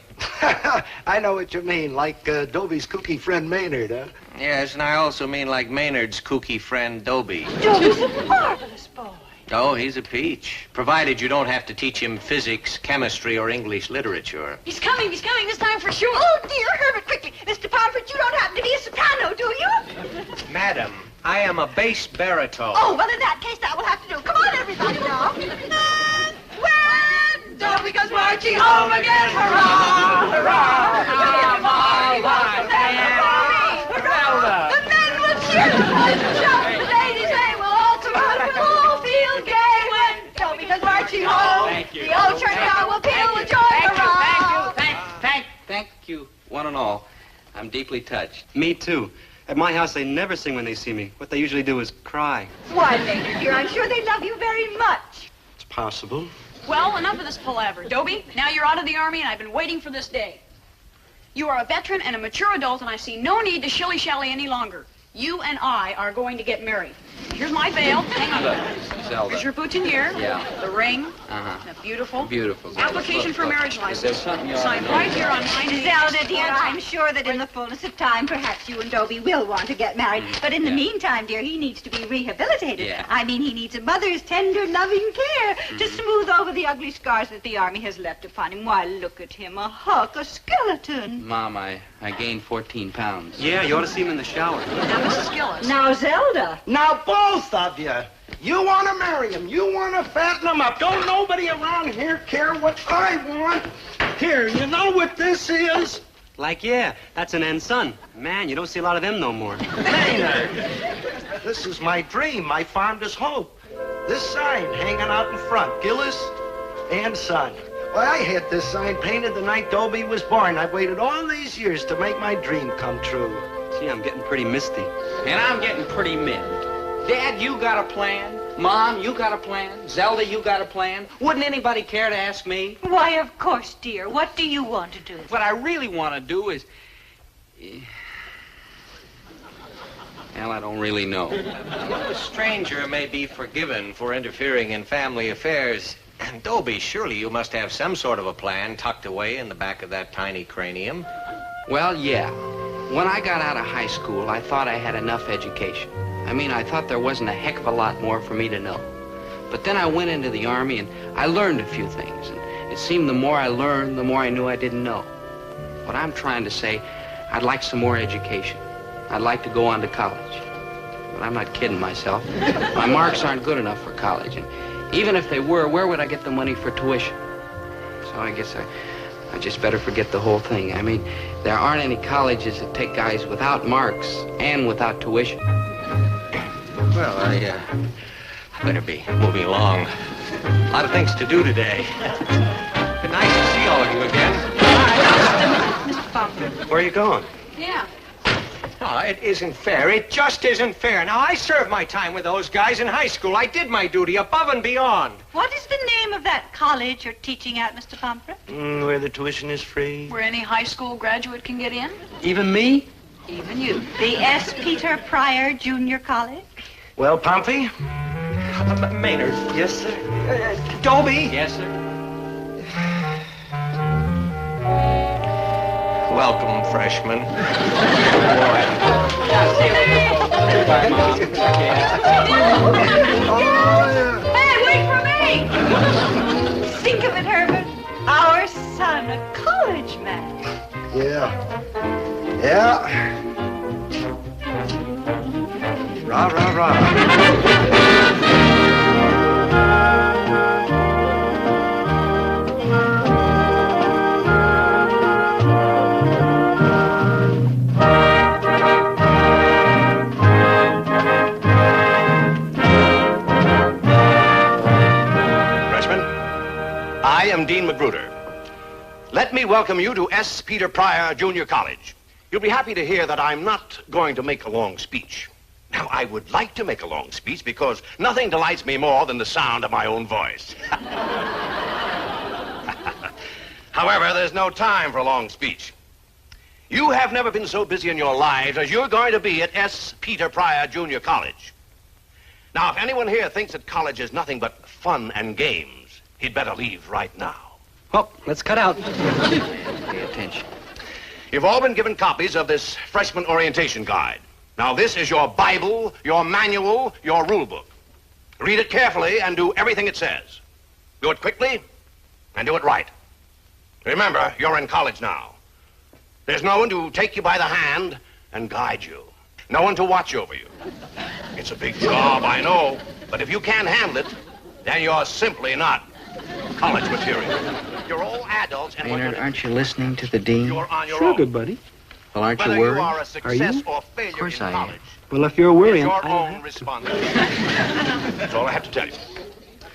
I know what you mean, like Dobie's kooky friend Maynard, huh? Yes, and I also mean like Maynard's kooky friend Dobie. Dobie's a marvelous boy. Oh, he's a peach, provided you don't have to teach him physics, chemistry, or English literature. He's coming this time for sure. Oh, dear, Herbert, quickly. Mr. Pomfret, you don't happen to be a soprano, do you? Madam, I am a bass baritone. Oh, well, in that case, that will have to do. Come on, everybody, now. And when Dobie goes marching home again, hurrah, hurrah, hurrah, my, hurrah. The men will cheer, the boys will shout, the ladies, they will all come out, we'll all feel gay when Dobie goes marching home. The old church bell will peal with joy, hurrah. Thank you, one and all. I'm deeply touched. Me too. At my house, they never sing when they see me. What they usually do is cry. Why, Major dear, I'm sure they love you very much. It's possible. Well, enough of this palaver. Dobie, now you're out of the Army, and I've been waiting for this day. You are a veteran and a mature adult, and I see no need to shilly-shally any longer. You and I are going to get married. Here's my veil. Hang on. Zelda. Here's your boutonniere. Yeah. The ring. Uh-huh. The beautiful. Beautiful. Application for marriage license. Signed right here on mine. Zelda, dear, I'm sure that in the fullness of time, perhaps you and Dobie will want to get married. But in the meantime, dear, he needs to be rehabilitated. Yeah. I mean, he needs a mother's tender, loving care to smooth over the ugly scars that the Army has left upon him. Why, look at him, a hulk, a skeleton. Mom, I gained 14 pounds. Yeah, you ought to see him in the shower. Now, Mrs. Gillis. Now, Zelda. Now, both of you. You want to marry him. You want to fatten him up. Don't nobody around here care what I want. Here, you know what this is? Like, yeah, that's an ensign. Man, you don't see a lot of them no more. Maynard. This is my dream, my fondest hope. This sign hanging out in front, Gillis and Son. Well, I had this sign painted the night Dobie was born. I've waited all these years to make my dream come true. Gee, I'm getting pretty misty. And I'm getting pretty mid. Dad, you got a plan? Mom, you got a plan? Zelda, you got a plan? Wouldn't anybody care to ask me? Why, of course, dear. What do you want to do? What I really want to do is... Well, I don't really know. A stranger may be forgiven for interfering in family affairs. And Dobie, surely you must have some sort of a plan tucked away in the back of that tiny cranium. Well, yeah. When I got out of high school, I thought I had enough education. I mean, I thought there wasn't a heck of a lot more for me to know. But then I went into the Army and I learned a few things. And it seemed the more I learned, the more I knew I didn't know. What I'm trying to say, I'd like some more education. I'd like to go on to college. But I'm not kidding myself. My marks aren't good enough for college. And even if they were, where would I get the money for tuition? So I guess I just better forget the whole thing. I mean, there aren't any colleges that take guys without marks and without tuition. Well, I better be moving along. A lot of things to do today. Good nice to see all of you again. Mr. Pomfret. Where are you going? Yeah. Oh, it isn't fair. It just isn't fair. Now, I served my time with those guys in high school. I did my duty above and beyond. What is the name of that college you're teaching at, Mr. Pomfret? Where the tuition is free. Where any high school graduate can get in? Even me? Even you. The S. Peter Pryor Junior College? Well, Pompey? Maynard. Yes, sir. Dobie. Yes, sir. welcome, freshman. Hey, wait for me! Think of it, Herbert. Our son, a college man. Yeah. Yeah. Rah, rah, rah. I am Dean Magruder. Let me welcome you to S. Peter Pryor Junior College. You'll be happy to hear that I'm not going to make a long speech. Now, I would like to make a long speech because nothing delights me more than the sound of my own voice. However, there's no time for a long speech. You have never been so busy in your lives as you're going to be at S. Peter Pryor Junior College. Now, if anyone here thinks that college is nothing but fun and games, he'd better leave right now. Oh, let's cut out. Pay attention. You've all been given copies of this freshman orientation guide. Now, this is your Bible, your manual, your rule book. Read it carefully and do everything it says. Do it quickly and do it right. Remember, you're in college now. There's no one to take you by the hand and guide you. No one to watch over you. It's a big job, I know, but if you can't handle it, then you're simply not college material. You're all adults and Maynard, aren't you listening to the dean? You're on your Sure, own. good buddy. Well, aren't Whether you worried? you are a success or failure Of course in I am. college, Well, if you're worrying, it's your own responsibility. That's all I have to tell you.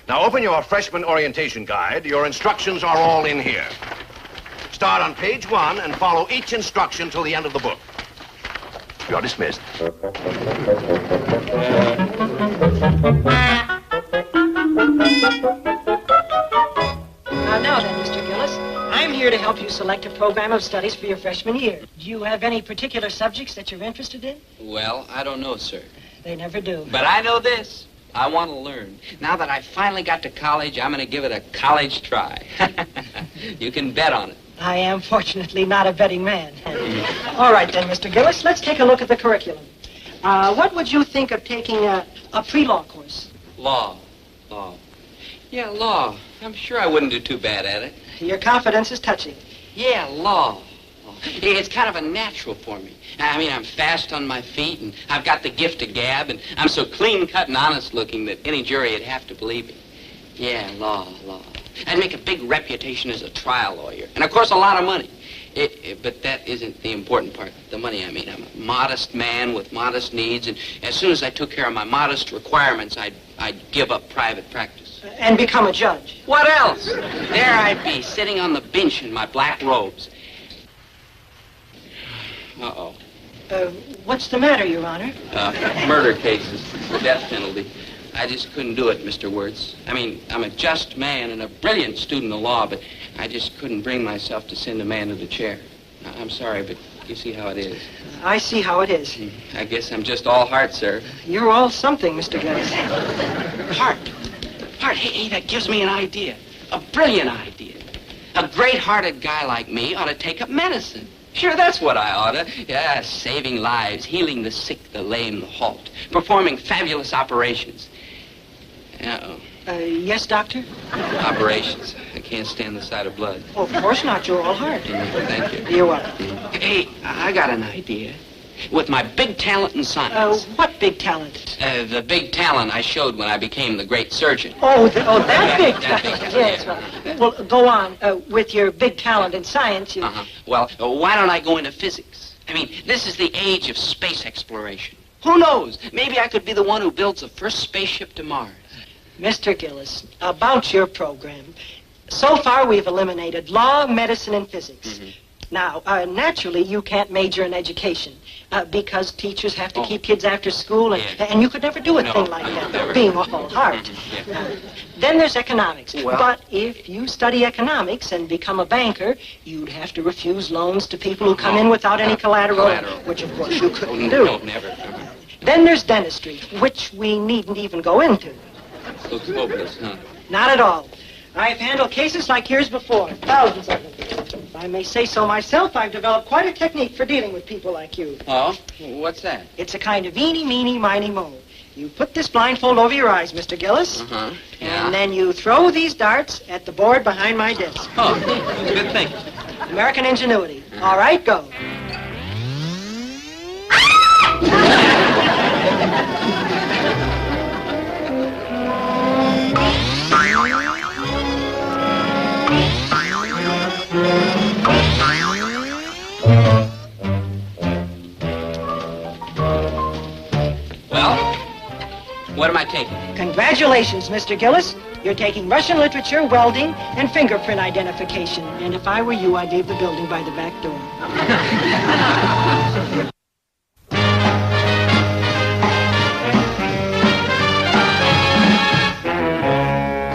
Now, open your freshman orientation guide. Your instructions are all in here. Start on page 1 and follow each instruction till the end of the book. You're dismissed. Now then, Mr. Gillis, I'm here to help you select a program of studies for your freshman year. Do you have any particular subjects that you're interested in? Well, I don't know, sir. They never do. But I know this. I want to learn. Now that I finally got to college, I'm going to give it a college try. You can bet on it. I am fortunately not a betting man. All right then, Mr. Gillis, let's take a look at the curriculum. What would you think of taking a pre-law course? Law. Yeah, law. I'm sure I wouldn't do too bad at it. Your confidence is touching. Yeah, law. It's kind of a natural for me. I mean, I'm fast on my feet, and I've got the gift of gab, and I'm so clean-cut and honest-looking that any jury would have to believe me. Yeah, law. I'd make a big reputation as a trial lawyer, and of course a lot of money. But that isn't the important part. The money, I mean. I'm a modest man with modest needs, and as soon as I took care of my modest requirements, I'd give up private practice. And become a judge. What else? There I'd be, sitting on the bench in my black robes. Uh-oh. What's the matter, Your Honor? Murder cases, the death penalty. I just couldn't do it, Mr. Wirtz. I mean, I'm a just man and a brilliant student of law, but I just couldn't bring myself to send a man to the chair. I'm sorry, but you see how it is. I see how it is. I guess I'm just all heart, sir. You're all something, Mr. Gillis. Heart. Hey, that gives me an idea. A brilliant idea. A great-hearted guy like me ought to take up medicine. Sure, that's what I ought to. Yeah, saving lives, healing the sick, the lame, the halt, performing fabulous operations. Uh-oh. Yes, Doctor? Operations. I can't stand the sight of blood. Oh, of course not. You're all heart. Thank you. You're welcome. Hey, I got an idea. With my big talent in science. What big talent? The big talent I showed when I became the great surgeon. That big that talent. big Yes. talent, Well, go on. With your big talent in science, you... Well, why don't I go into physics? I mean, this is the age of space exploration. Who knows? Maybe I could be the one who builds the first spaceship to Mars. Mr. Gillis, about your program. So far, we've eliminated law, medicine, and physics. Now, naturally, you can't major in education because teachers have to keep kids after school, and you could never do a thing like that, never. being all heart. Then there's economics. Well- But if you study economics and become a banker, you'd have to refuse loans to people who come in without any collateral, which, of course, you couldn't do. No, never. Then there's dentistry, which we needn't even go into. Looks hopeless, huh? Not at all. I've handled cases like yours before, thousands of them. I may say so myself, I've developed quite a technique for dealing with people like you. Oh? What's that? It's a kind of eeny, meeny, miny, mo. You put this blindfold over your eyes, Mr. Gillis. Uh-huh. Yeah. And then you throw these darts at the board behind my desk. Oh, good thing. American ingenuity. All right, go. Well, what am I taking? Congratulations, Mr. Gillis. You're taking Russian literature, welding, and fingerprint identification. And if I were you, I'd leave the building by the back door.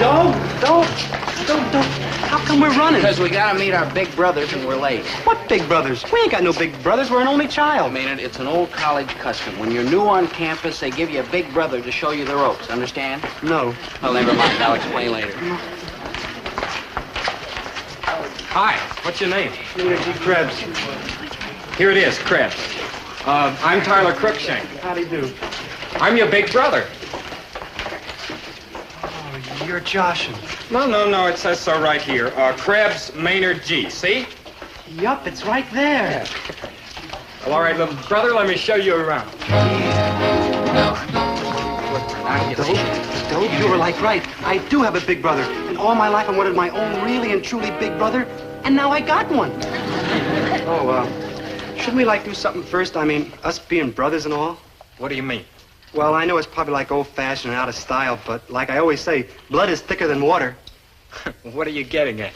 Don't. How come we're running? Because we gotta meet our big brothers and we're late. What big brothers? We ain't got no big brothers. We're an only child. Maynard, it's an old college custom. When you're new on campus, they give you a big brother to show you the ropes. Understand? No. Well, never mind. I'll explain later. Hi, what's your name? Krebs. Here it is, Krebs. I'm Tyler Crookshank. How do you do? I'm your big brother. Oh, you're Joshin. No, it says so right here. Krebs Maynard G. See? Yup, it's right there. Yeah. Well, all right, little brother, let me show you around. Dope, you were like right. I do have a big brother. And all my life I wanted my own really and truly big brother, and now I got one. Oh, shouldn't we like do something first? I mean, us being brothers and all? What do you mean? Well, I know it's probably like old-fashioned and out of style, but like I always say, blood is thicker than water. What are you getting at?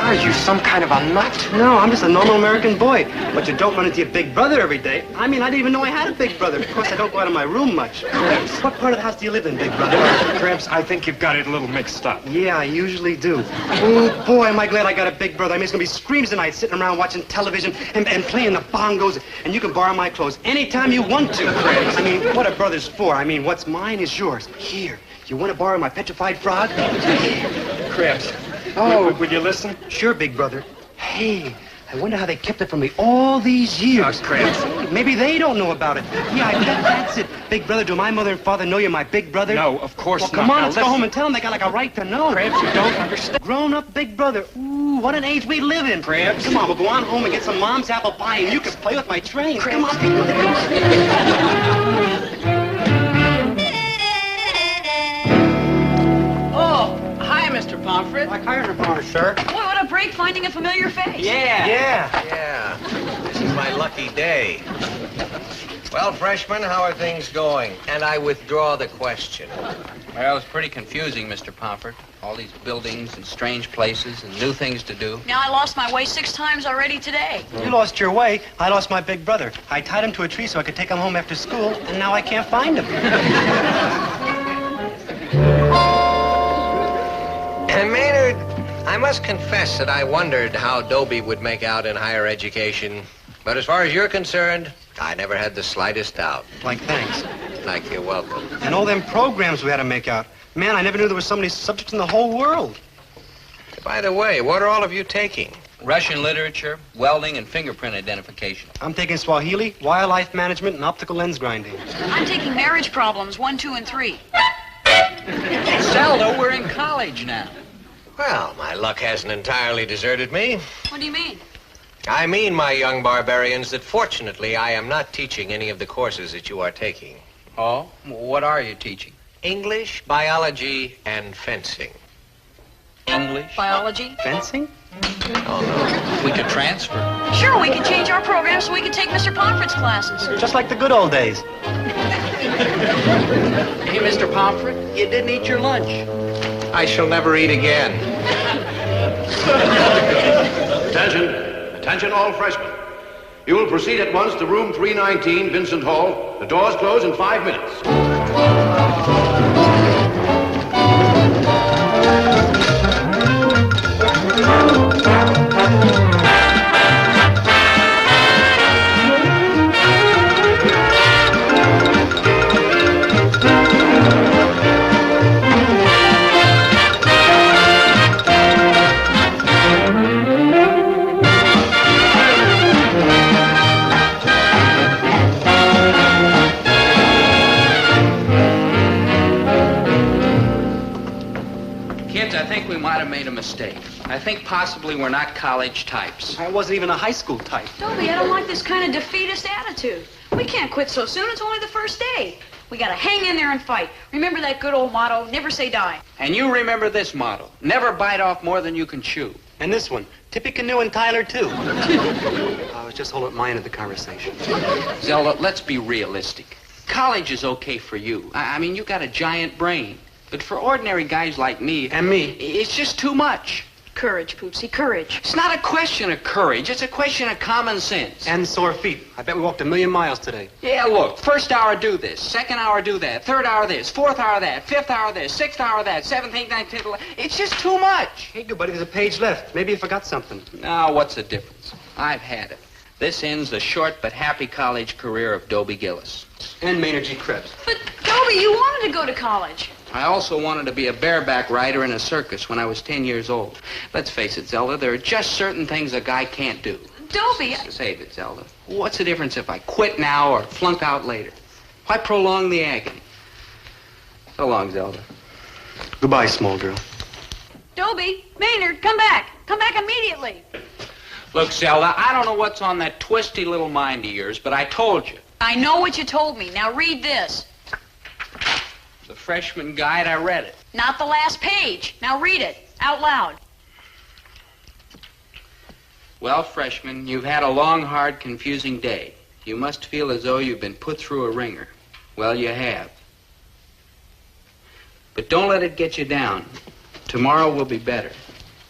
Are you some kind of a nut? No, I'm just a normal American boy. But you don't run into your big brother every day. I mean, I didn't even know I had a big brother. Of course, I don't go out of my room much. What part of the house do you live in, big brother? Krebs, I think you've got it a little mixed up. Yeah, I usually do. Oh, boy, am I glad I got a big brother. I mean, it's going to be screams tonight sitting around watching television and playing the bongos. And you can borrow my clothes anytime you want to, Krebs. I mean, what are brothers for? I mean, what's mine is yours. Here, you want to borrow my petrified frog? Krebs. Oh, would you listen? Sure, big brother. Hey, I wonder how they kept it from me all these years. Krebs. Maybe they don't know about it. Yeah, I bet that's it. Big brother, do my mother and father know you're my big brother? No, of course well, not. Come on, now, let's listen. go home and tell them they got like a right to know. Krebs, you don't understand. Grown-up big brother. Ooh, what an age we live in. Krebs. Come on, we'll go on home and get some mom's apple pie and you can play with my train. Come on, big brother. Hi, Mr. Pomfret. Like hiring a sir. Boy, what a break finding a familiar face. Yeah. This is my lucky day. Well, freshmen, how are things going? And I withdraw the question. Well, it's pretty confusing, Mr. Pomfret. All these buildings and strange places and new things to do. Now, I lost my way 6 times already today. You lost your way. I lost my big brother. I tied him to a tree so I could take him home after school, and now I can't find him. And Maynard, I must confess that I wondered how Dobie would make out in higher education. But as far as you're concerned, I never had the slightest doubt. Like, thanks. Like you're welcome. And all them programs we had to make out. Man, I never knew there was so many subjects in the whole world. By the way, what are all of you taking? Russian literature, welding, and fingerprint identification. I'm taking Swahili, wildlife management, and optical lens grinding. I'm taking marriage problems 1, 2, and 3. Zelda, we're in college now. Well, my luck hasn't entirely deserted me. What do you mean? I mean, my young barbarians, that fortunately I am not teaching any of the courses that you are taking. Oh? What are you teaching? English, biology, and fencing. English? Biology? Fencing? Oh, no. We could transfer. Sure, we could change our program so we could take Mr. Pomfret's classes. Just like the good old days. Hey, Mr. Pomfret, you didn't eat your lunch. I shall never eat again. Attention all freshmen. You will proceed at once to room 319, Vincent Hall. The doors close in 5 minutes. made a mistake. I think possibly we're not college types. I wasn't even a high school type. Dobie, I don't like this kind of defeatist attitude. We can't quit so soon. It's only the first day. We gotta hang in there and fight. Remember that good old motto, never say die. And you remember this motto, never bite off more than you can chew. And this one, Tippecanoe and Tyler, too. I was just holding my end of the conversation. Zelda, let's be realistic. College is okay for you. I mean, you got a giant brain. But for ordinary guys like me... And me. It's just too much. Courage, Poopsie, courage. It's not a question of courage. It's a question of common sense. And sore feet. I bet we walked 1,000,000 miles today. Yeah, look. First hour, do this. Second hour, do that. Third hour, this. Fourth hour, that. Fifth hour, this. Sixth hour, that. Seventh, eighth, ninth, tenth, 11th. It's just too much. Hey, good buddy, there's a page left. Maybe you forgot something. Now, what's the difference? I've had it. This ends the short but happy college career of Dobie Gillis. And Maynard G. Krebs. But, Dobie, you wanted to go to college. I also wanted to be a bareback rider in a circus when I was 10 years old. Let's face it, Zelda, there are just certain things a guy can't do. Dobie... Save it, Zelda. What's the difference if I quit now or flunk out later? Why prolong the agony? So long, Zelda. Goodbye, small girl. Dobie, Maynard, come back. Come back immediately. Look, Zelda, I don't know what's on that twisty little mind of yours, but I told you. I know what you told me. Now read this. The freshman guide, I read it. Not the last page. Now read it out loud. Well, freshman, you've had a long, hard, confusing day. You must feel as though you've been put through a ringer. Well, you have. But don't let it get you down. Tomorrow will be better.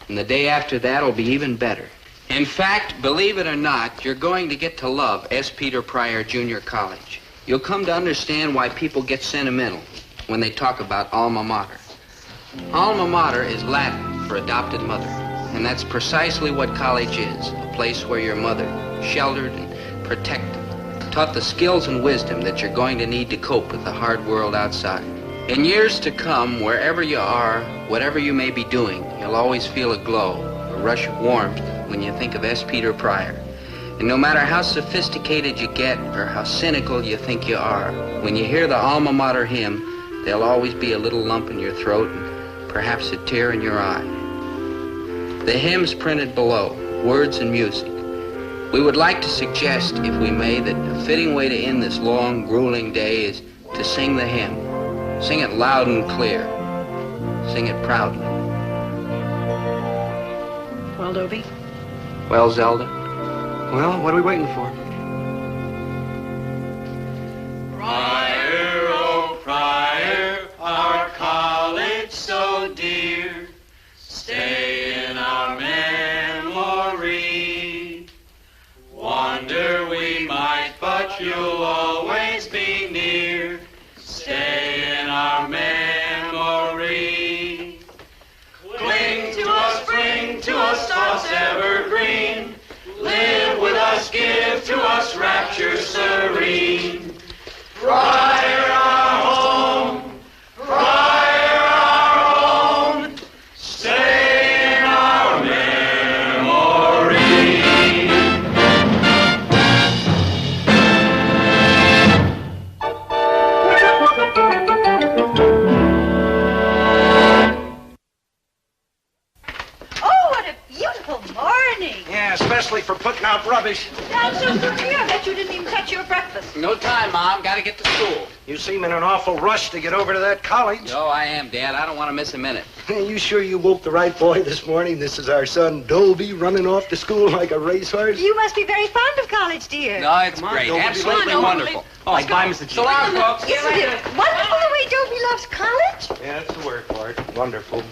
And the day after that will be even better. In fact, believe it or not, you're going to get to love S. Peter Pryor Junior College. You'll come to understand why people get sentimental when they talk about alma mater. Alma mater is Latin for adopted mother, and that's precisely what college is, a place where your mother, sheltered and protected, taught the skills and wisdom that you're going to need to cope with the hard world outside. In years to come, wherever you are, whatever you may be doing, you'll always feel a glow, a rush of warmth when you think of S. Peter Pryor. And no matter how sophisticated you get or how cynical you think you are, when you hear the alma mater hymn, there'll always be a little lump in your throat and perhaps a tear in your eye. The hymn's printed below, words and music. We would like to suggest, if we may, that a fitting way to end this long, grueling day is to sing the hymn. Sing it loud and clear. Sing it proudly. Well, Dobie? Well, Zelda? Well, what are we waiting for? Pryor, oh Pryor, our college so dear, stay in our memory. Wander we might, but you'll always be near. Stay in our memory. Cling to us, thoughts evergreen. Live with us, give to us rapture serene. Pryor our home, Pryor our own, stay in our memory. Oh, what a beautiful morning. Yeah, especially for putting out rubbish. I'm so sorry. I bet you didn't even touch your breakfast. No time, Mom. Got to get to school. You seem in an awful rush to get over to that college. No, I am, Dad. I don't want to miss a minute. You sure you woke the right boy this morning? This is our son, Dobie, running off to school like a racehorse. You must be very fond of college, dear. No, it's great. Dobie. Absolutely Come on, wonderful. Oh, bye, Mr. G. So long, folks. Isn't it wonderful the way Dobie loves college? Yeah, that's the word for it. Wonderful.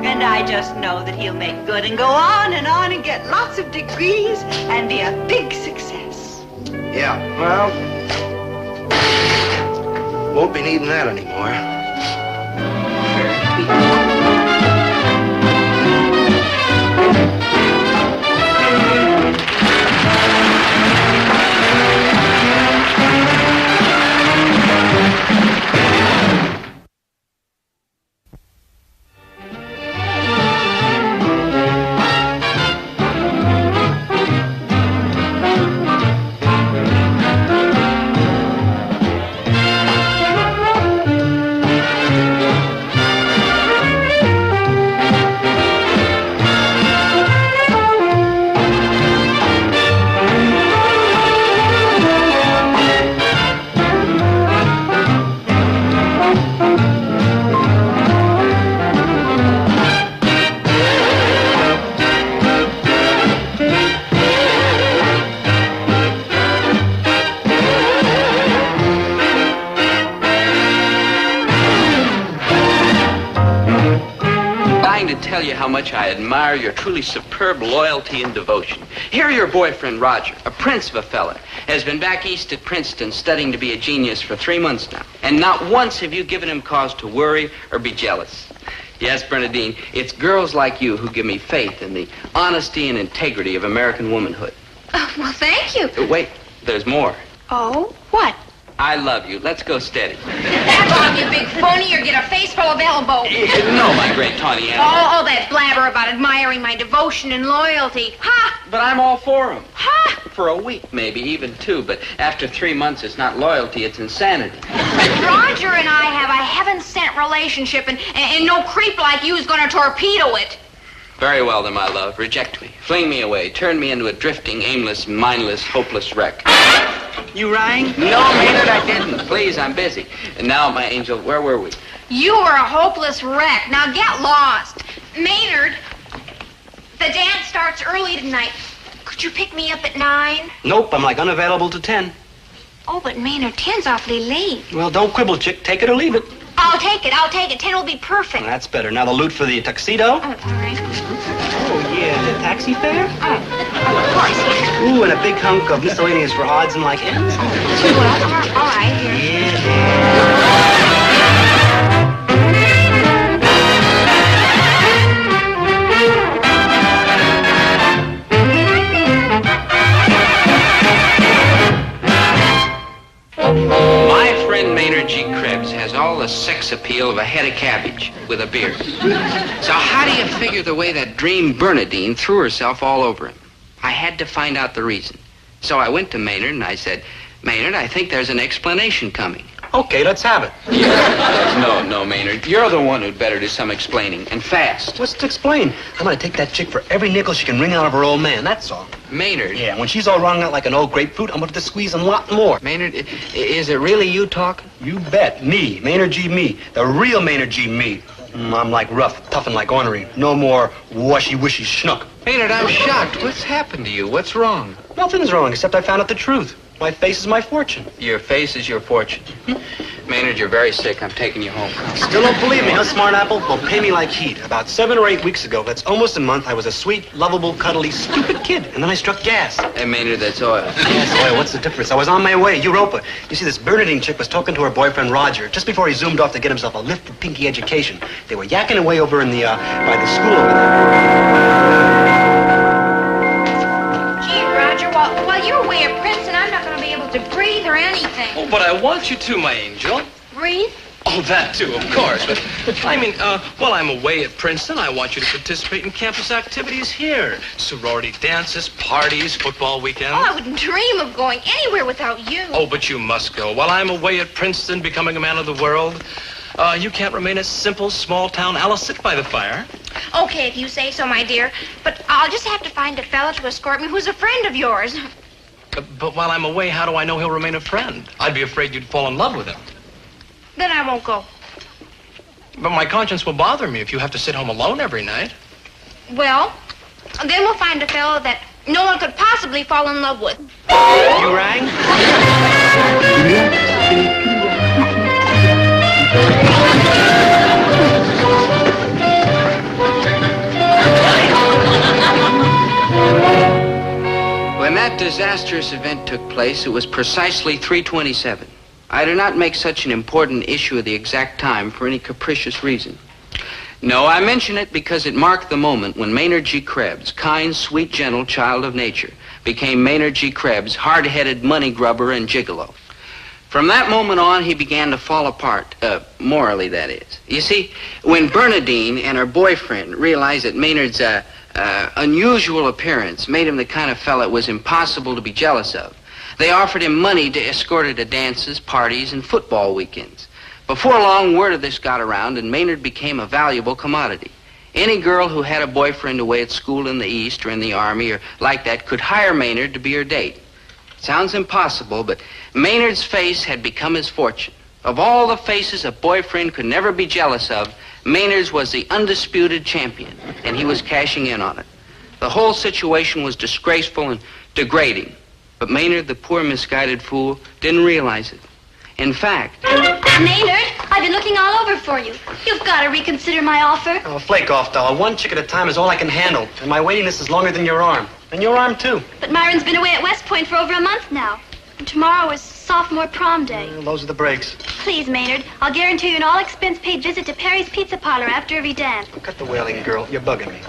And I just know that he'll make good and go on and get lots of degrees and be a big success. Yeah, well, won't be needing that anymore. how much I admire your truly superb loyalty and devotion. Here your boyfriend, Roger, a prince of a fella, has been back east at Princeton studying to be a genius for 3 months now. And not once have you given him cause to worry or be jealous. Yes, Bernadine, it's girls like you who give me faith in the honesty and integrity of American womanhood. Oh, well, thank you. Wait, there's more. Oh, what? I love you. Let's go steady. Back off, you big phony, or get a face full of elbow. No, my great tawny animal. All that blabber about admiring my devotion and loyalty. Ha! But I'm all for him. Ha! For a week, maybe, even 2. But after 3 months, it's not loyalty, it's insanity. Roger and I have a heaven-sent relationship, and no creep like you is going to torpedo it. Very well, then, my love. Reject me. Fling me away. Turn me into a drifting, aimless, mindless, hopeless wreck. You rang? No, Maynard, I didn't. Please, I'm busy. And now, my angel, where were we? You were a hopeless wreck. Now get lost. Maynard, the dance starts early tonight. Could you pick me up at 9? Nope, I'm like unavailable to 10. Oh, but Maynard, 10's awfully late. Well, don't quibble, chick. Take it or leave it. I'll take it. 10 will be perfect. Well, that's better. Now the loot for the tuxedo. Oh, all right. Oh, yeah, the taxi fare. Oh, of course. Ooh, and a big hunk of miscellaneous for odds and like ends. Well, all right. Here. My friend Maynard G. Krebs has all the sex appeal of a head of cabbage with a beard. So how do you figure the way that dream Bernadine threw herself all over him? I had to find out the reason. So I went to Maynard and I said, Maynard, I think there's an explanation coming. Okay, let's have it. No, Maynard. You're the one who'd better do some explaining, and fast. What's to explain? I'm gonna take that chick for every nickel she can wring out of her old man, that's all. Maynard. Yeah, when she's all wrung out like an old grapefruit, I'm gonna have to squeeze a lot more. Maynard, is it really you talking? You bet. Me, Maynard G. Me. The real Maynard G. Me. I'm like rough, tough and like ornery. No more washy-wishy schnook. Maynard, I'm shocked. What's happened to you? What's wrong? Nothing's wrong, except I found out the truth. My face is my fortune. Your face is your fortune. Maynard, you're very sick. I'm taking you home. Still don't believe me, huh, smart apple? Well, pay me like heat. About 7 or 8 weeks ago, that's almost a month, I was a sweet, lovable, cuddly, stupid kid. And then I struck gas. Hey, Maynard, that's oil. Yes, oil. What's the difference? I was on my way. Europa. You see, this Bernadine chick was talking to her boyfriend, Roger, just before he zoomed off to get himself a lifted pinky education. They were yakking away over in the, by the school over there. Gee, Roger, while you're away at Princeton, I'm not going to be able to breathe or anything. Oh, but I want you to, my angel. Breathe? Oh, that too, of course. But I mean, while I'm away at Princeton, I want you to participate in campus activities here. Sorority dances, parties, football weekends. Oh, I wouldn't dream of going anywhere without you. Oh, but you must go. While I'm away at Princeton, becoming a man of the world, you can't remain a simple, small-town Alice sit by the fire. Okay, if you say so, my dear. But I'll just have to find a fellow to escort me who's a friend of yours. But while I'm away, how do I know he'll remain a friend? I'd be afraid you'd fall in love with him. Then I won't go. But my conscience will bother me if you have to sit home alone every night. Well, then we'll find a fellow that no one could possibly fall in love with. You rang? When that disastrous event took place, it was precisely 3:27. I do not make such an important issue of the exact time for any capricious reason. No, I mention it because it marked the moment when Maynard G. Krebs, kind, sweet, gentle child of nature, became Maynard G. Krebs, hard-headed money grubber and gigolo. From that moment on, he began to fall apart, morally, that is. You see, when Bernadine and her boyfriend realized that Maynard's unusual appearance made him the kind of fella it was impossible to be jealous of, they offered him money to escort her to dances, parties, and football weekends. Before long, word of this got around, and Maynard became a valuable commodity. Any girl who had a boyfriend away at school in the East or in the Army or like that could hire Maynard to be her date. Sounds impossible, but Maynard's face had become his fortune. Of all the faces a boyfriend could never be jealous of, Maynard's was the undisputed champion, and he was cashing in on it. The whole situation was disgraceful and degrading. But Maynard, the poor misguided fool, didn't realize it. In fact... Maynard, I've been looking all over for you. You've got to reconsider my offer. Oh, flake off, doll. One chick at a time is all I can handle. And my waiting list is longer than your arm. And your arm, too. But Myron's been away at West Point for over a month now. And tomorrow is sophomore prom day. Those are the breaks. Please, Maynard, I'll guarantee you an all-expense-paid visit to Perry's Pizza Parlor after every dance. Cut the wailing, girl. You're bugging me.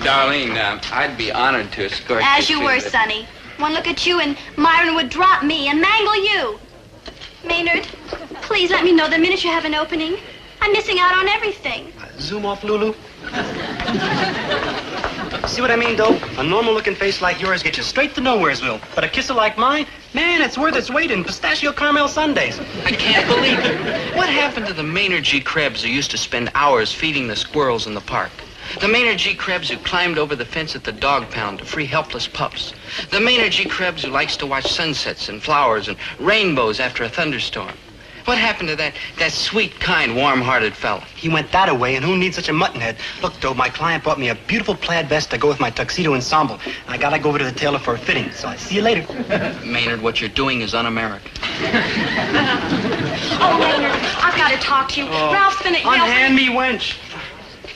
Darlene, I'd be honored to escort As you to were, the... Sonny. One look at you and Myron would drop me and mangle you. Maynard, please let me know the minute you have an opening. I'm missing out on everything. Zoom off, Lulu. See what I mean, Doe? A normal-looking face like yours gets you straight to Nowheresville. But a kisser like mine, man, it's worth its weight in pistachio caramel sundaes. I can't believe it. What happened to the Maynard G. Krebs who used to spend hours feeding the squirrels in the park? The Maynard G. Krebs who climbed over the fence at the dog pound to free helpless pups. The Maynard G. Krebs who likes to watch sunsets and flowers and rainbows after a thunderstorm. What happened to that sweet, kind, warm-hearted fella? He went that away, and who needs such a muttonhead? Look, Doe, my client bought me a beautiful plaid vest to go with my tuxedo ensemble. And I gotta go over to the tailor for a fitting, so I'll see you later. Maynard, what you're doing is un-American. Oh, Maynard, I've got to talk to you. Ralph's been at... Unhand me, wench.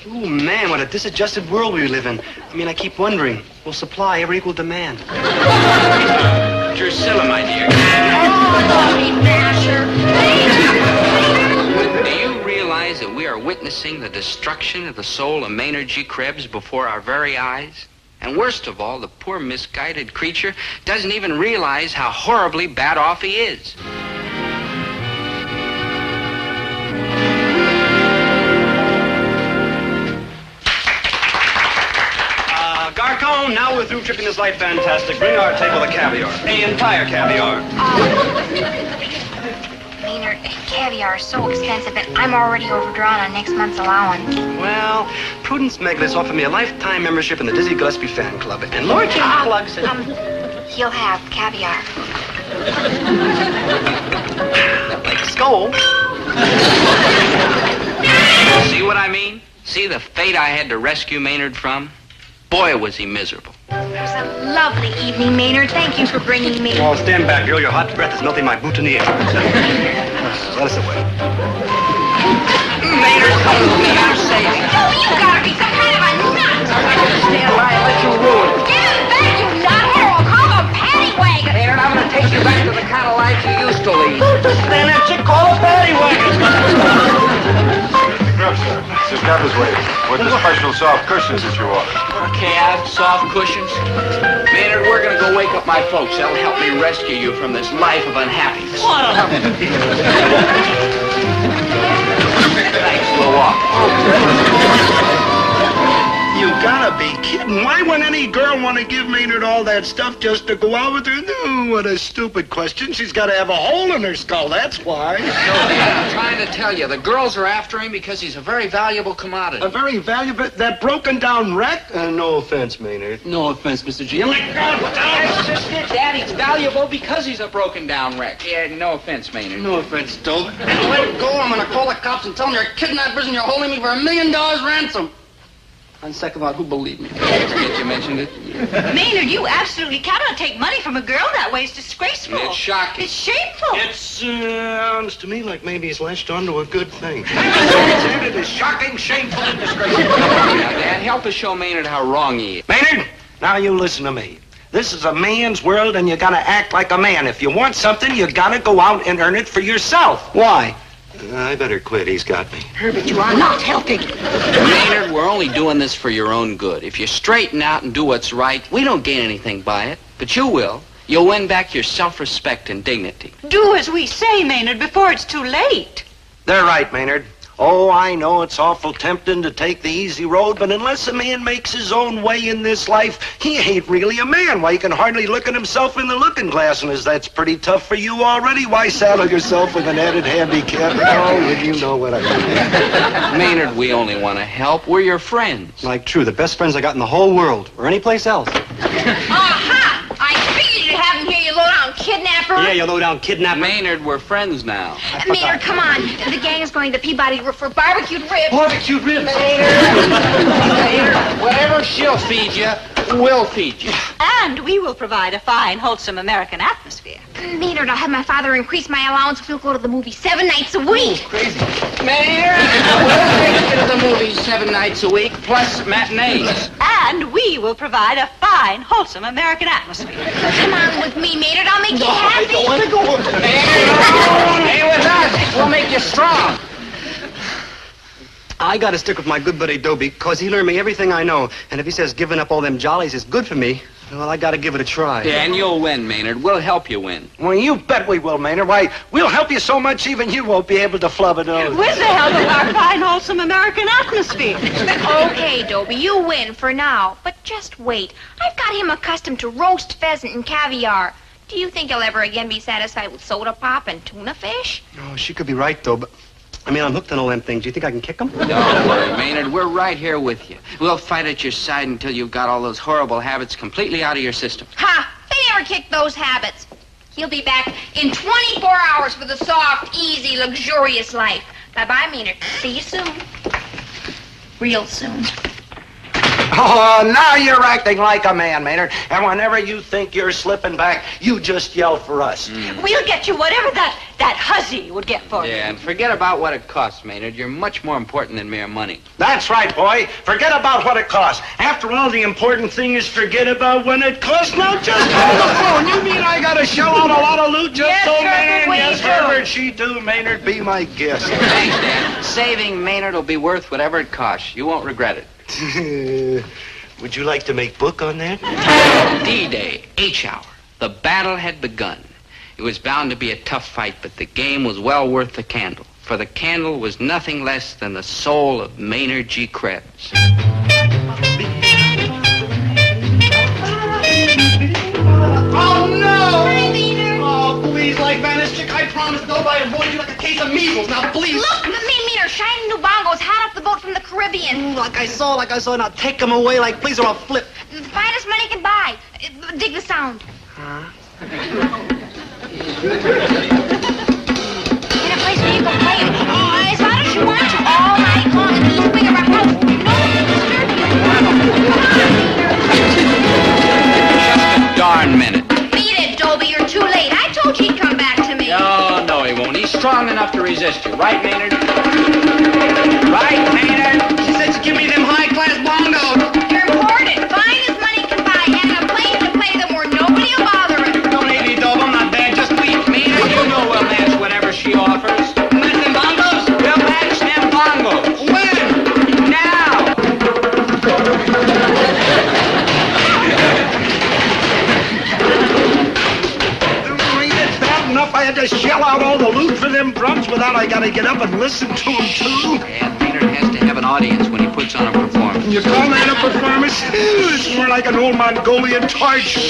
Ooh, man, what a disadjusted world we live in. I mean, I keep wondering, will supply ever equal demand? Drusilla, my dear. Do you realize that we are witnessing the destruction of the soul of Maynard G. Krebs before our very eyes? And worst of all, the poor misguided creature doesn't even realize how horribly bad off he is. Garcon, now we're through tripping this life fantastic. Bring our table the caviar. The entire caviar. Maynard, caviar is so expensive, and I'm already overdrawn on next month's allowance. Well, Prudence Meglis offered me a lifetime membership in the Dizzy Gillespie fan club, and Lord Jim plugs it. He'll have caviar. Like skull. See what I mean? See the fate I had to rescue Maynard from? Boy, was he miserable. It was a lovely evening, Maynard. Thank you for bringing me. Oh, stand back, girl. Your hot breath is melting my boutonniere. Let us away. Maynard, come with me. I'm saving. Oh, you gotta be some kind of a nut. I'm not gonna stand by and let you ruin it. Get him back, you nuthead, or I'll call a paddy wagon. Maynard, I'm gonna take you back to the kind of life you used to lead. Stand that chick, call a paddy wagon. Sir, this cab is waiting. With the special soft cushions that you ordered. Cab, soft cushions. Maynard, we're gonna go wake up my folks. That'll help me rescue you from this life of unhappiness. Thanks, we'll walk. You gotta be kidding. Why would any girl want to give Maynard all that stuff just to go out with her? No, what a stupid question. She's gotta have a hole in her skull, that's why. I'm trying to tell you, the girls are after him because he's a very valuable commodity. A very valuable... That broken down wreck? No offense, Maynard. No offense, Mr. G. That's just it, Dad. He's valuable because he's a broken down wreck. Yeah, no offense, Maynard. No offense, Doe. Let go, I'm gonna call the cops and tell them you're kidnappers and you're holding me for $1 million ransom. On second thought, who believed me? Forget you mentioned it. Maynard, you absolutely cannot take money from a girl that way. It's disgraceful. It's shocking. It's shameful. It sounds to me like maybe he's latched onto a good thing. It is shocking, shameful, and disgraceful. Now, Dad, help us show Maynard how wrong he is. Maynard, now you listen to me. This is a man's world, and you gotta act like a man. If you want something, you gotta go out and earn it for yourself. Why? I better quit. He's got me. Herbert, you are not helping. Maynard, we're only doing this for your own good. If you straighten out and do what's right, we don't gain anything by it, but you will. You'll win back your self-respect and dignity. Do as we say, Maynard, before it's too late. They're right, Maynard. Oh, I know it's awful tempting to take the easy road, but unless a man makes his own way in this life, he ain't really a man. Why, he can hardly look at himself in the looking glass, and as that's pretty tough for you already, why saddle yourself with an added handicap? Oh, you know what I mean. Maynard, we only want to help. We're your friends. Like true, the best friends I got in the whole world, or any place else. Aha! I figured you'd have him here, you low-down kidnapper. Yeah, you low-down kidnapper. Maynard, we're friends now. Maynard, come on. The gang is going to the Peabody for barbecued ribs. Barbecued ribs. Maynard, whatever she'll I'll feed you. We'll feed you. And we will provide a fine, wholesome American atmosphere. Maynard, I'll have my father increase my allowance. We'll go to the movies 7 nights a week. Crazy. Maynard, we'll take you to the movies 7 nights a week, plus matinees. And we will provide a fine, wholesome American atmosphere. Come on with me, Maynard. I'll make you happy. I don't want to go with you. Stay with us. We'll make you strong. I gotta stick with my good buddy Dobie, because he learned me everything I know. And if he says giving up all them jollies is good for me, well, I gotta give it a try. Yeah, and you'll win, Maynard. We'll help you win. Well, you bet we will, Maynard. Why, we'll help you so much even you won't be able to flub it out. With the help of our fine, wholesome American atmosphere. Okay, Dobie, you win for now. But just wait. I've got him accustomed to roast pheasant and caviar. Do you think he'll ever again be satisfied with soda pop and tuna fish? Oh, she could be right, though, but... I mean, I'm hooked on all them things. Do you think I can kick them? Don't worry, Maynard. We're right here with you. We'll fight at your side until you've got all those horrible habits completely out of your system. Ha! They never kicked those habits. He'll be back in 24 hours for the soft, easy, luxurious life. Bye-bye, Maynard. See you soon. Real soon. Oh, now you're acting like a man, Maynard. And whenever you think you're slipping back, you just yell for us. We'll get you whatever that hussy would get for you. Yeah, and forget about what it costs, Maynard. You're much more important than mere money. That's right, boy. Forget about what it costs. After all, the important thing is forget about when it costs. Now, just hold the phone. You mean I gotta shell out a lot of loot just Yes, so, Herbert, man? we Yes, do. Herbert, she do. Maynard, be my guest. Thanks, Dan. Saving Maynard will be worth whatever it costs. You won't regret it. Would you like to make book on that? D-Day, H-hour. The battle had begun. It was bound to be a tough fight, but the game was well worth the candle. For the candle was nothing less than the soul of Maynard G. Krebs. Oh, no! Oh, please, like Vanish Chick, I promised nobody to avoid you like a case of measles. Now, please. Look, Maynard, shiny new bongos hot off the boat from the Caribbean. Like I saw. Now take them away, like, please, or I'll flip. The finest money can buy. Dig the sound. In a place where you can play it as loud as you want to all night long and each wing around house. No one can disturb you. Just a darn minute. Beat it, Dobie. You're too late. I told you he'd come back to me. No, he won't. He's strong enough to resist you. Right, Maynard? Right, Maynard? She said she'd give me them high-class bongos. You're important. Fine as money can buy. And a place to play them where nobody will bother us. Don't hate me, Dob. I'm not bad. Just weak. Maynard, you know we'll match whatever she offers. Match them bongos? We'll match them bongos. When? Now! Ain't it bad enough I had to shell out all the loot for them drums without I gotta get up and listen to them, too? And Maynard has to have an audience when he puts on a performance. You call that a performance? It's more like an old Mongolian torture.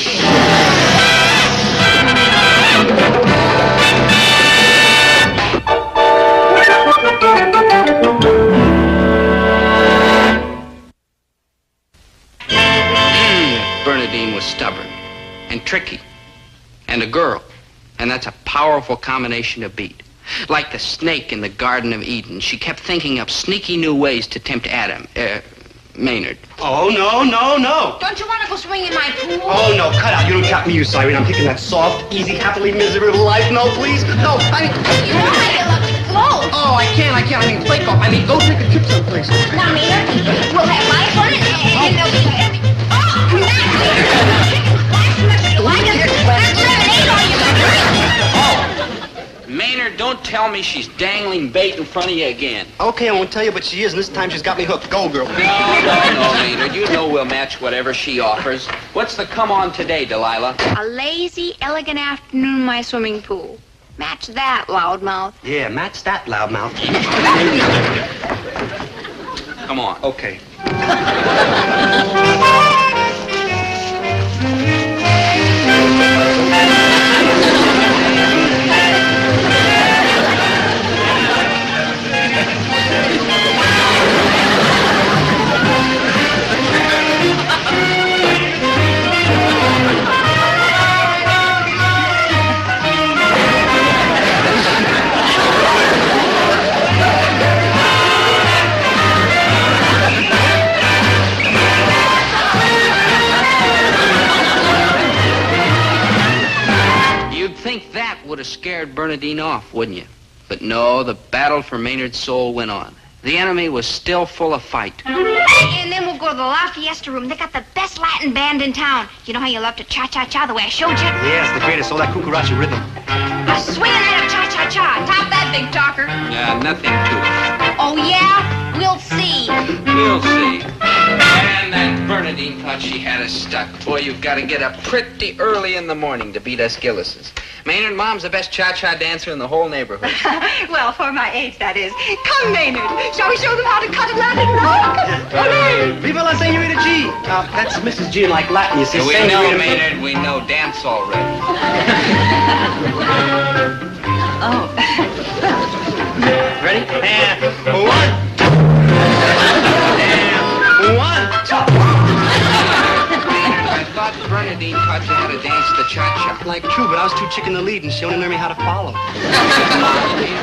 Bernadine was stubborn and tricky and a girl, and that's a powerful combination to beat. Like the snake in the Garden of Eden, she kept thinking up sneaky new ways to tempt Maynard. Oh, no. Don't you want to go swing in my pool? Oh, no, cut out. You don't got me, you siren. I'm taking that soft, easy, happily miserable life. No, please. No, I mean... You know how you love to float. Oh, I can't. I mean, play golf. I mean, go take a trip someplace. Now, Maynard, we'll have my fun and there'll be... Oh, that's lemonade all you can drink. Maynard, don't tell me she's dangling bait in front of you again. Okay, I won't tell you, but she is, and this time she's got me hooked. Go, girl. No, Maynard. You know we'll match whatever she offers. What's the come on today, Delilah? A lazy, elegant afternoon in my swimming pool. Match that, loudmouth. Yeah, match that, loudmouth. Come on. Okay. have scared Bernadine off, wouldn't you? But no, the battle for Maynard's soul went on. The enemy was still full of fight. And then we'll go to the La Fiesta room. They got the best Latin band in town. You know how you love to cha-cha-cha the way I showed you? Yes, the greatest. All that cucaracha rhythm. A swinging night of cha-cha-cha. Top that, big talker. Yeah, nothing to it. Oh, yeah? We'll see. We'll see. And that Bernadine thought she had us stuck. Boy, you've got to get up pretty early in the morning to beat us Gillises. Maynard, Mom's the best cha-cha dancer in the whole neighborhood. Well, for my age, that is. Come, Maynard. Shall we show them how to cut a Latin rock? Olé! Viva la Senorita G! That's Mrs. G in like Latin, you see. We know, Maynard. We know. Dance already. Oh. Ready? And one. And one. I thought Bernadine taught you how to dance the cha-cha. Like true, but I was too chicken to lead, and she only learned me how to follow. You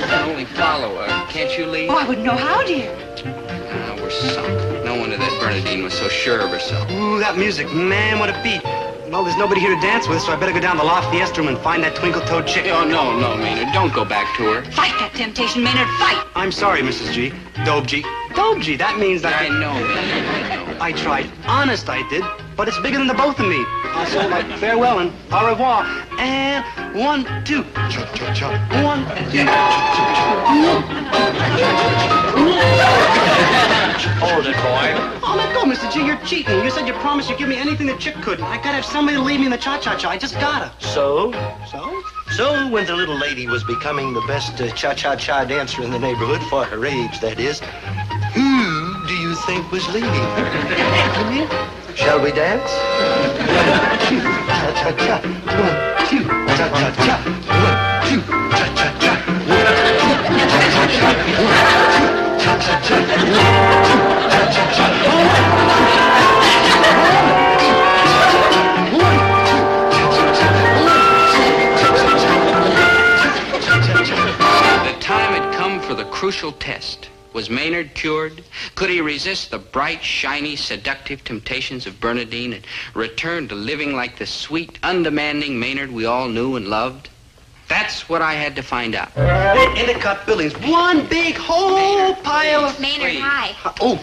can only follow her. Can't you lead? Oh, I wouldn't know how, dear. We're sunk. No wonder that Bernadine was so sure of herself. Ooh, that music. Man, what a beat. Well, there's nobody here to dance with, so I better go down to the La Fiesta room and find that twinkle-toed chick. Oh, no, Maynard. Don't go back to her. Fight that temptation, Maynard. Fight! I'm sorry, Mrs. G. Dobe G. Dobe G, that means that... I know, Maynard. I know. I tried. Honest, I did. But it's bigger than the both of me. So, like, farewell and au revoir. And 1, 2. Cha-cha-cha. 1, 2. Hold it, boy. Oh, let go, Mr. G. You're cheating. You said you promised you'd give me anything the chick couldn't. I gotta have somebody to lead me in the cha-cha-cha. I just gotta. So, when the little lady was becoming the best cha-cha-cha dancer in the neighborhood, for her age, that is, who do you think was leading her? Shall we dance? Cha-cha-cha. 1, 2. Cha-cha-cha. 1, 2. Cha-cha-cha. 1, 2. Cha-cha-cha. 1, 2. Cha-cha-cha. 1, 2. The time had come for the crucial test. Was Maynard cured? Could he resist the bright, shiny, seductive temptations of Bernadine and return to living like the sweet, undemanding Maynard we all knew and loved? That's what I had to find out. Endicott Billings. One big whole pile of... Maynard, hi. Oh,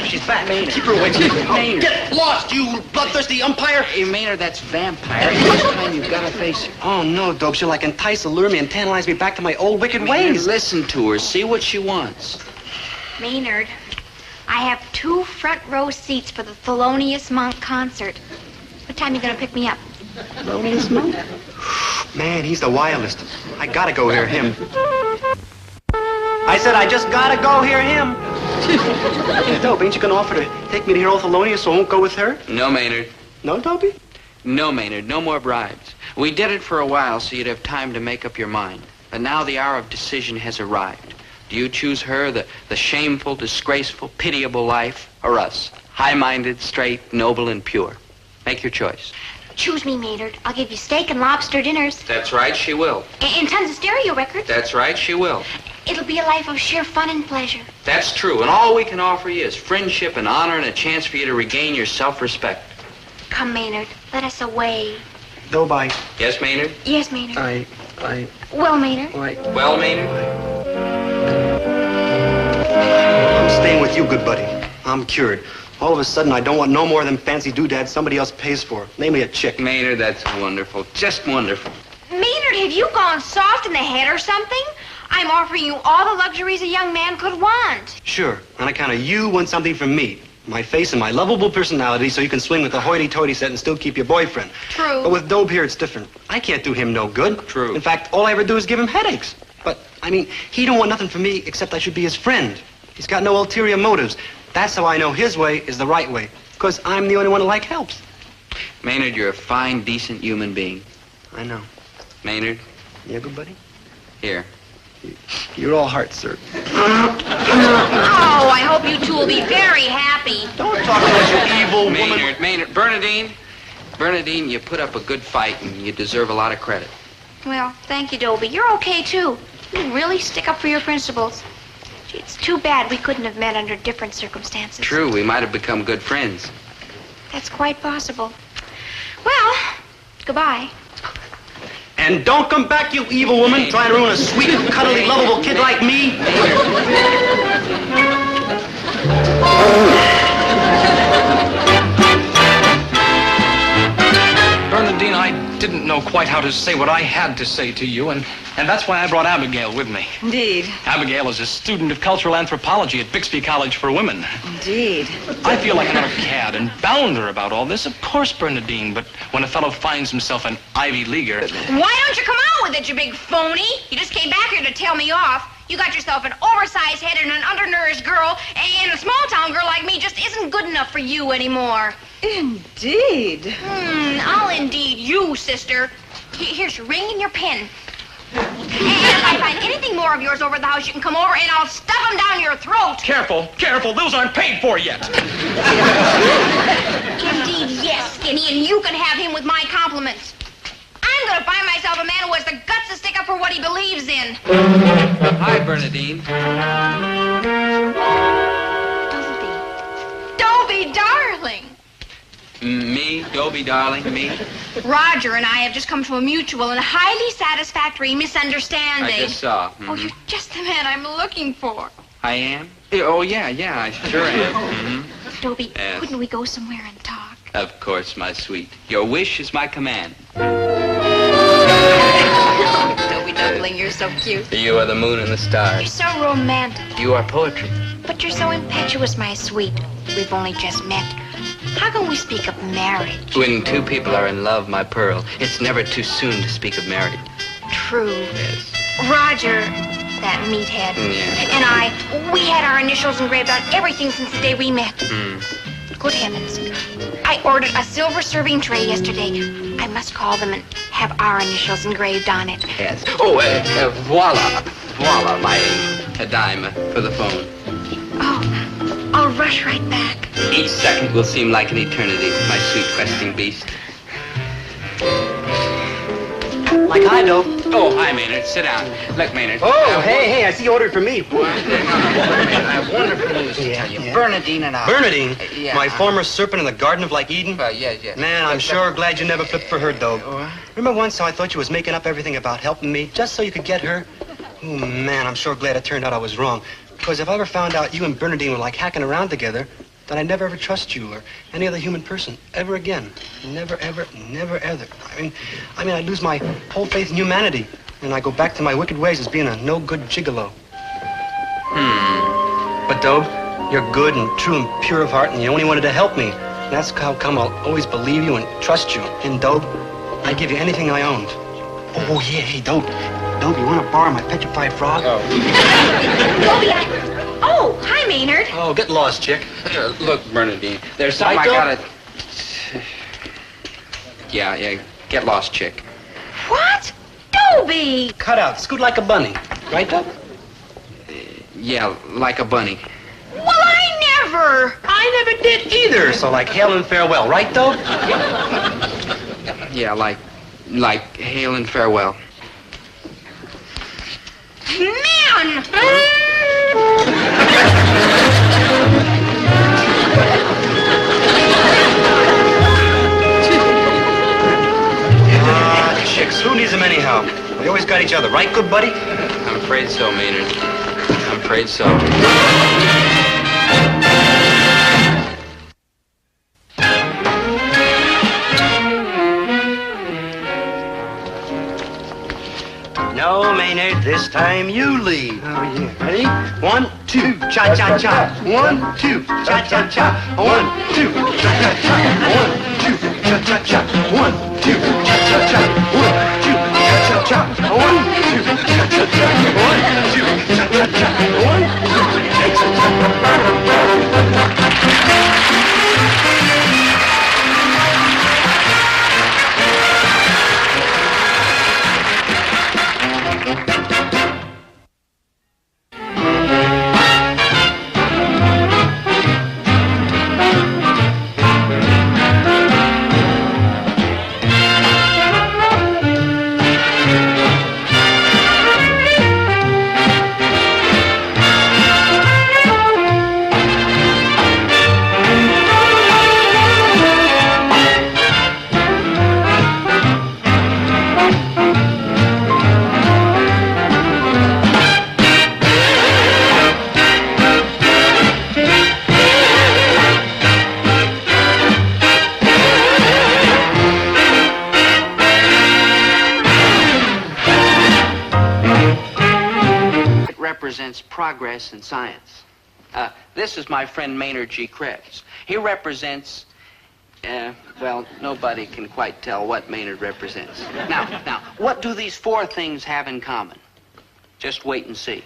she's back. Maynard. Keep her away. Maynard. Get lost, you bloodthirsty umpire. Hey, Maynard, that's vampire. This time you've got to face her. Oh, no, Dope. She'll, like, entice, allure me, and tantalize me back to my old wicked ways. Listen to her. See what she wants. Maynard, I have 2 front row seats for the Thelonious Monk concert. What time are you going to pick me up? Thelonious Monk? Man, he's the wildest. I gotta go hear him. I said I just gotta go hear him. Hey, Dope, ain't you gonna offer to take me to hear old Thelonious so I won't go with her? No, Maynard. No, Dobie? No, Maynard. No more bribes. We did it for a while so you'd have time to make up your mind. But now the hour of decision has arrived. Do you choose her, the shameful, disgraceful, pitiable life, or us? High-minded, straight, noble, and pure. Make your choice. Choose me, Maynard. I'll give you steak and lobster dinners. That's right, she will. And tons of stereo records. That's right, she will. It'll be a life of sheer fun and pleasure. That's true, and all we can offer you is friendship and honor and a chance for you to regain your self-respect. Come, Maynard. Let us away. Dobie. Yes, Maynard? Yes, Maynard. I... Well, Maynard. Well, Maynard? I'm staying with you, good buddy. I'm cured. All of a sudden, I don't want no more of them fancy doodads somebody else pays for. Namely, a chick. Maynard, that's wonderful. Just wonderful. Maynard, have you gone soft in the head or something? I'm offering you all the luxuries a young man could want. Sure. On account of you want something from me. My face and my lovable personality so you can swing with the hoity-toity set and still keep your boyfriend. True. But with Dobe here, it's different. I can't do him no good. True. In fact, all I ever do is give him headaches. But, I mean, he don't want nothing from me except I should be his friend. He's got no ulterior motives. That's how I know his way is the right way. Because I'm the only one who, like, helps. Maynard, you're a fine, decent human being. I know. Maynard? Yeah, good buddy? Here. You're all heart, sir. Oh, I hope you two will be very happy. Don't talk about you evil woman. Maynard, Bernadine, you put up a good fight and you deserve a lot of credit. Well, thank you, Dobie. You're okay, too. You really stick up for your principles. Gee, it's too bad we couldn't have met under different circumstances. True, we might have become good friends. That's quite possible. Well, goodbye. And don't come back, you evil woman, trying to ruin a sweet, cuddly, lovable kid like me. Bernadine, I didn't know quite how to say what I had to say to you, and that's why I brought Abigail with me. Indeed. Abigail is a student of cultural anthropology at Bixby College for Women. Indeed. I feel like an utter cad and bounder about all this. Of course, Bernadine, but when a fellow finds himself an Ivy Leaguer... Why don't you come out with it, you big phony? You just came back here to tell me off. You got yourself an oversized head and an undernourished girl, and a small-town girl like me just isn't good enough for you anymore. Indeed. I'll indeed you, sister. Here's your ring and your pen. And if I find anything more of yours over the house, you can come over and I'll stuff them down your throat. Careful, careful, those aren't paid for yet. Indeed, yes, Skinny, and you can have him with my compliments. I'm going to find myself a man who has the guts to stick up for what he believes in. Hi, Bernadine. Dobie, darling. Me, Dobie, darling, me. Roger and I have just come to a mutual and highly satisfactory misunderstanding. I just saw. Oh, you're just the man I'm looking for. I am? Oh, yeah, I sure am. Dobie, Yes. couldn't we go somewhere and talk? Of course, my sweet. Your wish is my command. Dobie Dumpling, you're so cute. You are the moon and the You're stars. so romantic. You are poetry. But you're so impetuous, my sweet. We've only just met. How can we speak of marriage? When two people are in love, my pearl, it's never too soon to speak of marriage. True. Yes. Roger, that meathead, Yeah. and I, we had our initials engraved on everything since the day we met. Good heavens. I ordered a silver serving tray yesterday. I must call them and have our initials engraved on it. Yes. Oh, voila. Voila, my dime for the phone. Oh, I'll rush right back. Each second will seem like an eternity, my sweet questing beast. Like hi, Dope. Oh, hi, Maynard. Sit down. Look, Maynard. Oh, hey, I see you ordered for me. I have wonderful news to tell you. Bernadine and I. Bernadine? Yeah. My former serpent in the Garden of Like Eden? Yes. Man, I'm sure glad you never flipped for her, Dope. Remember once how I thought you was making up everything about helping me just so you could get her? Oh, man, I'm sure glad it turned out I was wrong. Because if I ever found out you and Bernadine were like hacking around together, then I'd never ever trust you or any other human person ever again. Never, ever, never, ever. I mean, I'd lose my whole faith in humanity. And I go back to my wicked ways as being a no-good gigolo. But, Dobe, you're good and true and pure of heart, and you only wanted to help me. And that's how come I'll always believe you and trust you. And, Dobe, I'd give you anything I owned. Oh, yeah, hey, Dobe. Dobe, you want to borrow my petrified frog? Oh, hi, Maynard. Oh, get lost, chick. Look, Bernadine, there's something I gotta... Yeah, get lost, chick. What? Dobie! Cut out. Scoot like a bunny. Right, Dobe? Yeah, like a bunny. Well, I never did either. So like hail and farewell, right, Dobe? Yeah, like hail and farewell. Man! Chicks, who needs them anyhow? We always got each other, right, good buddy? I'm afraid so, Maynard. I'm afraid so. No, Maynard, this time you lead. Oh, yeah. Ready? 1, 2, cha-cha-cha. 1, 2, cha-cha-cha. 1, 2, cha-cha-cha. 1, 2, cha-cha-cha. 1, 2, cha-cha-cha. 1, 2, cha-cha-cha. 1, 2, cha-cha-cha. 1, 2, cha-cha-cha. 1, 2, represents progress in science. This is my friend Maynard G. Krebs. He represents, well, nobody can quite tell what Maynard represents. Now, what do these four things have in common? Just wait and see.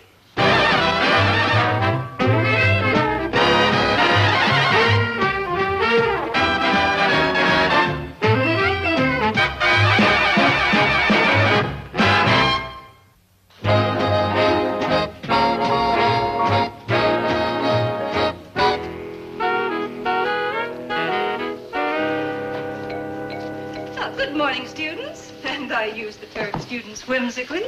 Good morning, students. And I use the term students whimsically.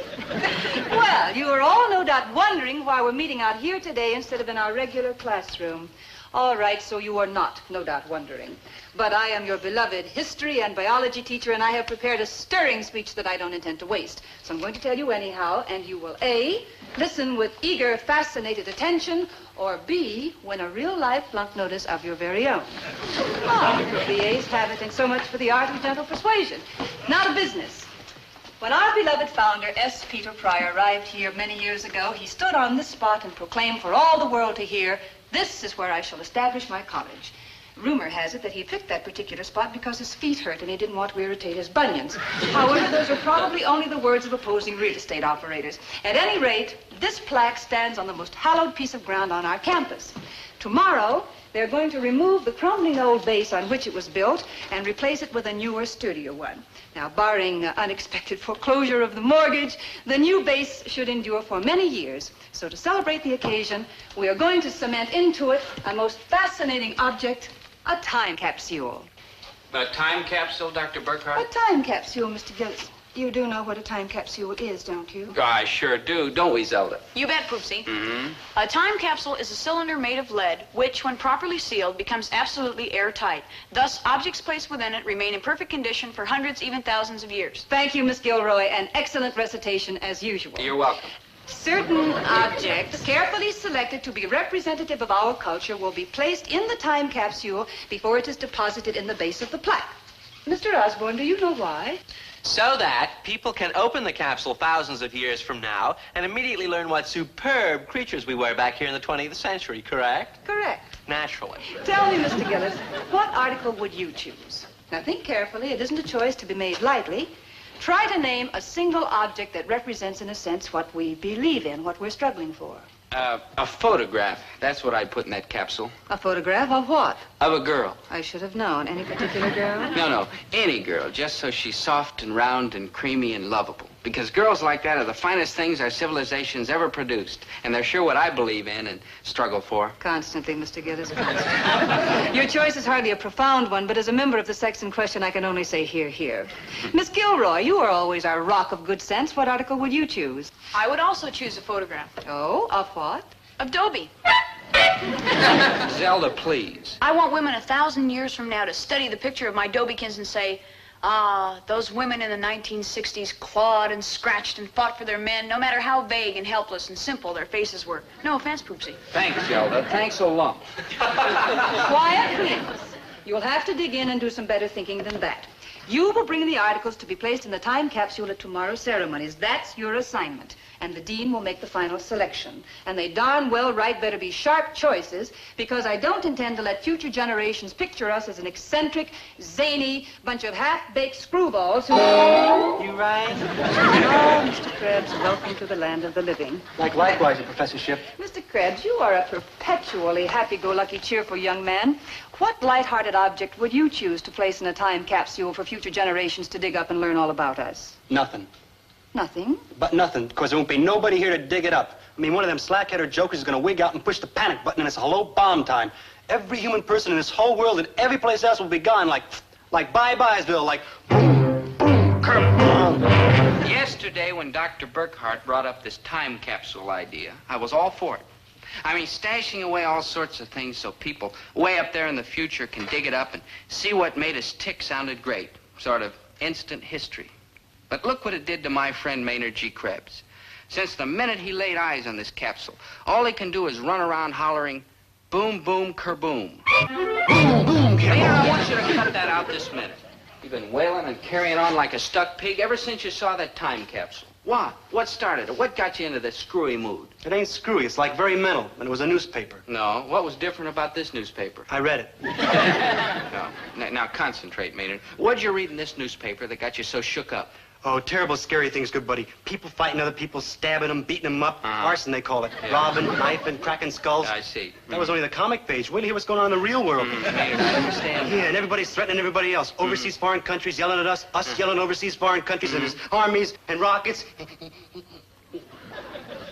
Well, you are all no doubt wondering why we're meeting out here today instead of in our regular classroom. All right, so you are not, no doubt, wondering. But I am your beloved history and biology teacher, and I have prepared a stirring speech that I don't intend to waste. So I'm going to tell you anyhow, and you will A, listen with eager, fascinated attention, or B, win a real-life blunt notice of your very own. The A's have it, and so much for the art of gentle persuasion. Now to business. When our beloved founder, S. Peter Pryor, arrived here many years ago, he stood on this spot and proclaimed for all the world to hear, "This is where I shall establish my college." Rumor has it that he picked that particular spot because his feet hurt and he didn't want to irritate his bunions. However, those are probably only the words of opposing real estate operators. At any rate, this plaque stands on the most hallowed piece of ground on our campus. Tomorrow, they're going to remove the crumbling old base on which it was built and replace it with a newer, sturdier one. Now, barring unexpected foreclosure of the mortgage, the new base should endure for many years. So to celebrate the occasion, we are going to cement into it a most fascinating object, a time capsule. A time capsule, Dr. Burkhart? A time capsule, Mr. Gillis. You do know what a time capsule is, don't you? I sure do. Don't we, Zelda? You bet, Poopsie. Mm-hmm. A time capsule is a cylinder made of lead, which, when properly sealed, becomes absolutely airtight. Thus, objects placed within it remain in perfect condition for hundreds, even thousands of years. Thank you, Miss Gilroy. An excellent recitation, as usual. You're welcome. Certain objects, carefully selected to be representative of our culture, will be placed in the time capsule before it is deposited in the base of the plaque. Mr. Osborne, do you know why? So that people can open the capsule thousands of years from now and immediately learn what superb creatures we were back here in the 20th century, correct? Correct. Naturally. Tell me, Mr. Gillis, what article would you choose? Now, think carefully. It isn't a choice to be made lightly. Try to name a single object that represents, in a sense, what we believe in, what we're struggling for. A photograph. That's what I'd put in that capsule. A photograph of what? Of a girl. I should have known. Any particular girl? No, any girl, just so she's soft and round and creamy and lovable. Because girls like that are the finest things our civilization's ever produced. And they're sure what I believe in and struggle for. Constantly, Mr. Gillis, constantly. Your choice is hardly a profound one, but as a member of the sex in question, I can only say hear, hear. Miss Gilroy, you are always our rock of good sense. What article would you choose? I would also choose a photograph. Oh, of what? Of Dobie. Zelda, please. I want women 1,000 years from now to study the picture of my Dobiekins and say, those women in the 1960s clawed and scratched and fought for their men, no matter how vague and helpless and simple their faces were. No offense, Poopsie. Thanks, Zelda. Thanks a lot. Quiet, please. You'll have to dig in and do some better thinking than that. You will bring the articles to be placed in the time capsule at tomorrow's ceremonies. That's your assignment. And the dean will make the final selection. And they darn well right better be sharp choices, because I don't intend to let future generations picture us as an eccentric, zany bunch of half-baked screwballs who... You rang? Oh, Mr. Krebs, welcome to the land of the living. Likewise, Your Professorship. Mr. Krebs, you are a perpetually happy-go-lucky, cheerful young man. What light-hearted object would you choose to place in a time capsule for future generations to dig up and learn all about us? Nothing. Nothing? But nothing, because there won't be nobody here to dig it up. I mean, one of them slack-headed jokers is going to wig out and push the panic button, and it's hello bomb time. Every human person in this whole world and every place else will be gone, like Bye-Byesville, like boom, boom, kerboom. Yesterday, when Dr. Burkhart brought up this time capsule idea, I was all for it. I mean, stashing away all sorts of things so people way up there in the future can dig it up and see what made us tick sounded great. Sort of instant history. But look what it did to my friend Maynard G. Krebs. Since the minute he laid eyes on this capsule, all he can do is run around hollering, boom, boom, kerboom. Boom, boom, kerboom. Maynard, I want you to cut that out this minute. You've been wailing and carrying on like a stuck pig ever since you saw that time capsule. What? What started it? What got you into this screwy mood? It ain't screwy. It's like very mental. And it was a newspaper. No. What was different about this newspaper? I read it. No. Now concentrate, Maynard. What'd you read in this newspaper that got you so shook up? Oh, terrible, scary things, good buddy. People fighting other people, stabbing them, beating them up. Arson, they call it. Yeah. Robbing, knifing, cracking skulls. I see. That was only the comic page. Wait till you hear what's going on in the real world. Maynard, I understand. Yeah, and everybody's threatening everybody else. Overseas foreign countries yelling at us, yelling overseas foreign countries, and there's armies and rockets.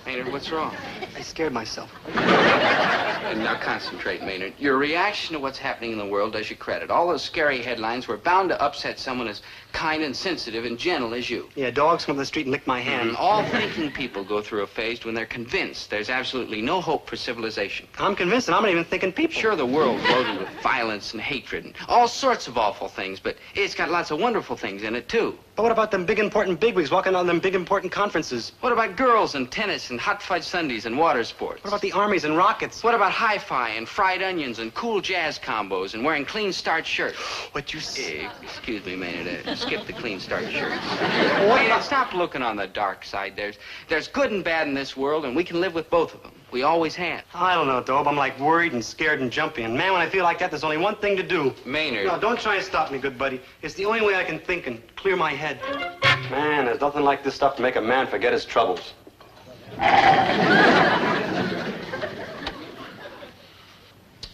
Maynard, what's wrong? I scared myself. Now concentrate, Maynard. Your reaction to what's happening in the world does you credit. All those scary headlines were bound to upset someone as kind and sensitive and gentle as you. Yeah, dogs come up the street and lick my hand. All thinking people go through a phase when they're convinced there's absolutely no hope for civilization. I'm convinced, and I'm not even thinking people. Sure, the world's loaded with violence and hatred and all sorts of awful things, but it's got lots of wonderful things in it, too. But what about them big, important bigwigs walking on them big, important conferences? What about girls and tennis and hot fudge sundaes and water sports? What about the armies and rockets? What about hi-fi and fried onions and cool jazz combos and wearing clean starch shirts? What you say? Excuse me, Maynard. Skip the clean starch shirts. Maynard, stop looking on the dark side. There's good and bad in this world, and we can live with both of them. We always have. I don't know, Dobe. I'm like worried and scared and jumpy. And man, when I feel like that, there's only one thing to do. Maynard. No, don't try and stop me, good buddy. It's the only way I can think and clear my head. Man, there's nothing like this stuff to make a man forget his troubles.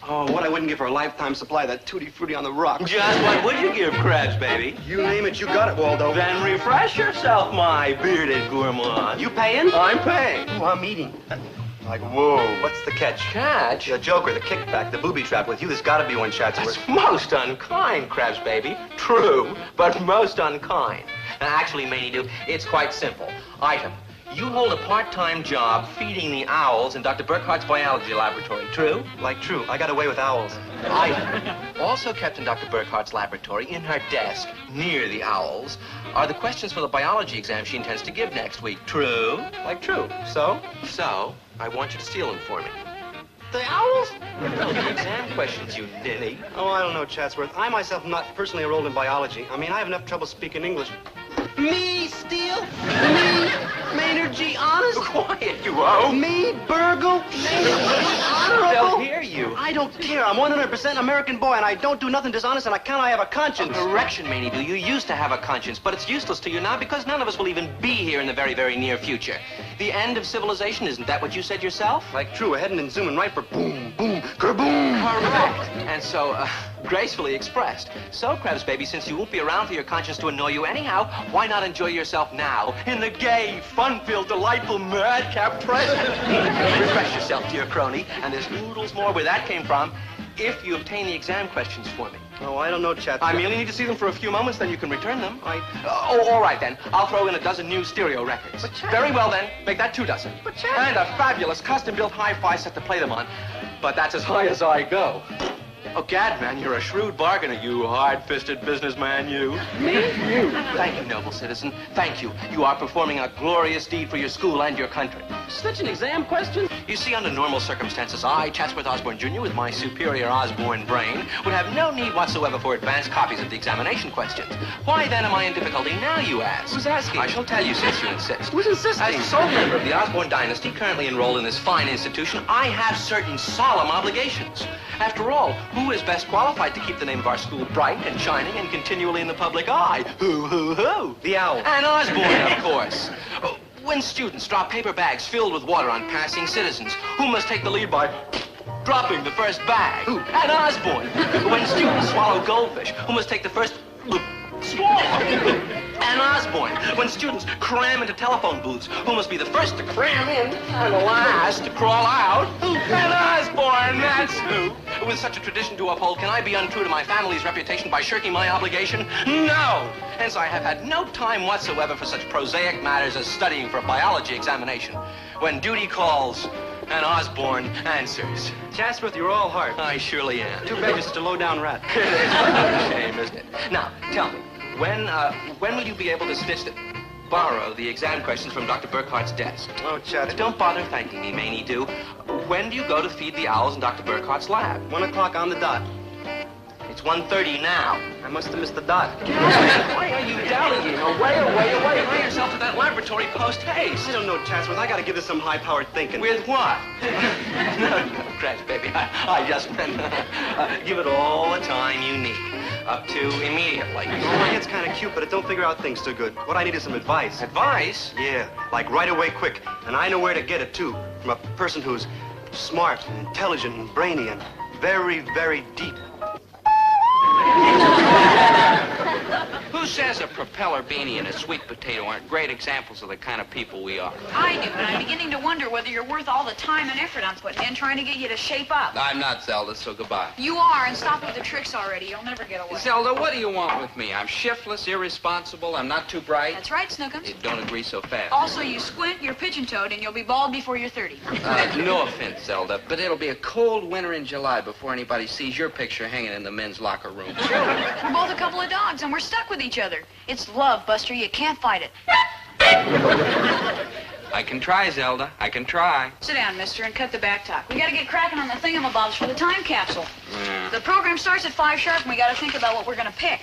Oh, what I wouldn't give for a lifetime supply of that Tutti Frutti on the rocks. Just what would you give, Krabs, baby? You name it, you got it, Waldo. Then refresh yourself, my bearded gourmand. You paying? I'm paying. Oh, I'm eating. Like, whoa, what's the catch? Catch? The joker, the kickback, the booby trap. With you, there's got to be one, Chatsworth. That's most unkind, Krabs, baby. True, but most unkind. Actually, Maney-Doo, it's quite simple. Item. You hold a part-time job feeding the owls in Dr. Burkhart's biology laboratory. True? Like true. I got away with owls. Item. Also kept in Dr. Burkhart's laboratory, in her desk, near the owls, are the questions for the biology exam she intends to give next week. True? Like true. So? So, I want you to steal them for me. The owls? The exam questions, you ninny. Oh, I don't know, Chatsworth. I myself am not personally enrolled in biology. I mean, I have enough trouble speaking English. Me steal? Me, Maynard G. Honest? Quiet, you owe. Me, Burgle? Maynard G. Honorable? They'll hear you. I don't care. I'm 100% an American boy, and I don't do nothing dishonest, and I count I have a conscience. Correction, Maney-Doo. You used to have a conscience, but it's useless to you now because none of us will even be here in the very, very near future. The end of civilization, isn't that what you said yourself? Like true, we're heading and zooming right for boom, boom, kerboom. Correct. And so, gracefully expressed. So, Krabs, baby, since you won't be around for your conscience to annoy you anyhow, why not enjoy yourself now in the gay, fun-filled, delightful, madcap present? Refresh yourself, dear crony, and there's oodles more where that came from if you obtain the exam questions for me. Oh, I don't know, Chat. I merely need to see them for a few moments, then you can return them. All right, then. I'll throw in a dozen new stereo records. But Chat... Very well, then. Make that 2 dozen. But Chat... And a fabulous custom-built hi-fi set to play them on. But that's as high as I go. Oh, gad, man, you're a shrewd bargainer, you hard-fisted businessman, you. Me? You. Thank you, noble citizen. Thank you. You are performing a glorious deed for your school and your country. Such an exam question? You see, under normal circumstances, I, Chatsworth Osborne, Jr., with my superior Osborne brain, would have no need whatsoever for advanced copies of the examination questions. Why, then, am I in difficulty now, you ask? Who's asking? I shall tell you since you insist. Who's insisting? As the sole member of the Osborne dynasty, currently enrolled in this fine institution, I have certain solemn obligations. After all, who is best qualified to keep the name of our school bright and shining and continually in the public eye? Who? The owl. And Osborne, of course. When students drop paper bags filled with water on passing citizens, who must take the lead by dropping the first bag? Who? And Osborne. When students swallow goldfish, who must take the first swallow? And Osborne. When students cram into telephone booths, who must be the first to cram in and the last to crawl out? And Osborne, that's who. With such a tradition to uphold, can I be untrue to my family's reputation by shirking my obligation? No! Hence, I have had no time whatsoever for such prosaic matters as studying for a biology examination. When duty calls, and Osborne answers. Chatsworth, you're all heart. I surely am. Too bad you're such a low-down rat. It is a shame, isn't it? Now, tell me, when will you be able to borrow the exam questions from Dr. Burkhart's desk? Oh, Chatsworth. Don't bother thanking me, Maney-Doo. When do you go to feed the owls in Dr. Burkhart's lab? 1 o'clock on the dot. It's 1:30 now. I must have missed the dot. Why are you dallying? Away, away, away. Hurry yourself to that laboratory post-haste. I don't know, Chatsworth. I gotta give this some high-powered thinking. With what? No, Crash, baby. I just meant give it all the time you need. Up to immediately. Well, my head's kind of cute, but it don't figure out things too good. What I need is some advice. Advice? Yeah, like right away quick. And I know where to get it, too. From a person who's smart and intelligent and brainy and very, very deep. Who says a propeller beanie and a sweet potato aren't great examples of the kind of people we are? I do, and I'm beginning to wonder whether you're worth all the time and effort I'm putting in trying to get you to shape up. I'm not, Zelda, so goodbye. You are, and stop with the tricks already. You'll never get away. Zelda, what do you want with me? I'm shiftless, irresponsible, I'm not too bright. That's right, Snookums. You don't agree so fast. Also, you squint, you're pigeon-toed, and you'll be bald before you're 30. No offense, Zelda, but it'll be a cold winter in July before anybody sees your picture hanging in the men's locker room. We're both a couple of dogs, and we're stuck with each other. It's love, Buster. You can't fight it. I can try, Zelda. I can try. Sit down, mister, and cut the back talk. We gotta get cracking on the thingamabobs for the time capsule. Yeah. The program starts at 5 sharp, and we gotta think about what we're gonna pick.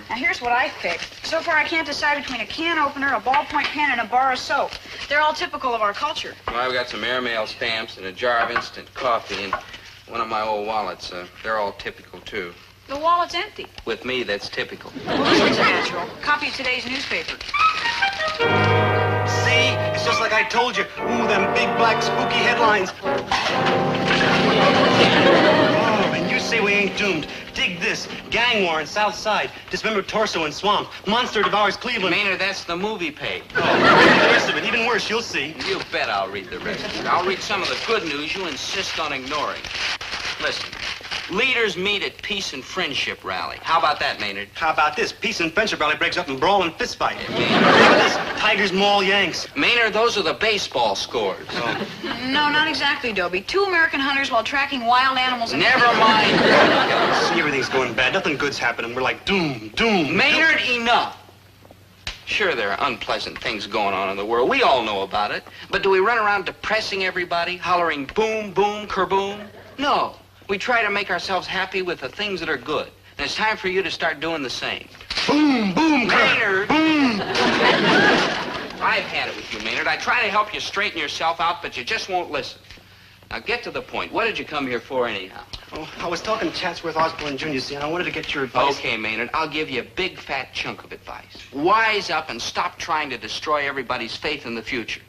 Now, here's what I picked. So far, I can't decide between a can opener, a ballpoint pen, and a bar of soap. They're all typical of our culture. Well, I've got some airmail stamps and a jar of instant coffee and one of my old wallets. They're all typical, too. The wallet's empty. With me, that's typical. Well, this one's natural. Copy of today's newspaper. See? It's just like I told you. Ooh, them big, black, spooky headlines. Oh, and you say we ain't doomed. Dig this. Gang war in South Side. Dismembered torso in swamp. Monster devours Cleveland. Maynard, that's the movie page. Oh, read the rest of it. Even worse, you'll see. You bet I'll read the rest of it. I'll read some of the good news you insist on ignoring. Listen. Leaders meet at Peace and Friendship Rally. How about that, Maynard? How about this? Peace and Friendship Rally breaks up in brawl and fist fight. Look at this. Tigers maul Yanks. Maynard, those are the baseball scores. Oh. No, not exactly, Dobie. 2 American hunters while tracking wild animals. Never mind. See, everything's going bad. Nothing good's happening. We're like doom. Maynard, enough. Sure, there are unpleasant things going on in the world. We all know about it. But do we run around depressing everybody, hollering boom, boom, kerboom? No. We try to make ourselves happy with the things that are good. And it's time for you to start doing the same. Boom, boom, Maynard. Boom. I've had it with you, Maynard. I try to help you straighten yourself out, but you just won't listen. Now, get to the point. What did you come here for, anyhow? Oh, I was talking to Chatsworth Osborne Jr., see, and I wanted to get your advice. Okay, Maynard, I'll give you a big, fat chunk of advice. Wise up and stop trying to destroy everybody's faith in the future.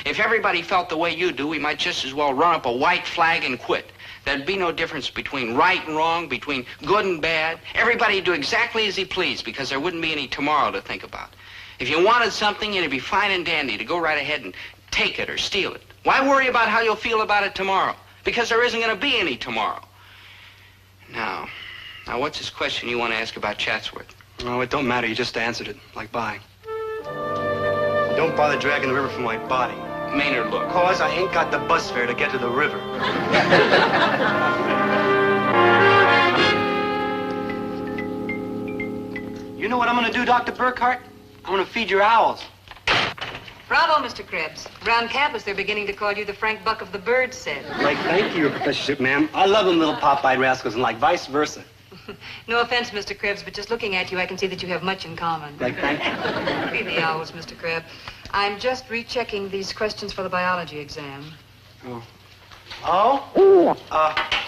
If everybody felt the way you do, we might just as well run up a white flag and quit. There'd be no difference between right and wrong, between good and bad. Everybody'd do exactly as he pleased because there wouldn't be any tomorrow to think about. If you wanted something, it'd be fine and dandy to go right ahead and take it or steal it. Why worry about how you'll feel about it tomorrow? Because there isn't going to be any tomorrow. Now, what's this question you want to ask about Chatsworth? Oh, it don't matter. You just answered it. Like, bye. Don't bother dragging the river from my body. Maynard, look. Cause I ain't got the bus fare to get to the river. You know what I'm gonna do, Dr. Burkhart? I'm gonna feed your owls. Bravo, Mr. Krebs. Around campus, they're beginning to call you the Frank Buck of the bird set. Like, thank you, your professorship, ma'am. I love them little pop-eyed rascals, and like vice versa. No offense, Mr. Krebs, but just looking at you, I can see that you have much in common. Like, thank you. Feed the owls, Mr. Krebs. I'm just rechecking these questions for the biology exam. Oh?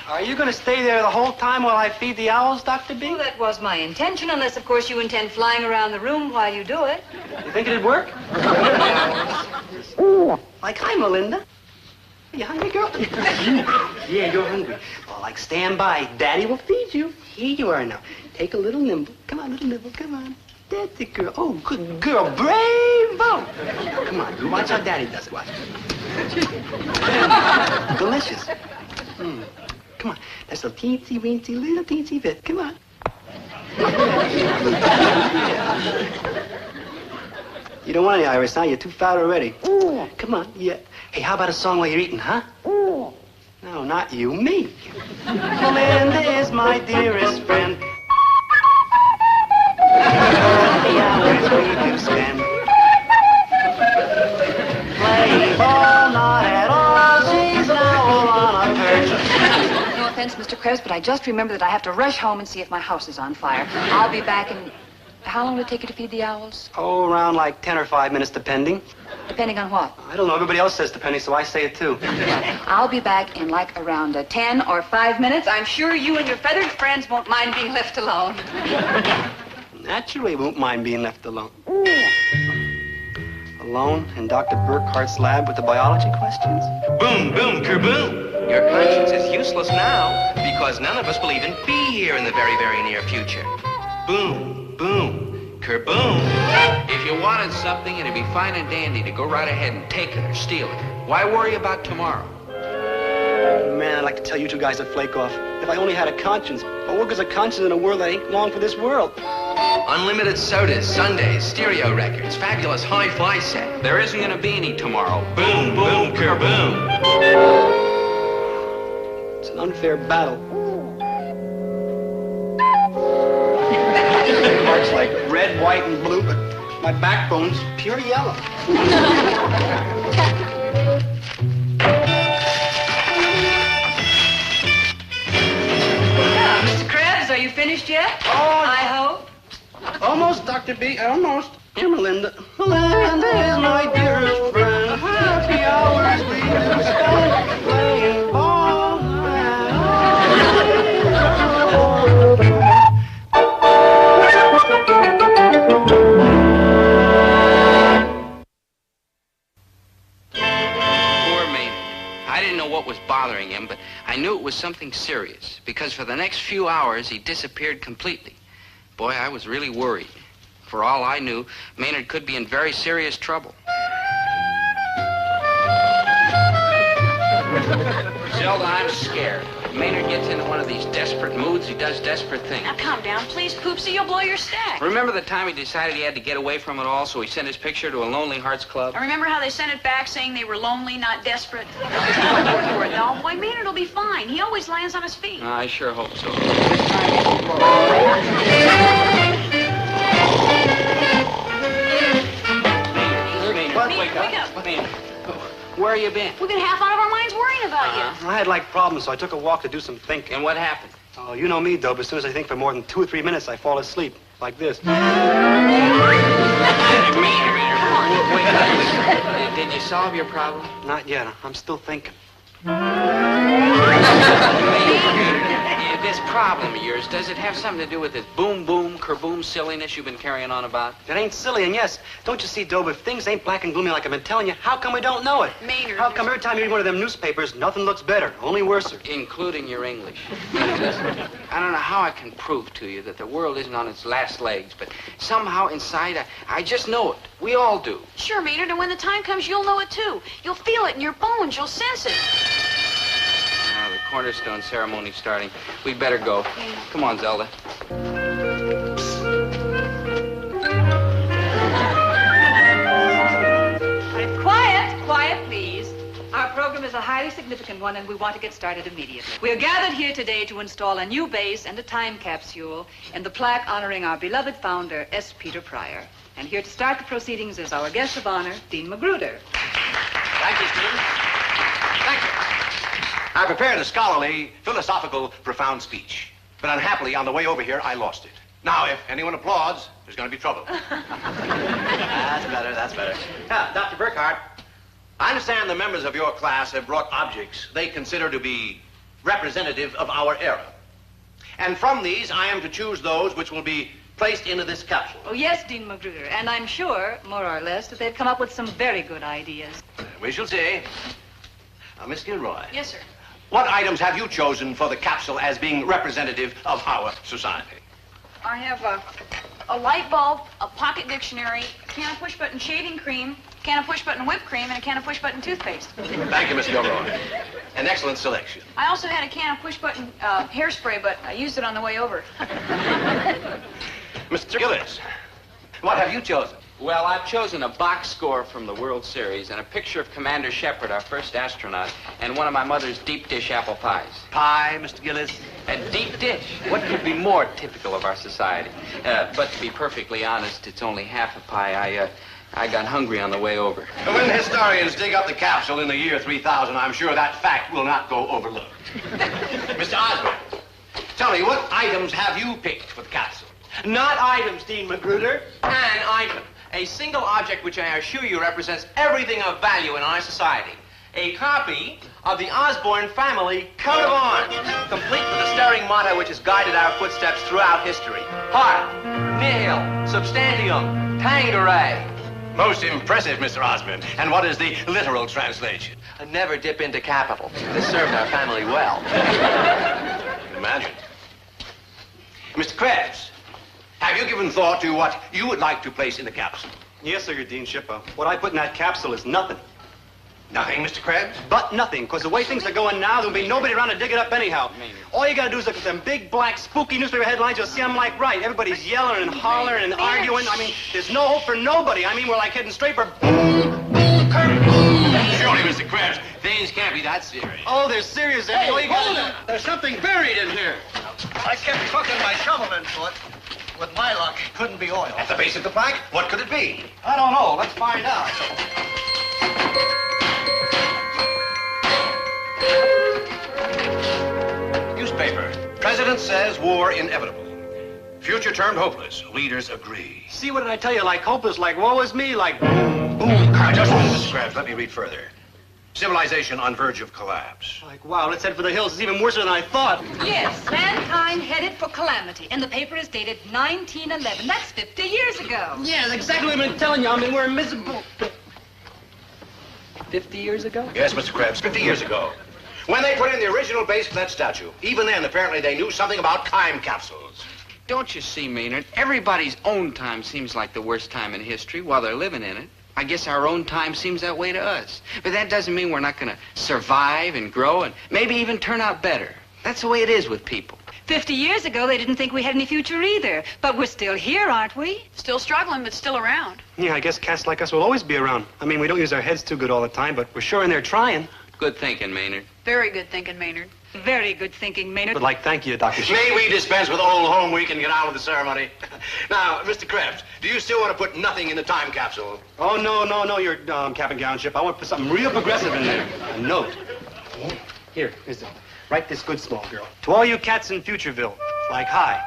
Are you gonna stay there the whole time while I feed the owls, Dr. B? Well, that was my intention, unless, of course, you intend flying around the room while you do it. You think it'd work? Like, hi, Melinda. You hungry, girl? Yeah, you're hungry. Well, like, stand by. Daddy will feed you. Here you are now. Take a little nibble. Come on, little nibble. Come on. That's it, girl. Oh, good girl. Bravo. Come on. You watch how Daddy does it. Watch. Delicious. Come on. That's a teensy-weensy little teensy bit. Come on. You don't want any iris, huh? You're too fat already. Come on. Yeah. Hey, how about a song while you're eating, huh? No, not you. Me. Melinda is my dearest friend. The hours we do spend. Play ball, not at all. She's now on a perch. No offense, Mr. Krebs. Krebs, but I just remembered that I have to rush home and see if my house is on fire. I'll be back in... How long will it take you to feed the owls? Oh, around like 10 or 5 minutes, depending. Depending on what? I don't know. Everybody else says depending, so I say it too. I'll be back in like around 10 or 5 minutes. I'm sure you and your feathered friends won't mind being left alone. Naturally, won't mind being left alone. Alone in Dr. Burkhart's lab with the biology questions? Boom, boom, kerboom. Your conscience is useless now because none of us will even be here in the very, very near future. Boom, boom, kerboom. If you wanted something, it'd be fine and dandy to go right ahead and take it or steal it. Why worry about tomorrow? Man, I'd like to tell you two guys to flake off. If I only had a conscience. But what goes a conscience in a world that ain't long for this world? Unlimited sodas, sundaes, stereo records, fabulous hi-fi set. There isn't going to be any tomorrow. Boom, boom, kerboom. It's an unfair battle. Heart's like red, white, and blue, but my backbone's pure yellow. Mr. Krebs, are you finished yet? Oh, I hope. Almost, Dr. B, almost. Here, Melinda. Melinda is my dearest friend. Happy hours we do spend playing ball. Poor Maynard. I didn't know what was bothering him, but I knew it was something serious, because for the next few hours, he disappeared completely. Boy, I was really worried. For all I knew, Maynard could be in very serious trouble. Zelda, I'm scared. If Maynard gets into one of these desperate moods, he does desperate things. Now, calm down, please, Poopsie. You'll blow your stack. Remember the time he decided he had to get away from it all, so he sent his picture to a Lonely Hearts Club? I remember how they sent it back saying they were lonely, not desperate. No, boy, Maynard will be fine. He always lands on his feet. I sure hope so. Maynard, wake up. Maynard, where you been? We've been half out of our minds worrying about you. I had like problems, so I took a walk to do some thinking. And what happened? Oh, you know me, Dobie. As soon as I think for more than 2 or 3 minutes, I fall asleep. Like this. Did you solve your problem? Not yet. I'm still thinking. This problem of yours, does it have something to do with this boom, boom, kerboom silliness you've been carrying on about? It ain't silly, and yes, don't you see, Dobie, if things ain't black and gloomy like I've been telling you, how come we don't know it? Maynard. How come every time you read one of them newspapers, nothing looks better, only worse? Including your English. Listen, I don't know how I can prove to you that the world isn't on its last legs, but somehow inside, I just know it. We all do. Sure, Maynard, and when the time comes, you'll know it, too. You'll feel it in your bones. You'll sense it. Now, the cornerstone ceremony's starting. We'd better go. Come on, Zelda. Quiet, please. Our program is a highly significant one, and we want to get started immediately. We are gathered here today to install a new base and a time capsule in the plaque honoring our beloved founder, S. Peter Pryor. And here to start the proceedings is our guest of honor, Dean Magruder. Thank you, students. Thank you. I prepared a scholarly, philosophical, profound speech. But unhappily, on the way over here, I lost it. Now, if anyone applauds, there's going to be trouble. That's better. Now, Dr. Burkhart, I understand the members of your class have brought objects they consider to be representative of our era. And from these, I am to choose those which will be placed into this capsule. Oh, yes, Dean Magruder. And I'm sure, more or less, that they've come up with some very good ideas. We shall see. Miss Gilroy. Yes, sir. What items have you chosen for the capsule as being representative of our society? I have a light bulb, a pocket dictionary, a can of push-button shaving cream, a can of push-button whipped cream, and a can of push-button toothpaste. Thank you, Miss Gilroy. An excellent selection. I also had a can of push-button hairspray, but I used it on the way over. Mr. Gillis, what have you chosen? Well, I've chosen a box score from the World Series and a picture of Commander Shepard, our first astronaut, and one of my mother's deep dish apple pies. Pie, Mr. Gillis? A deep dish. What could be more typical of our society? But to be perfectly honest, it's only half a pie. I got hungry on the way over. When historians dig up the capsule in the year 3000, I'm sure that fact will not go overlooked. Mr. Osborne, Tell me, what items have you picked for the capsule? Not items, Dean Magruder. An item. A single object which I assure you represents everything of value in our society. A copy of the Osborne family coat of arms, complete with the stirring motto which has guided our footsteps throughout history. Heart, nihil, substantium, tangeray. Most impressive, Mr. Osborne. And what is the literal translation? Never dip into capital. This served our family well. Imagine. Mr. Krebs, have you given thought to what you would like to place in the capsule? Yes, sir, your deanship. What I put in that capsule is nothing. Nothing, Mr. Krebs? But nothing, because the way things are going now, there'll be nobody around to dig it up anyhow. All you gotta do is look at them big, black, spooky newspaper headlines. You'll see them like right. Everybody's yelling and hollering and arguing. I mean, there's no hope for nobody. I mean, we're like heading straight for boom, boom, curtain, boom. Surely, Mr. Krebs, things can't be that serious. Oh, they're serious. Hey, All you gotta hold it! There's something buried in here. I kept hooking my shovel into it. With my luck, it couldn't be oil. At the base of the plank? What could it be? I don't know. Let's find out. Newspaper. President says war inevitable. Future termed hopeless. Leaders agree. See, what did I tell you? Like hopeless, like woe is me, like boom, boom. Just a minute, Mr. Krebs. Let me read further. Civilization on verge of collapse. Like, wow, let's head for the hills. It's even worse than I thought. Yes, mankind headed for calamity. And the paper is dated 1911. That's 50 years ago. Yeah, that's exactly what I've been telling you. I mean, we're miserable. 50 years ago? Yes, Mr. Krebs, 50 years ago. When they put in the original base for that statue, even then, apparently, they knew something about time capsules. Don't you see, Maynard? Everybody's own time seems like the worst time in history while they're living in it. I guess our own time seems that way to us. But that doesn't mean we're not going to survive and grow and maybe even turn out better. That's the way it is with people. 50 years ago, they didn't think we had any future either. But we're still here, aren't we? Still struggling, but still around. Yeah, I guess cats like us will always be around. I mean, we don't use our heads too good all the time, but we're sure in there trying. Good thinking, Maynard. Very good thinking, Maynard. Very good thinking, Maynard. But like, thank you, Dr. May we dispense with old home week and get on with the ceremony? Now, Mr. Krebs, do you still want to put nothing in the time capsule? Oh, no, your cap and gown ship. I want to put something real progressive in there. A note. Here, here's it. Write this good small girl. To all you cats in Futureville, like, hi.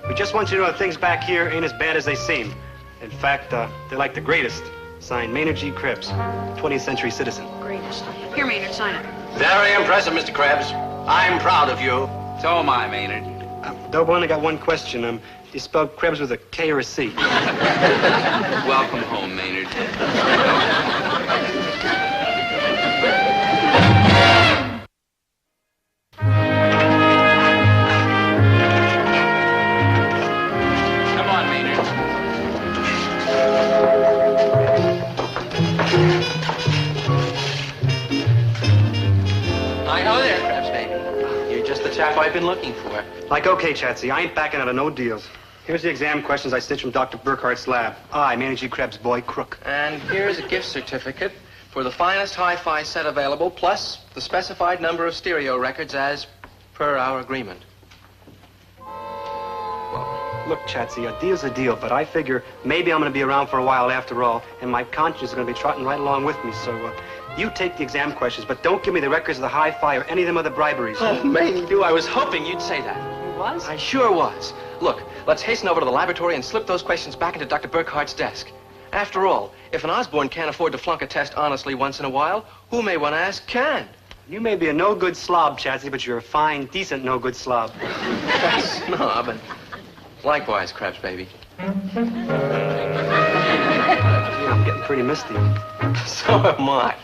We just want you to know that things back here ain't as bad as they seem. In fact, they're like the greatest. Signed, Maynard G. Krebs, 20th century citizen. Greatest. Here, Maynard, sign it. Very impressive, Mr. Krebs. I'm proud of you. So am I, Maynard. Dobe, I only got one question. Do you spell Krebs with a K or a C? Welcome home, Maynard. Come on, Maynard. I know there, Krebs, baby. You're just the chap I've been looking for. Like, okay, Chatsy, I ain't backing out of no deals. Here's the exam questions I stitched from Dr. Burkhart's lab. I, Maynard G. Krebs, boy crook. And here's a gift certificate for the finest hi-fi set available, plus the specified number of stereo records as per our agreement. Look, Chatsy, a deal's a deal, but I figure maybe I'm going to be around for a while after all, and my conscience is going to be trotting right along with me, so you take the exam questions, but don't give me the records of the hi-fi or any of them other briberies. Oh, Mamie, I was hoping you'd say that. You was? I sure was. Look, let's hasten over to the laboratory and slip those questions back into Dr. Burkhart's desk. After all, if an Osborne can't afford to flunk a test honestly once in a while, who may one ask can? You may be a no-good slob, Chatsy, but you're a fine, decent no-good slob. Snob, and likewise, Krebs, baby. Yeah, I'm getting pretty misty. So am I.